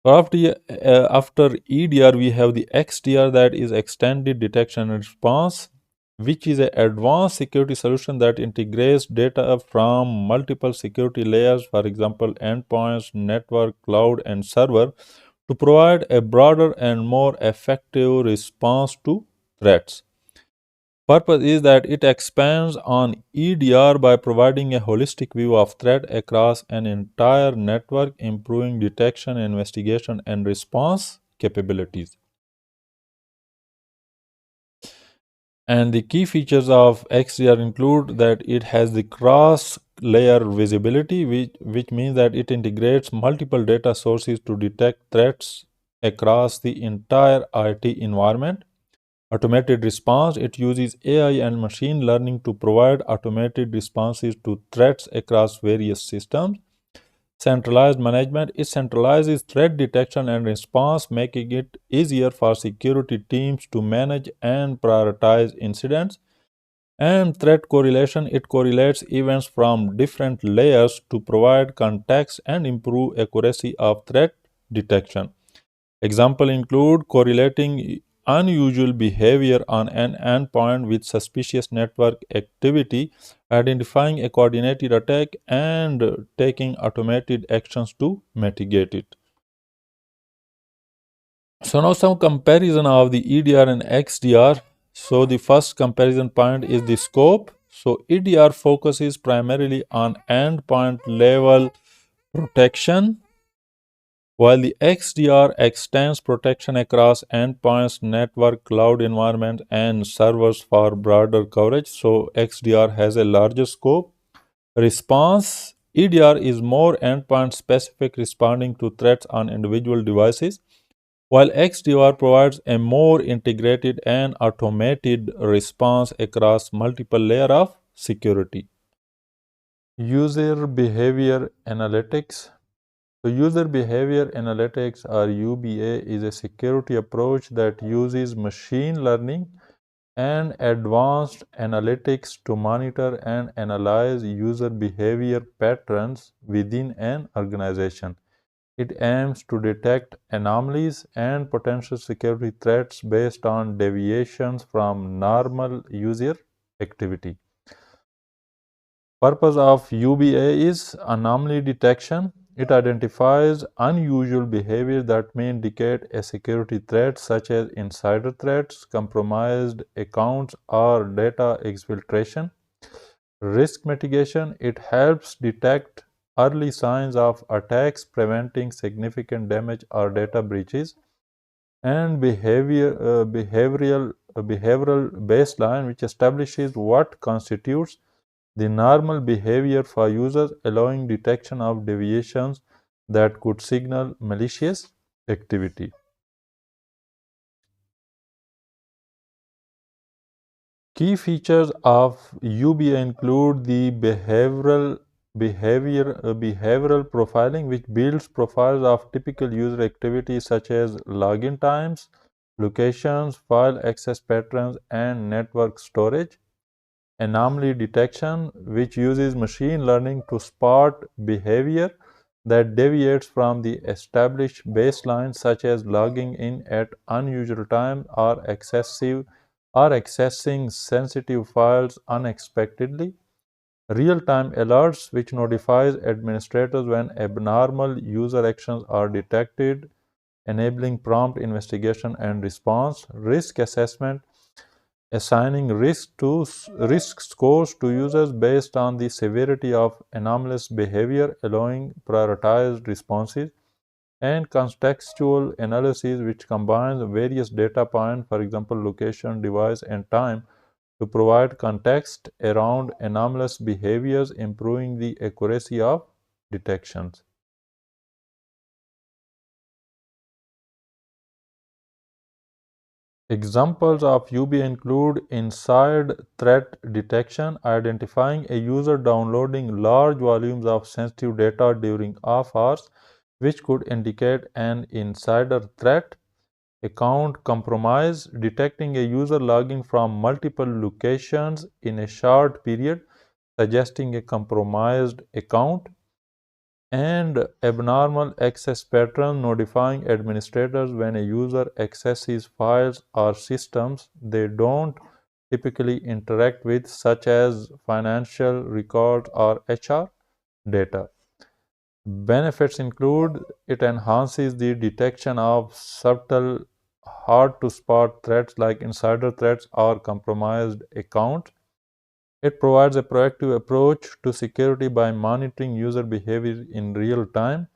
After EDR, we have the XDR, that is extended detection and response, which is an advanced security solution that integrates data from multiple security layers, for example, endpoints, network, cloud, and server, to provide a broader and more effective response to threats. Purpose is that it expands on EDR by providing a holistic view of threat across an entire network, improving detection, investigation, and response capabilities. And the key features of XDR include that it has the cross layer visibility, which means that it integrates multiple data sources to detect threats across the entire IT environment. Automated response, it uses AI and machine learning to provide automated responses to threats across various systems. Centralized management, it centralizes threat detection and response, making it easier for security teams to manage and prioritize incidents. And threat correlation, it correlates events from different layers to provide context and improve accuracy of threat detection. Example include correlating unusual behavior on an endpoint with suspicious network activity, identifying a coordinated attack, and taking automated actions to mitigate it. So now some comparison of the EDR and XDR. So the first comparison point is the scope. So EDR focuses primarily on endpoint level protection, while the XDR extends protection across endpoints, network, cloud environment, and servers for broader coverage. So XDR has a larger scope. Response, EDR is more endpoint specific, responding to threats on individual devices, while XDR provides a more integrated and automated response across multiple layers of security. User behavior analytics. So, user behavior analytics, or UBA, is a security approach that uses machine learning and advanced analytics to monitor and analyze user behavior patterns within an organization. It aims to detect anomalies and potential security threats based on deviations from normal user activity. Purpose of UBA is anomaly detection. It identifies unusual behavior that may indicate a security threat, such as insider threats, compromised accounts, or data exfiltration. Risk mitigation, it helps detect early signs of attacks, preventing significant damage or data breaches. And behavioral baseline, which establishes what constitutes the normal behavior for users, allowing detection of deviations that could signal malicious activity. Key features of UBA include the behavioral profiling, which builds profiles of typical user activities such as login times, locations, file access patterns, and network storage. Anomaly detection, which uses machine learning to spot behavior that deviates from the established baseline, such as logging in at unusual time or accessing sensitive files unexpectedly. Real-time alerts, which notifies administrators when abnormal user actions are detected, enabling prompt investigation and response. Risk assessment, assigning risk scores to users based on the severity of anomalous behavior, allowing prioritized responses. And contextual analysis, which combines various data points, for example location, device, and time, to provide context around anomalous behaviors, improving the accuracy of detections. Examples of UB include inside threat detection, identifying a user downloading large volumes of sensitive data during off hours, which could indicate an insider threat. Account compromise, detecting a user logging from multiple locations in a short period, suggesting a compromised account. And abnormal access pattern, notifying administrators when a user accesses files or systems they don't typically interact with, such as financial records or HR data. Benefits include it enhances the detection of subtle, hard to spot threats like insider threats or compromised accounts. It provides a proactive approach to security by monitoring user behavior in real time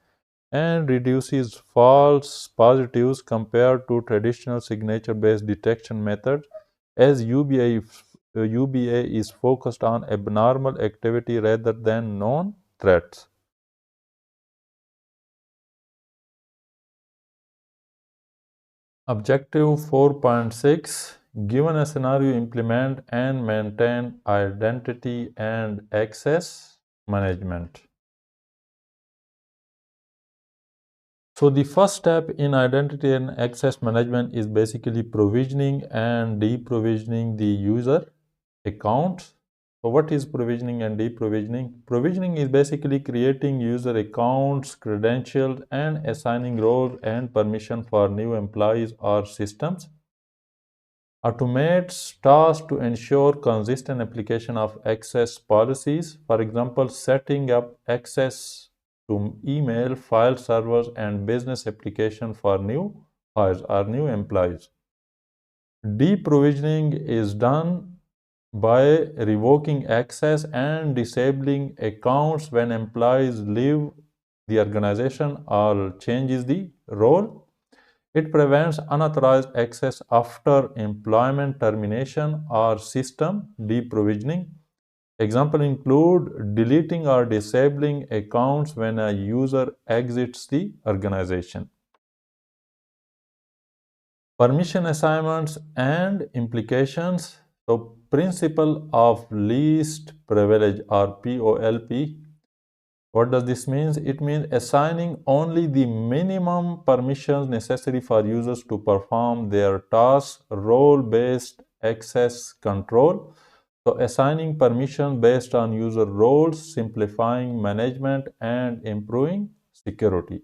and reduces false positives compared to traditional signature-based detection methods, as UBA is focused on abnormal activity rather than known threats. Objective 4.6, given a scenario, implement and maintain identity and access management. So the first step in identity and access management is basically provisioning and deprovisioning the user account. So what is provisioning and deprovisioning? Provisioning is basically creating user accounts, credentials, and assigning roles and permission for new employees or systems. Automates tasks to ensure consistent application of access policies. For example, setting up access to email, file servers, and business application for new hires or new employees. Deprovisioning is done by revoking access and disabling accounts when employees leave the organization or changes the role. It prevents unauthorized access after employment termination or system deprovisioning. Examples include deleting or disabling accounts when a user exits the organization. Permission assignments and implications. So, principle of least privilege or POLP. What does this mean? It means assigning only the minimum permissions necessary for users to perform their tasks, role-based access control. So assigning permissions based on user roles, simplifying management and improving security.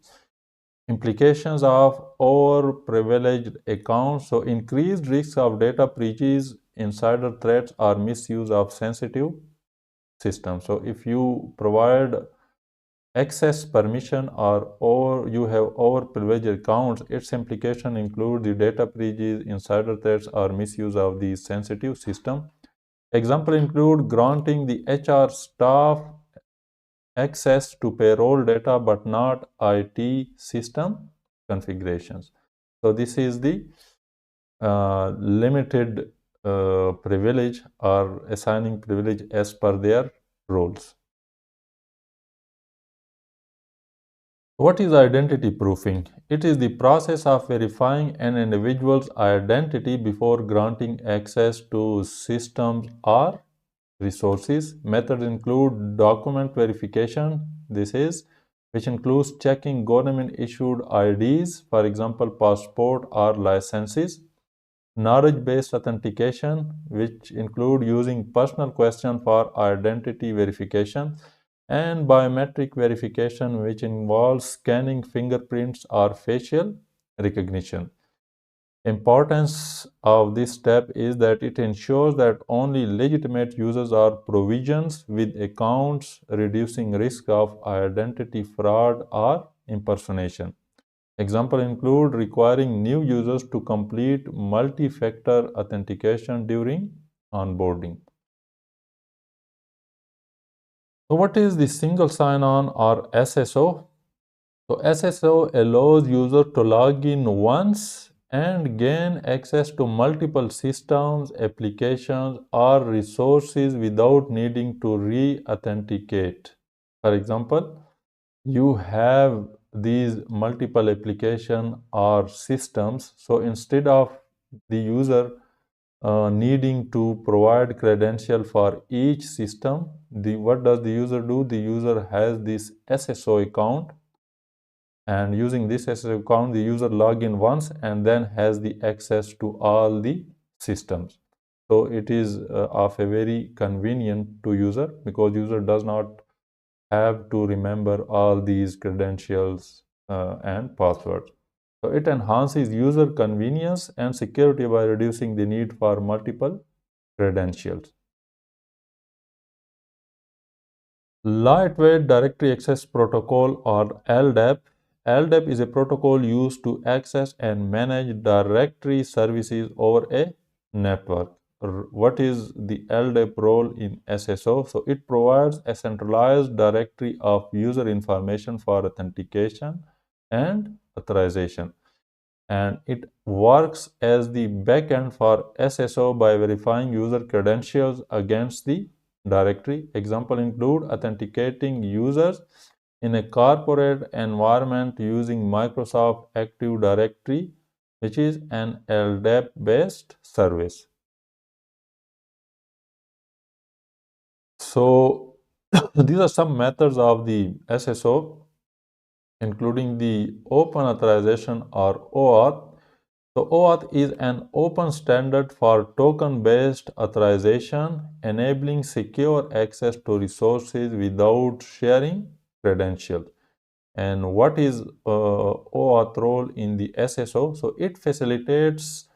Implications of over-privileged accounts. So increased risks of data breaches, insider threats, or misuse of sensitive systems. So if you provide access permission or you have over privileged accounts, its implication include the data breaches, insider threats, or misuse of the sensitive system. Example include granting the HR staff access to payroll data but not IT system configurations. So this is the limited privilege or assigning privilege as per their roles. What is identity proofing? It is the process of verifying an individual's identity before granting access to systems or resources. Methods include document verification, which includes checking government issued IDs, for example, passport or licenses. Knowledge-based authentication, which include using personal question for identity verification, and biometric verification, which involves scanning fingerprints or facial recognition. Importance of this step is that it ensures that only legitimate users are provisions with accounts, reducing risk of identity fraud or impersonation. Examples include requiring new users to complete multi-factor authentication during onboarding. So what is the single sign-on or SSO? So SSO allows user to log in once and gain access to multiple systems, applications, or resources without needing to re-authenticate. For example, you have these multiple application or systems, so instead of the user needing to provide credential for each system, what does the user do? The user has this SSO account, and using this SSO account the user log in once and then has the access to all the systems. So it is of a very convenient to user, because user does not have to remember all these credentials and passwords. So it enhances user convenience and security by reducing the need for multiple credentials. Lightweight Directory Access Protocol, or LDAP. LDAP is a protocol used to access and manage directory services over a network. What is the LDAP role in SSO? So it provides a centralized directory of user information for authentication and authorization, and it works as the backend for SSO by verifying user credentials against the directory. Example include authenticating users in a corporate environment using Microsoft Active Directory, which is an LDAP based service. So these are some methods of the SSO, including the open authorization or OAuth. So OAuth is an open standard for token-based authorization, enabling secure access to resources without sharing credentials. And what is OAuth role in the SSO? So it facilitates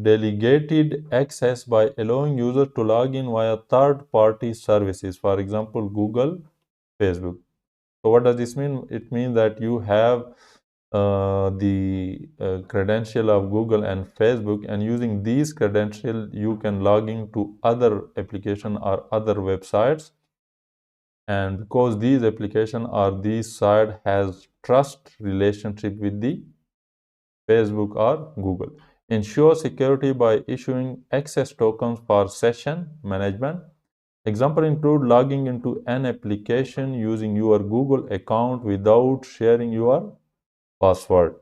delegated access by allowing users to log in via third-party services, for example, Google, Facebook. So what does this mean? It means that you have the credential of Google and Facebook, and using these credentials you can log into other application or other websites, and because these application or these site has trust relationship with the Facebook or Google. Ensure security by issuing access tokens for session management. Example include logging into an application using your Google account without sharing your password.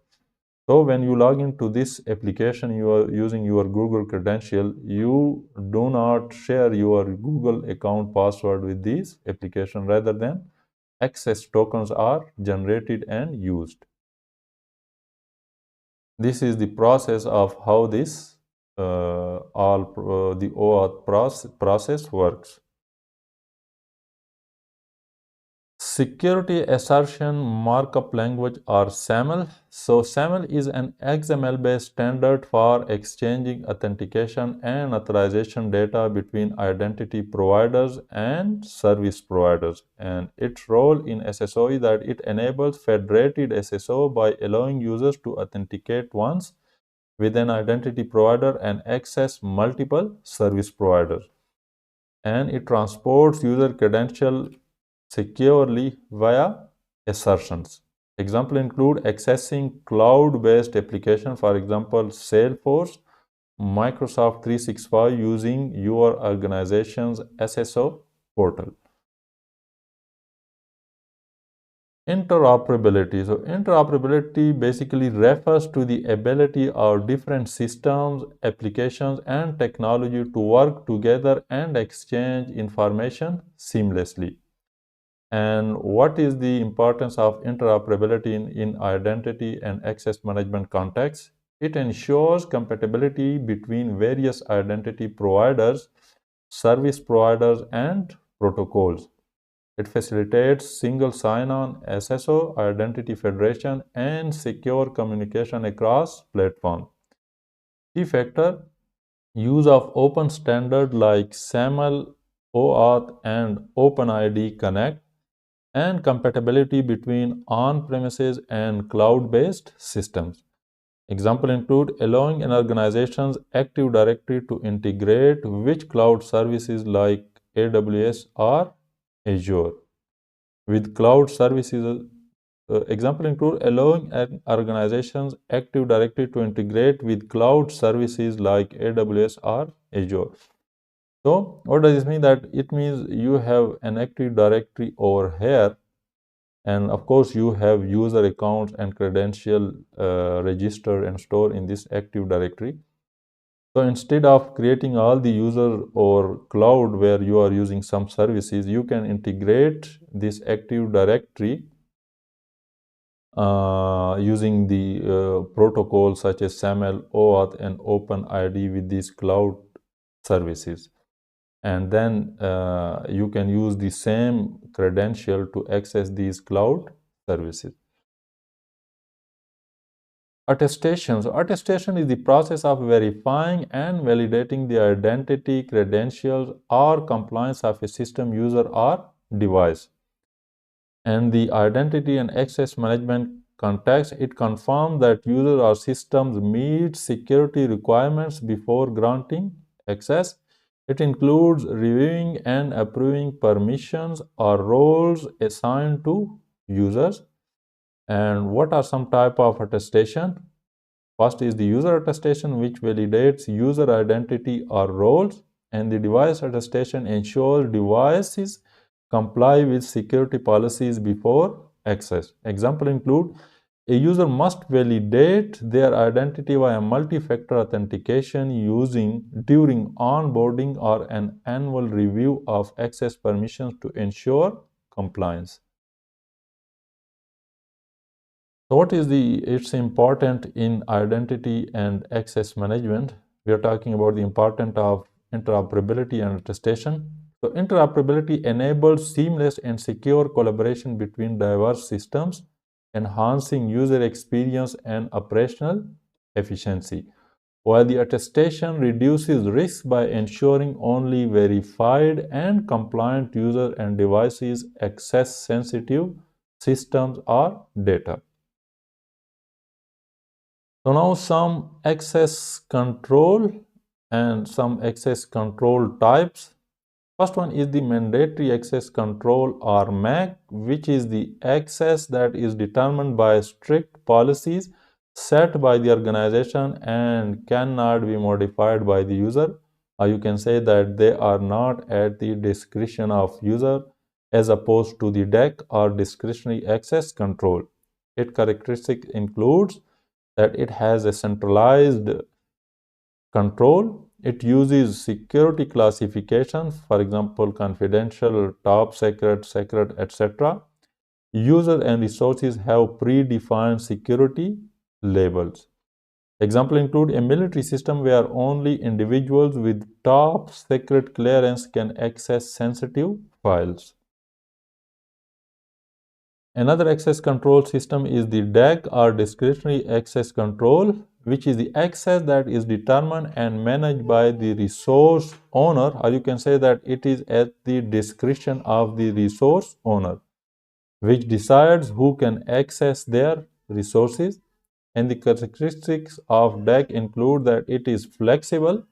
So when you log into this application, you are using your Google credential. You do not share your Google account password with this application. Rather than access tokens are generated and used. This is the process of how this the OAuth process works. Security Assertion Markup Language, or SAML. So SAML is an XML-based standard for exchanging authentication and authorization data between identity providers and service providers. And its role in SSO is that it enables federated SSO by allowing users to authenticate once with an identity provider and access multiple service providers. and it transports user credential securely via assertions. Example include accessing cloud-based application, for example, Salesforce, Microsoft 365 using your organization's SSO portal. Interoperability. So interoperability basically refers to the ability of different systems, applications, and technology to work together and exchange information seamlessly. And what is the importance of interoperability in identity and access management context? It ensures compatibility between various identity providers, service providers, and protocols. It facilitates single sign-on, SSO, identity federation, and secure communication across platforms. Key factor: use of open standards like SAML, OAuth, and OpenID Connect, and compatibility between on-premises and cloud-based systems. Example include allowing an organization's Active Directory to integrate with cloud services like AWS or Azure. With cloud services, example include allowing an organization's Active Directory to integrate with cloud services like AWS or Azure. So, what does this mean? That it means you have an Active Directory over here, and of course you have user accounts and credential registered and stored in this Active Directory. So instead of creating all the user or cloud where you are using some services, you can integrate this Active Directory using the protocols such as SAML, OAuth, and OpenID with these cloud services. And then you can use the same credential to access these cloud services. Attestation. So attestation is the process of verifying and validating the identity, credentials, or compliance of a system, user, or device. And the identity and access management context, it confirms that user or systems meet security requirements before granting access. It includes reviewing and approving permissions or roles assigned to users. And what are some type of attestation? First is the user attestation, which validates user identity or roles, and the device attestation ensures devices comply with security policies before access. Example include a user must validate their identity via multi-factor authentication during onboarding or an annual review of access permissions to ensure compliance. So what is it's important in identity and access management? We are talking about the importance of interoperability and attestation. So interoperability enables seamless and secure collaboration between diverse systems, enhancing user experience and operational efficiency. While the attestation reduces risk by ensuring only verified and compliant users and devices access sensitive systems or data. So now some access control and some access control types. First one is the mandatory access control or MAC, which is the access that is determined by strict policies set by the organization and cannot be modified by the user. Or you can say that they are not at the discretion of user as opposed to the DAC or discretionary access control. Its characteristic includes that it has a centralized control. It uses security classification, for example, confidential, top secret, secret, etc. User and resources have predefined security labels. Example include a military system where only individuals with top secret clearance can access sensitive files. Another access control system is the DAC or discretionary access control, which is the access that is determined and managed by the resource owner, or you can say that it is at the discretion of the resource owner, which decides who can access their resources. And the characteristics of DAC include that it is flexible,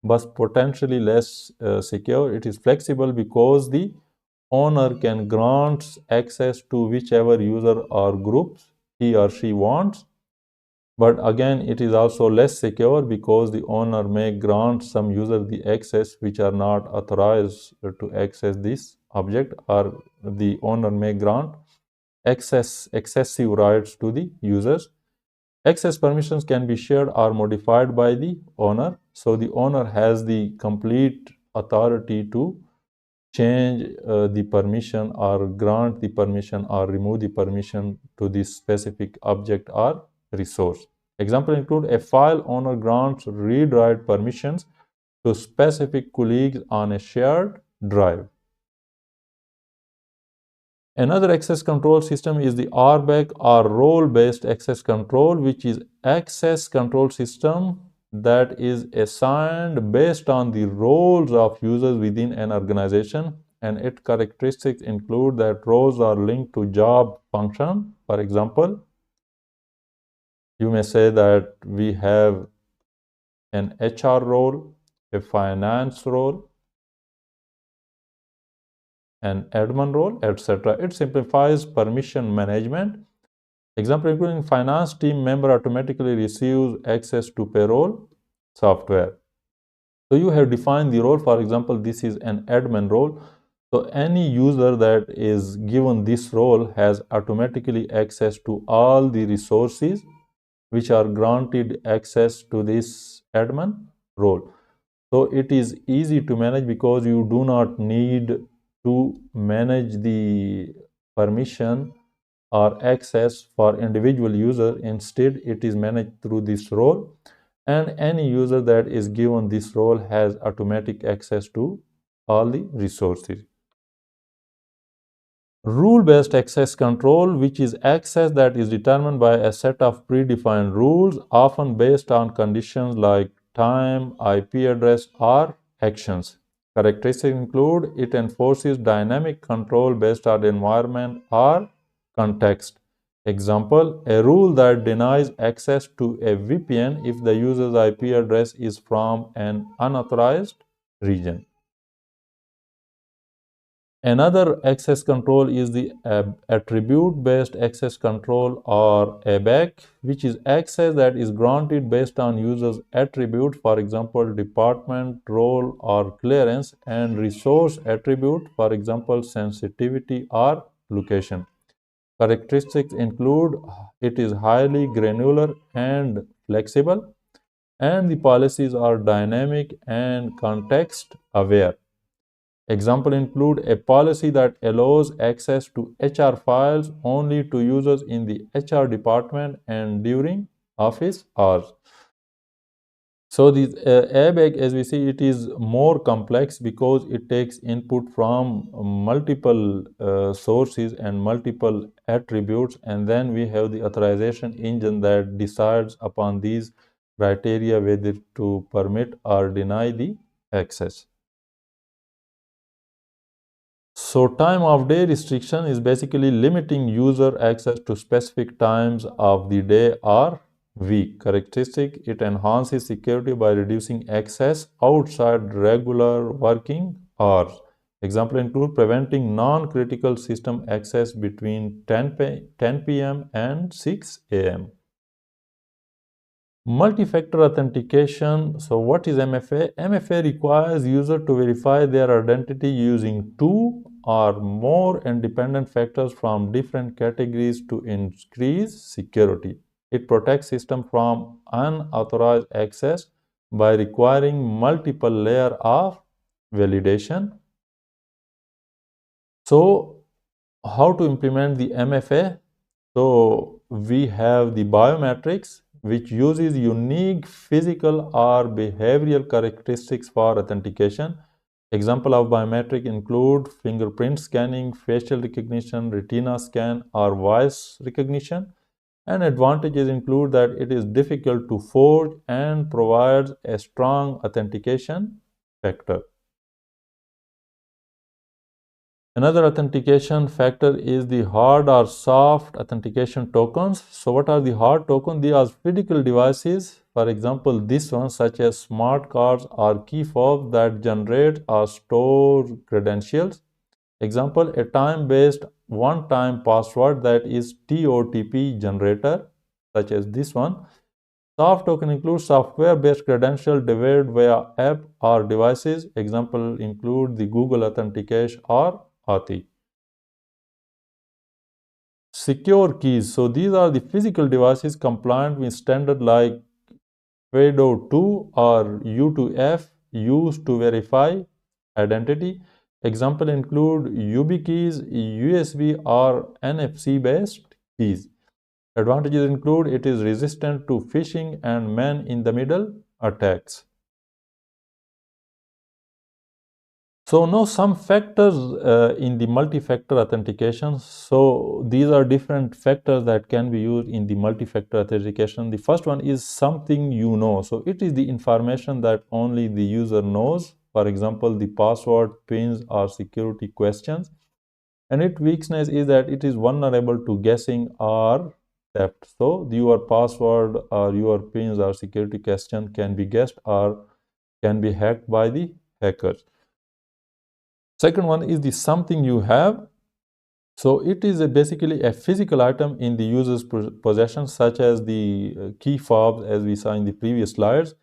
but potentially less secure. It is flexible because the owner can grant access to whichever user or groups he or she wants. But again, it is also less secure because the owner may grant some user the access which are not authorized to access this object, or the owner may grant excessive rights to the users. Access permissions can be shared or modified by the owner. So the owner has the complete authority to change the permission or grant the permission or remove the permission to this specific object or resource. Example include a file owner grants read-write permissions to specific colleagues on a shared drive. Another access control system is the RBAC or role-based access control, which is access control system that is assigned based on the roles of users within an organization, and its characteristics include that roles are linked to job function. For example, you may say that we have an HR role, a finance role, an admin role, etc. It simplifies permission management. Example including finance team member automatically receives access to payroll software. So you have defined the role. For example, this is an admin role. So any user that is given this role has automatically access to all the resources which are granted access to this admin role. So it is easy to manage because you do not need to manage the permission or access for individual user. Instead, it is managed through this role, and any user that is given this role has automatic access to all the resources. Rule-based access control, which is access that is determined by a set of predefined rules, often based on conditions like time, IP address, or actions. Characteristics include it enforces dynamic control based on environment or context. Example, a rule that denies access to a VPN if the user's IP address is from an unauthorized region. Another access control is the attribute-based access control, or ABAC, which is access that is granted based on user's attribute, for example, department, role, or clearance, and resource attribute, for example, sensitivity or location. Characteristics include it is highly granular and flexible, and the policies are dynamic and context aware. Example include a policy that allows access to HR files only to users in the HR department and during office hours. So this airbag, as we see, it is more complex because it takes input from multiple sources and multiple attributes, and then we have the authorization engine that decides upon these criteria whether to permit or deny the access. So time of day restriction is basically limiting user access to specific times of the day or week. Characteristic, it enhances security by reducing access outside regular working hours. Example include preventing non-critical system access between 10 p.m. and 6 a.m. Multi-factor authentication. So what is MFA? MFA requires user to verify their identity using two or more independent factors from different categories to increase security. It protects system from unauthorized access by requiring multiple layer of validation. So how to implement the MFA? So we have the biometrics, which uses unique physical or behavioral characteristics for authentication. Example of biometric include fingerprint scanning, facial recognition, retina scan, or voice recognition. And advantages include that it is difficult to forge and provides a strong authentication factor. Another authentication factor is the hard or soft authentication tokens. So what are the hard tokens? They are physical devices. For example, this one, such as smart cards or key fobs that generate or store credentials. Example, a time-based one-time password that is TOTP generator, such as this one. Soft token includes software-based credential delivered via app or devices. Example include the Google Authentication or Authy. Secure keys. So these are the physical devices compliant with standard like FIDO2 or U2F used to verify identity. Example include YubiKeys, USB or NFC based keys. Advantages include it is resistant to phishing and man-in-the-middle attacks. So now some factors in the multi-factor authentication. So these are different factors that can be used in the multi-factor authentication. The first one is something you know. So it is the information that only the user knows. For example, the password, pins, or security questions. And its weakness is that it is vulnerable to guessing or theft. So your password or your pins or security question can be guessed or can be hacked by the hackers. Second one is the something you have. So it is basically a physical item in the user's possession, such as the key fobs as we saw in the previous slides.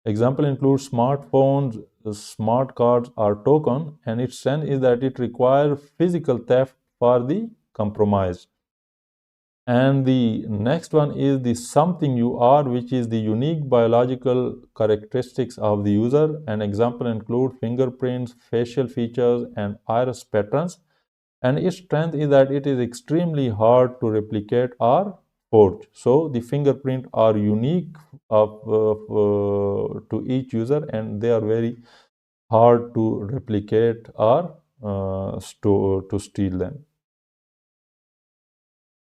Example includes smartphones, smart cards, or token, and its strength is that it requires physical theft for the compromise. And the next one is the something you are, which is the unique biological characteristics of the user. An example include fingerprints, facial features, and iris patterns. And its strength is that it is extremely hard to replicate or forge. So the fingerprint are unique to each user, and they are very hard to replicate or to steal them.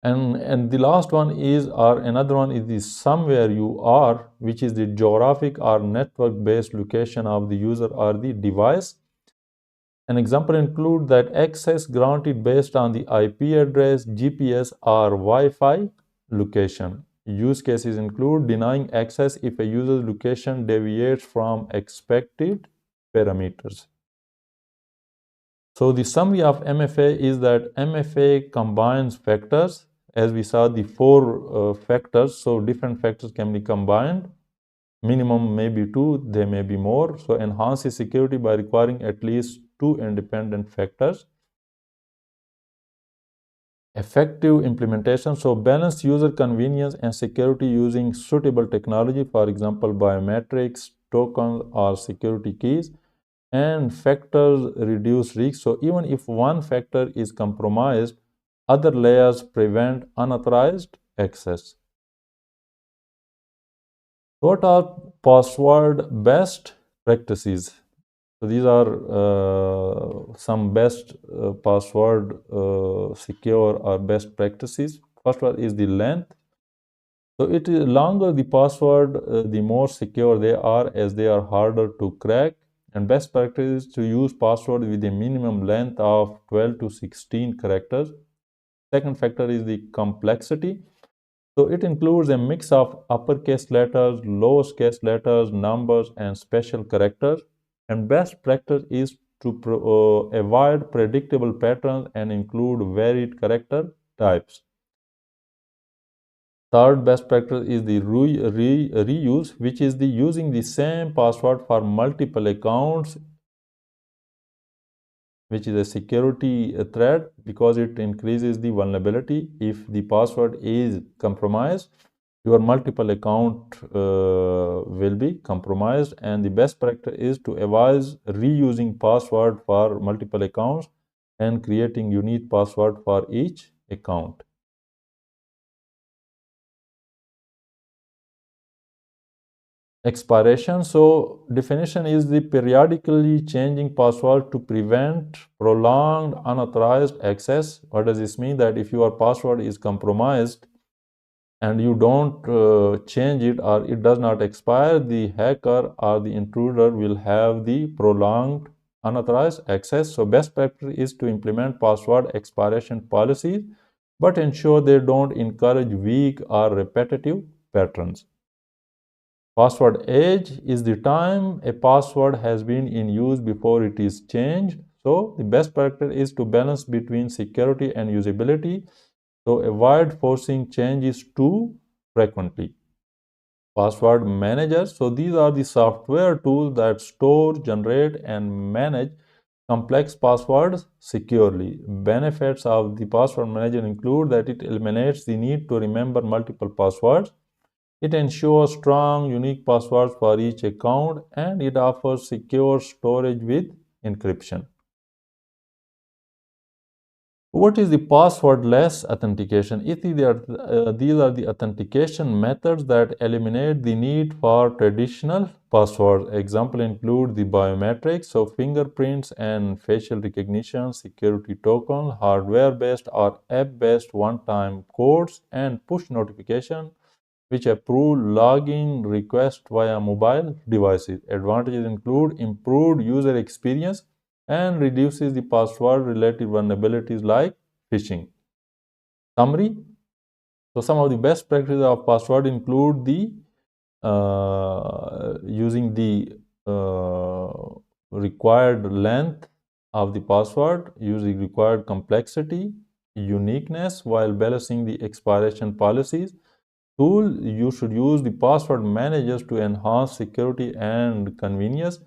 And the last one is, or another one is the somewhere you are, which is the geographic or network based location of the user or the device. An example include that access granted based on the IP address, GPS, or Wi-Fi location. Use cases include denying access if a user's location deviates from expected parameters. So the summary of MFA is that MFA combines factors. As we saw, the four factors, so different factors can be combined. Minimum may be two, they may be more. So enhances security by requiring at least two independent factors. Effective implementation, so balance user convenience and security using suitable technology, for example, biometrics, tokens, or security keys. And factors reduce risk. So even if one factor is compromised, other layers prevent unauthorized access. What are password best practices? So these are some best password secure or best practices. First one is the length. So it is longer the password, the more secure they are, as they are harder to crack. And best practice is to use password with a minimum length of 12 to 16 characters. Second factor is the complexity. So it includes a mix of uppercase letters, lowercase letters, numbers, and special characters. And best practice is to avoid predictable patterns and include varied character types. Third best practice is the reuse, which is the using the same password for multiple accounts, which is a security threat because it increases the vulnerability. If the password is compromised, your multiple account will be compromised. And the best practice is to avoid reusing password for multiple accounts and creating unique password for each account. Expiration. So definition is the periodically changing password to prevent prolonged unauthorized access. What does this mean? That if your password is compromised and you don't change it or it does not expire, the hacker or the intruder will have the prolonged unauthorized access. So best practice is to implement password expiration policies, but ensure they don't encourage weak or repetitive patterns. Password age is the time a password has been in use before it is changed. So the best practice is to balance between security and usability. So avoid forcing changes too frequently. Password managers. So these are the software tools that store, generate, and manage complex passwords securely. Benefits of the password manager include that it eliminates the need to remember multiple passwords. It ensures strong, unique passwords for each account, and it offers secure storage with encryption. What is the passwordless authentication? These are the authentication methods that eliminate the need for traditional passwords. Example include the biometrics, so fingerprints and facial recognition, security token, hardware-based or app-based one-time codes, and push notification which approve login requests via mobile devices. Advantages include improved user experience and reduces the password-related vulnerabilities like phishing. Summary. So some of the best practices of password include the using the required length of the password, using required complexity, uniqueness while balancing the expiration policies. Tool, you should use the password managers to enhance security and convenience.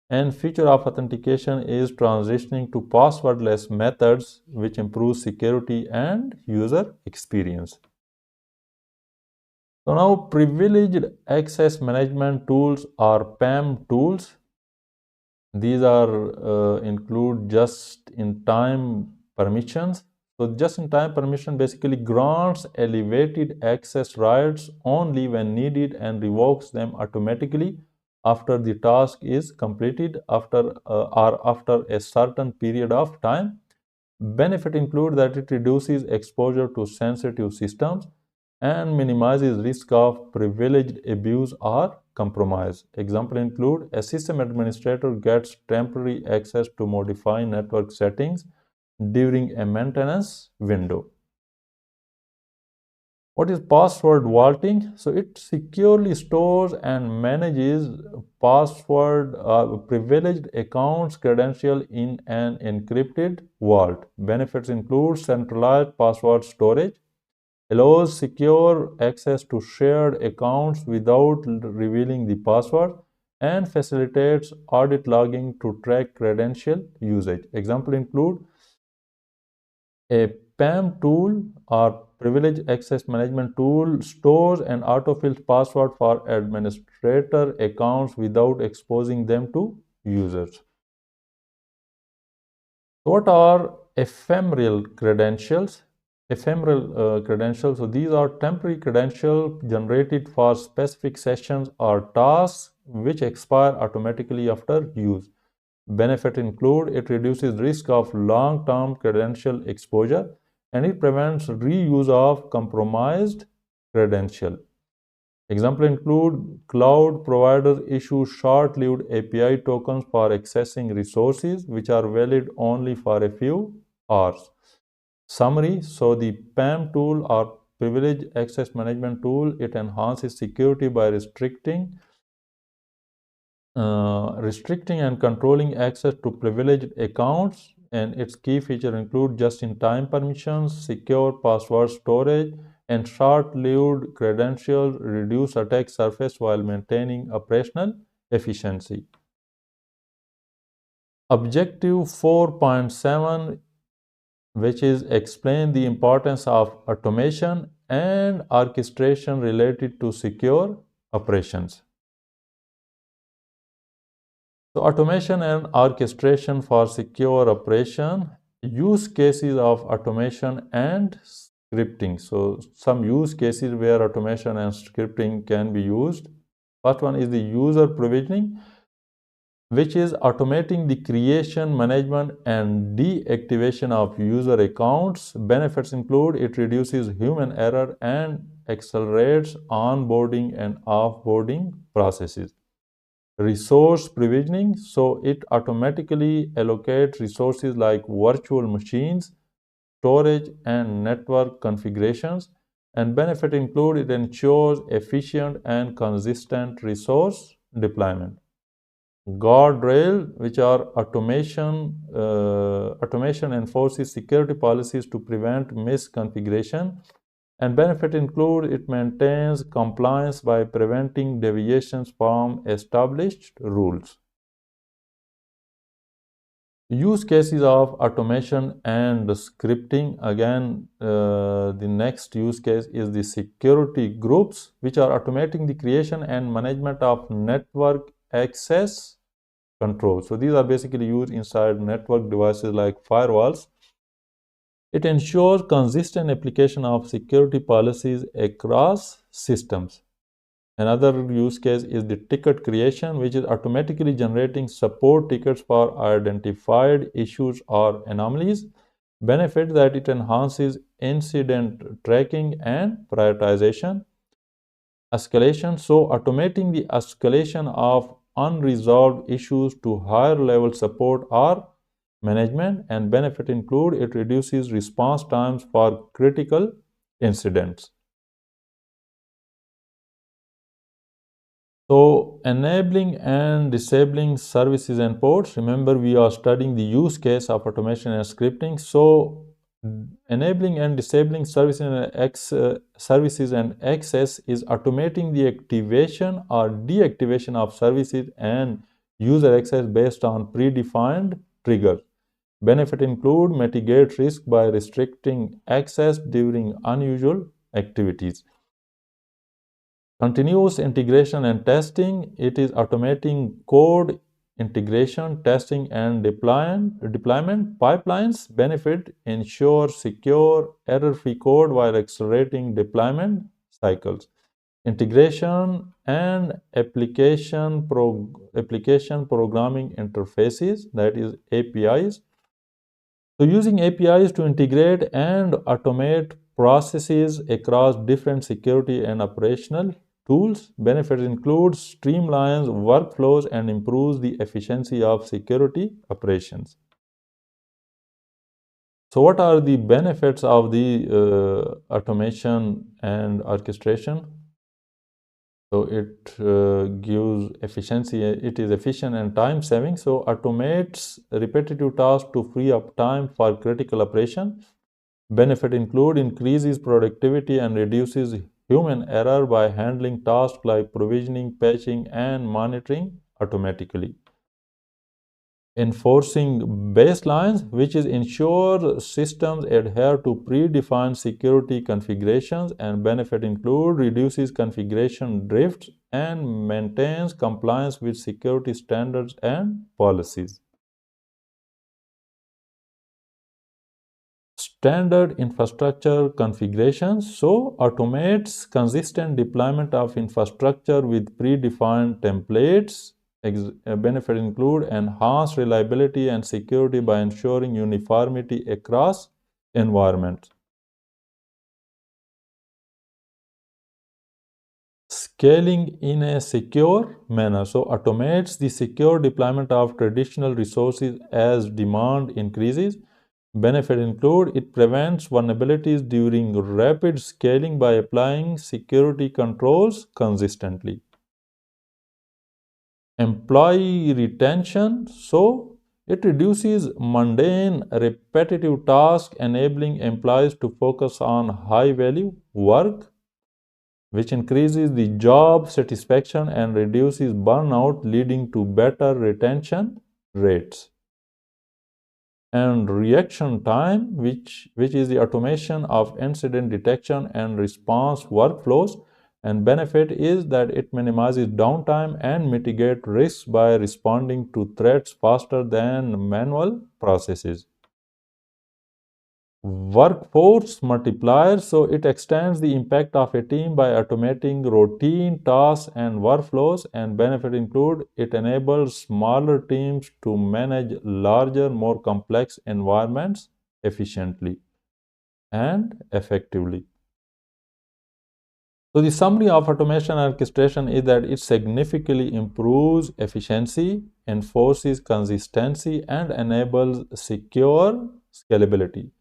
And feature of authentication is transitioning to passwordless methods, which improve security and user experience. So now privileged access management tools or PAM tools. These are include just-in-time permissions. So just-in-time permission basically grants elevated access rights only when needed and revokes them automatically after the task is completed or after a certain period of time. Benefit include that it reduces exposure to sensitive systems and minimizes risk of privileged abuse or compromise. Example include a system administrator gets temporary access to modify network settings during a maintenance window. What is password vaulting? So it securely stores and manages password privileged accounts credential in an encrypted vault. Benefits include centralized password storage, allows secure access to shared accounts without revealing the password, and facilitates audit logging to track credential usage. Example include a PAM tool or privileged access management tool stores and autofills password for administrator accounts without exposing them to users. What are ephemeral credentials? Ephemeral credentials, so these are temporary credentials generated for specific sessions or tasks which expire automatically after use. Benefit include it reduces risk of long-term credential exposure and it prevents reuse of compromised credential. Example include cloud providers issue short-lived API tokens for accessing resources which are valid only for a few hours. Summary, so the PAM tool or privileged access management tool, it enhances security by restricting and controlling access to privileged accounts, and its key features include just-in-time permissions, secure password storage, and short-lived credentials reduce attack surface while maintaining operational efficiency. Objective 4.7, which is explain the importance of automation and orchestration related to secure operations. So automation and orchestration for secure operation, use cases of automation and scripting. So some use cases where automation and scripting can be used. First one is the user provisioning, which is automating the creation, management, and deactivation of user accounts. Benefits include it reduces human error and accelerates onboarding and offboarding processes. Resource provisioning, so it automatically allocates resources like virtual machines, storage, and network configurations. And benefit include it ensures efficient and consistent resource deployment. Guardrail, which are automation enforces security policies to prevent misconfiguration, and benefit include it maintains compliance by preventing deviations from established rules. Use cases of automation and scripting. Again, the next use case is the security groups, which are automating the creation and management of network access control. So these are basically used inside network devices like firewalls. It ensures consistent application of security policies across systems. Another use case is the ticket creation, which is automatically generating support tickets for identified issues or anomalies. Benefit that it enhances incident tracking and prioritization. Escalation, so automating the escalation of unresolved issues to higher level support or management. And benefit include it reduces response times for critical incidents. So enabling and disabling services and ports. Remember, we are studying the use case of automation and scripting. So enabling and disabling services and access is automating the activation or deactivation of services and user access based on predefined triggers. Benefit include mitigate risk by restricting access during unusual activities. Continuous integration and testing, it is automating code integration, testing, and deployment pipelines. Benefit ensure secure, error-free code while accelerating deployment cycles. Integration and application programming interfaces, that is APIs. So using APIs to integrate and automate processes across different security and operational tools. Benefits include streamlines workflows and improves the efficiency of security operations. So what are the benefits of the automation and orchestration? So it gives efficiency, it is efficient and time saving. So automates repetitive tasks to free up time for critical operation. Benefit include increases productivity and reduces human error by handling tasks like provisioning, patching, and monitoring automatically. Enforcing baselines, which is ensure systems adhere to predefined security configurations, and benefit include reduces configuration drifts and maintains compliance with security standards and policies. Standard infrastructure configurations, so automates consistent deployment of infrastructure with predefined templates. Benefits include enhanced reliability and security by ensuring uniformity across environments. Scaling in a secure manner, so automates the secure deployment of traditional resources as demand increases. Benefits include it prevents vulnerabilities during rapid scaling by applying security controls consistently. Employee retention, so it reduces mundane repetitive tasks, enabling employees to focus on high value work, which increases the job satisfaction and reduces burnout, leading to better retention rates. And reaction time, which is the automation of incident detection and response workflows. And benefit is that it minimizes downtime and mitigate risks by responding to threats faster than manual processes. Workforce multiplier, so it extends the impact of a team by automating routine tasks and workflows. And benefit include it enables smaller teams to manage larger, more complex environments efficiently and effectively. So the summary of automation orchestration is that it significantly improves efficiency, enforces consistency, and enables secure scalability.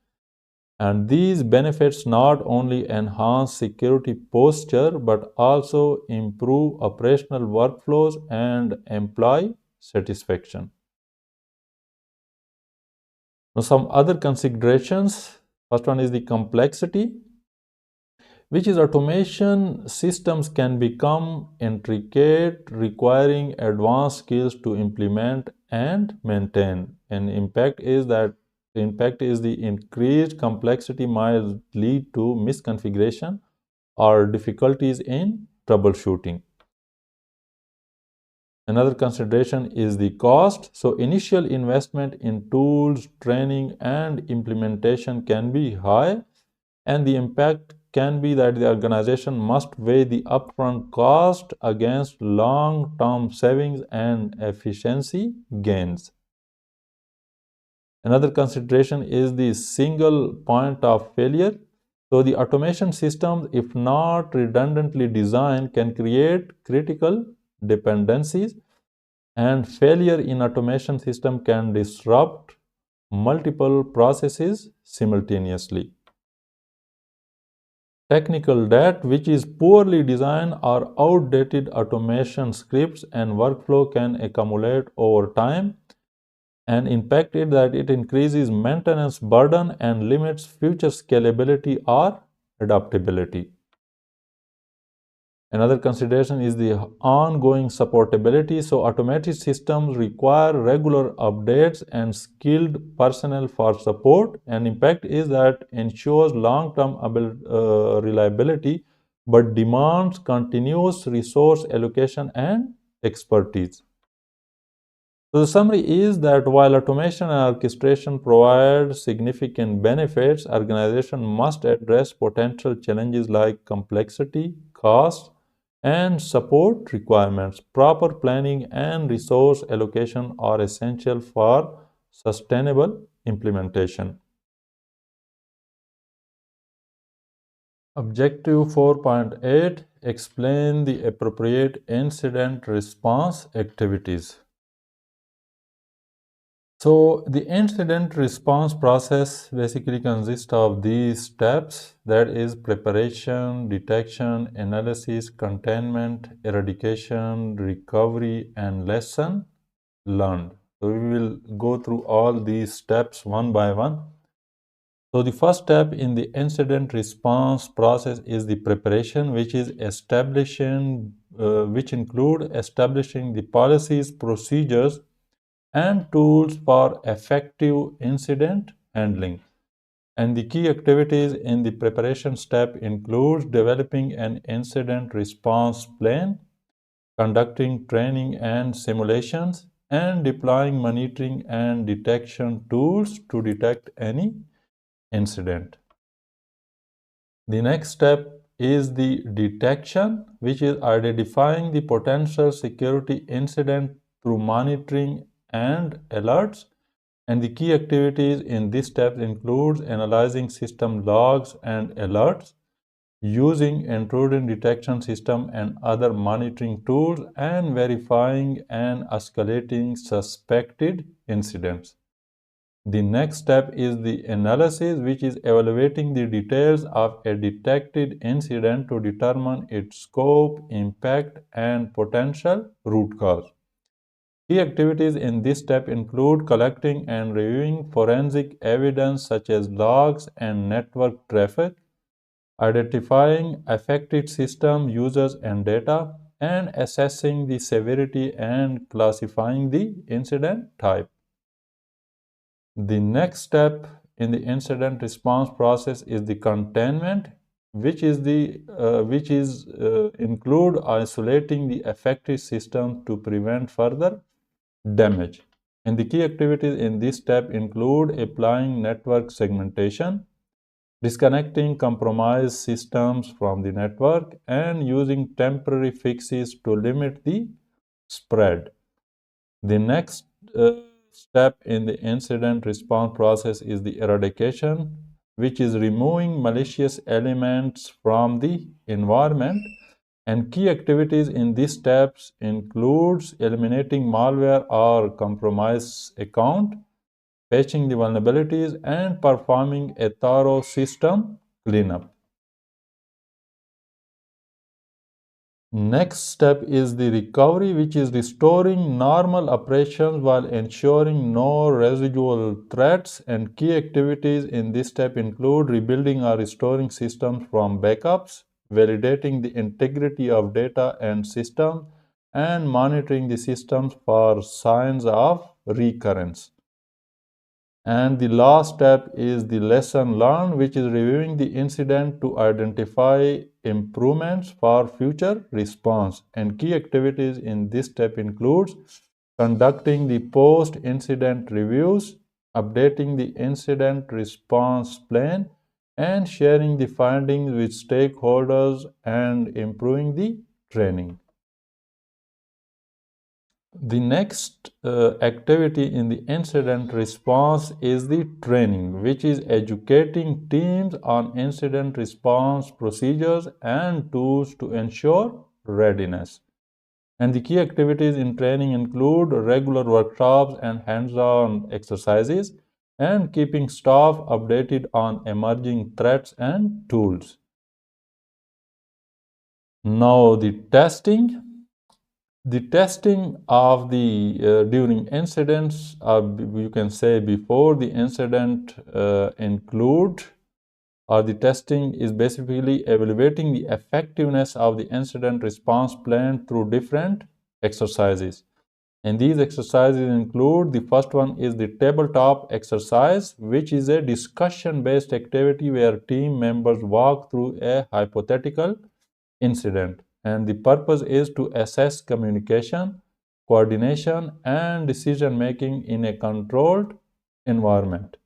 And these benefits not only enhance security posture but also improve operational workflows and employee satisfaction. Now, some other considerations. First one is the complexity, which is automation systems can become intricate, requiring advanced skills to implement and maintain. And impact is the increased complexity might lead to misconfiguration or difficulties in troubleshooting. Another consideration is the cost. So initial investment in tools, training, and implementation can be high, and the impact can be that the organization must weigh the upfront cost against long-term savings and efficiency gains. Another consideration is the single point of failure. So the automation systems, if not redundantly designed, can create critical dependencies, and failure in automation system can disrupt multiple processes simultaneously. Technical debt, which is poorly designed or outdated automation scripts and workflow, can accumulate over time, and impact is that it increases maintenance burden and limits future scalability or adaptability. Another consideration is the ongoing supportability. So automated systems require regular updates and skilled personnel for support. And impact is that ensures long-term reliability but demands continuous resource allocation and expertise. So the summary is that while automation and orchestration provide significant benefits, organizations must address potential challenges like complexity, cost, and support requirements. Proper planning and resource allocation are essential for sustainable implementation. Objective 4.8, explain the appropriate incident response activities. So the incident response process basically consists of these steps, that is preparation, detection, analysis, containment, eradication, recovery, and lesson learned. So we will go through all these steps one by one. So the first step in the incident response process is the preparation, which include establishing the policies, procedures, and tools for effective incident handling. And the key activities in the preparation step includes developing an incident response plan, conducting training and simulations, and deploying monitoring and detection tools to detect any incident. The next step is the detection, which is identifying the potential security incident through monitoring and alerts. And the key activities in this step includes analyzing system logs and alerts, using intrusion detection system and other monitoring tools, and verifying and escalating suspected incidents. The next step is the analysis, which is evaluating the details of a detected incident to determine its scope, impact, and potential root cause. Key activities in this step include collecting and reviewing forensic evidence such as logs and network traffic, identifying affected system users and data, and assessing the severity and classifying the incident type. The next step in the incident response process is the containment, which include isolating the affected system to prevent further damage. And the key activities in this step include applying network segmentation, disconnecting compromised systems from the network, and using temporary fixes to limit the spread. The next step in the incident response process is the eradication, which is removing malicious elements from the environment. And key activities in these steps includes eliminating malware or compromised account, patching the vulnerabilities, and performing a thorough system cleanup. Next step is the recovery, which is restoring normal operations while ensuring no residual threats. And key activities in this step include rebuilding or restoring systems from backups, validating the integrity of data and systems, and monitoring the systems for signs of recurrence. And the last step is the lesson learned, which is reviewing the incident to identify improvements for future response. And key activities in this step includes conducting the post-incident reviews, updating the incident response plan, and sharing the findings with stakeholders and improving the training. The next activity in the incident response is the training, which is educating teams on incident response procedures and tools to ensure readiness. And the key activities in training include regular workshops and hands-on exercises, and keeping staff updated on emerging threats and tools. Now, the testing. The testing of the during incidents, you can say before the incident, include, or the testing is basically evaluating the effectiveness of the incident response plan through different exercises. And these exercises include, the first one is the tabletop exercise, which is a discussion-based activity where team members walk through a hypothetical incident. And the purpose is to assess communication, coordination, and decision making in a controlled environment.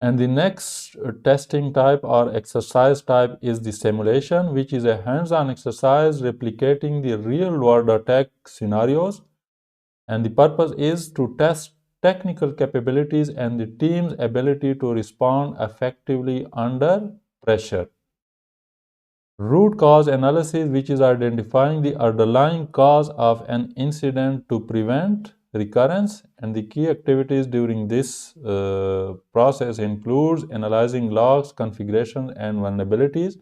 And the next testing type or exercise type is the simulation, which is a hands-on exercise replicating the real-world attack scenarios. And the purpose is to test technical capabilities and the team's ability to respond effectively under pressure. Root cause analysis, which is identifying the underlying cause of an incident to prevent recurrence. And the key activities during this process includes analyzing logs, configurations, and vulnerabilities,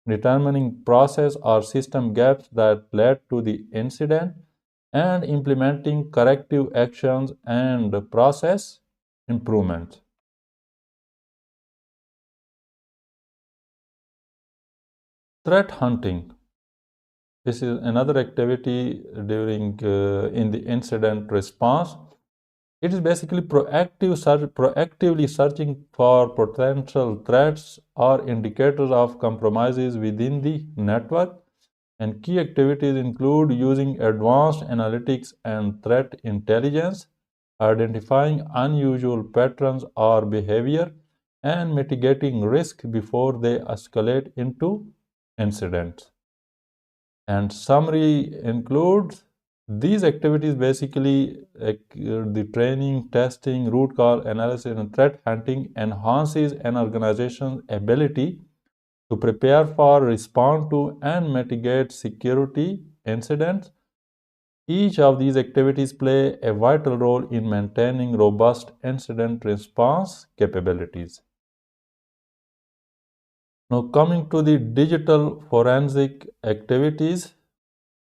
determining process or system gaps that led to the incident, and implementing corrective actions and process improvements. Threat hunting. This is another activity during in the incident response. It is basically proactively searching for potential threats or indicators of compromises within the network. And key activities include using advanced analytics and threat intelligence, identifying unusual patterns or behavior, and mitigating risk before they escalate into incidents. And summary includes these activities basically the training, testing, root cause analysis, and threat hunting enhances an organization's ability to prepare for, respond to, and mitigate security incidents. Each of these activities play a vital role in maintaining robust incident response capabilities. Now, coming to the digital forensic activities,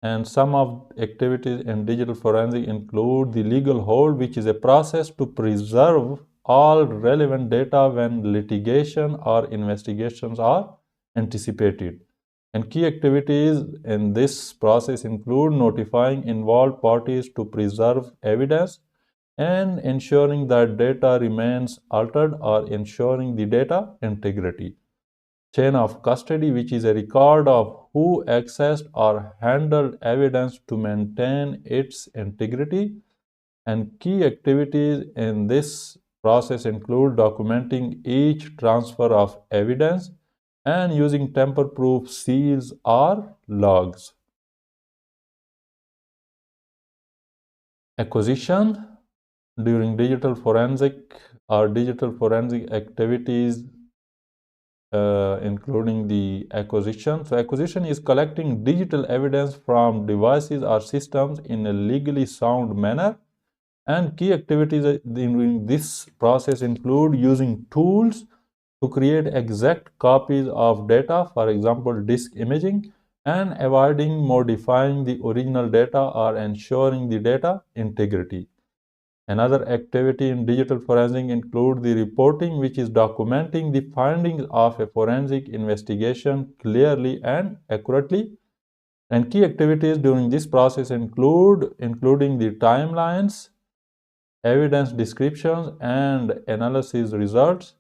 and some of activities in digital forensic include the legal hold, which is a process to preserve all relevant data when litigation or investigations are anticipated. And key activities in this process include notifying involved parties to preserve evidence and ensuring that data remains altered or ensuring the data integrity. Chain of custody, which is a record of who accessed or handled evidence to maintain its integrity. And key activities in this process include documenting each transfer of evidence and using tamper-proof seals or logs. Acquisition during digital forensic are digital forensic activities, including the acquisition. So acquisition is collecting digital evidence from devices or systems in a legally sound manner. And key activities in this process include using tools to create exact copies of data, for example, disk imaging, and avoiding modifying the original data or ensuring the data integrity. Another activity in digital forensic includes the reporting, which is documenting the findings of a forensic investigation clearly and accurately. And key activities during this process including the timelines, evidence descriptions, and analysis results,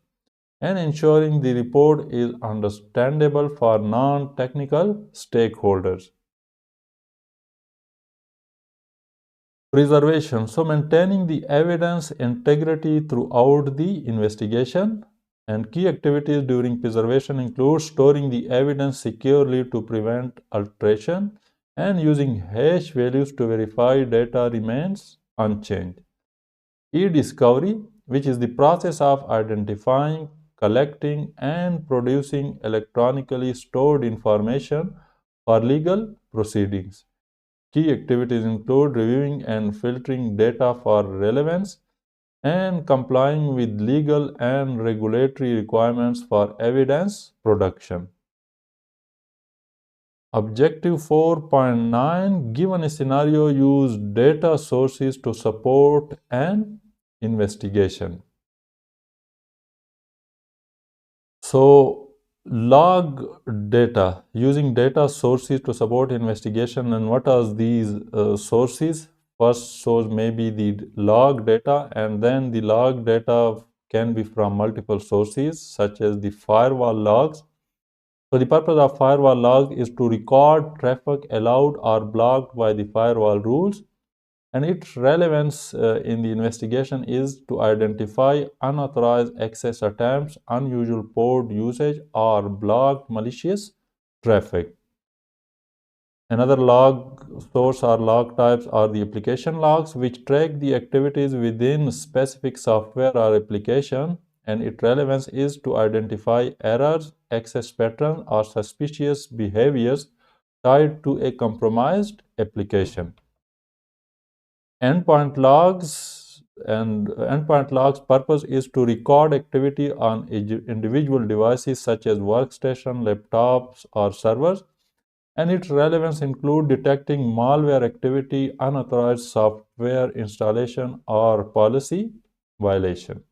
and ensuring the report is understandable for non-technical stakeholders. Preservation. So maintaining the evidence integrity throughout the investigation. And key activities during preservation include storing the evidence securely to prevent alteration and using hash values to verify data remains unchanged. E-discovery, which is the process of identifying, collecting, and producing electronically stored information for legal proceedings. Key activities include reviewing and filtering data for relevance and complying with legal and regulatory requirements for evidence production. Objective 4.9, given a scenario, use data sources to support an investigation. So, log data, using data sources to support investigation. And what are these sources? First source may be the log data, and then the log data can be from multiple sources, such as the firewall logs. So the purpose of firewall log is to record traffic allowed or blocked by the firewall rules, and its relevance in the investigation is to identify unauthorized access attempts, unusual port usage, or blocked malicious traffic. Another log source or log types are the application logs, which track the activities within specific software or application, and its relevance is to identify errors, access patterns, or suspicious behaviors tied to a compromised application. Endpoint logs purpose is to record activity on individual devices such as workstation, laptops, or servers, and its relevance include detecting malware activity, unauthorized software installation, or policy violation.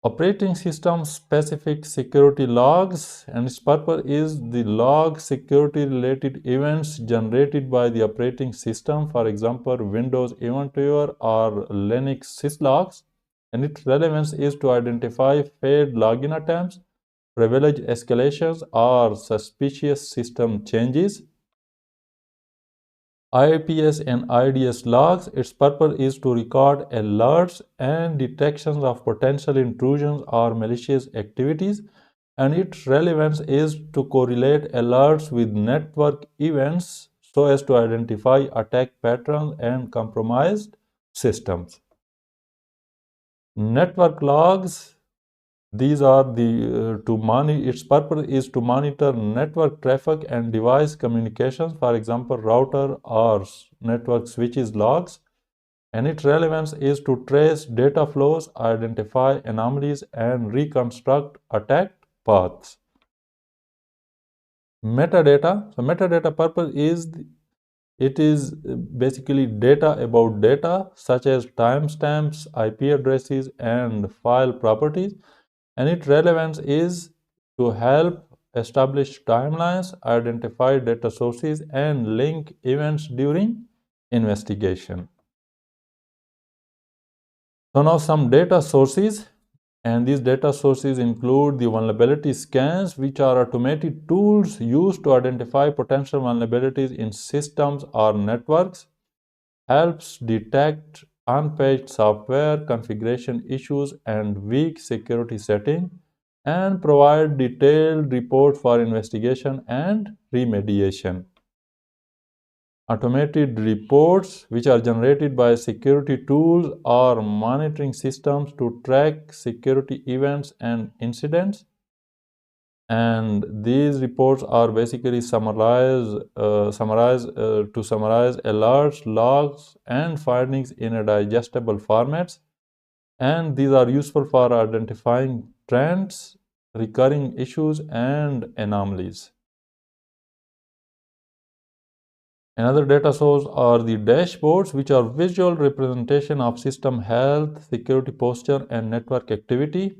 Operating system specific security logs, and its purpose is the log security related events generated by the operating system, for example, Windows Event Viewer or Linux syslogs, and its relevance is to identify failed login attempts, privilege escalations, or suspicious system changes. IPS and IDS logs, its purpose is to record alerts and detections of potential intrusions or malicious activities, and its relevance is to correlate alerts with network events so as to identify attack patterns and compromised systems. Network logs, these are the its purpose is to monitor network traffic and device communications, for example, router or network switches logs, and its relevance is to trace data flows, identify anomalies, and reconstruct attack paths. Metadata. So metadata purpose is it is basically data about data such as timestamps, IP addresses, and file properties, and its relevance is to help establish timelines, identify data sources, and link events during investigation. So now some data sources, and these data sources include the vulnerability scans, which are automated tools used to identify potential vulnerabilities in systems or networks, helps detect unpatched software, configuration issues, and weak security settings, and provide detailed report for investigation and remediation. Automated reports which are generated by security tools or monitoring systems to track security events and incidents. And these reports are basically summarize alerts, logs, and findings in a digestible formats. And these are useful for identifying trends, recurring issues, and anomalies. Another data source are the dashboards, which are visual representation of system health, security posture, and network activity.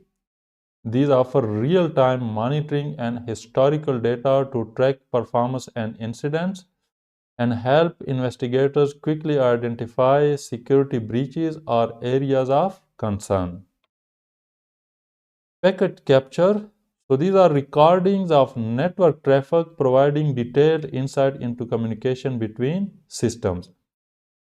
These offer real-time monitoring and historical data to track performance and incidents and help investigators quickly identify security breaches or areas of concern. Packet capture. So these are recordings of network traffic providing detailed insight into communication between systems.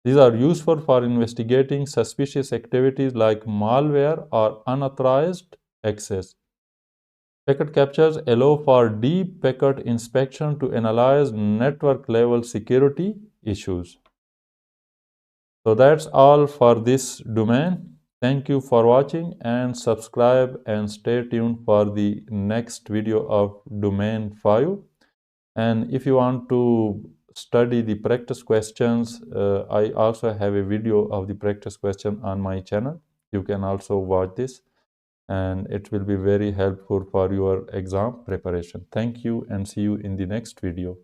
These are useful for investigating suspicious activities like malware or unauthorized access. Packet captures allow for deep packet inspection to analyze network level security issues. So that's all for this domain. Thank you for watching and subscribe and stay tuned for the next video of domain 5. And if you want to study the practice questions, I also have a video of the practice question on my channel. You can also watch this and it will be very helpful for your exam preparation. Thank you and see you in the next video.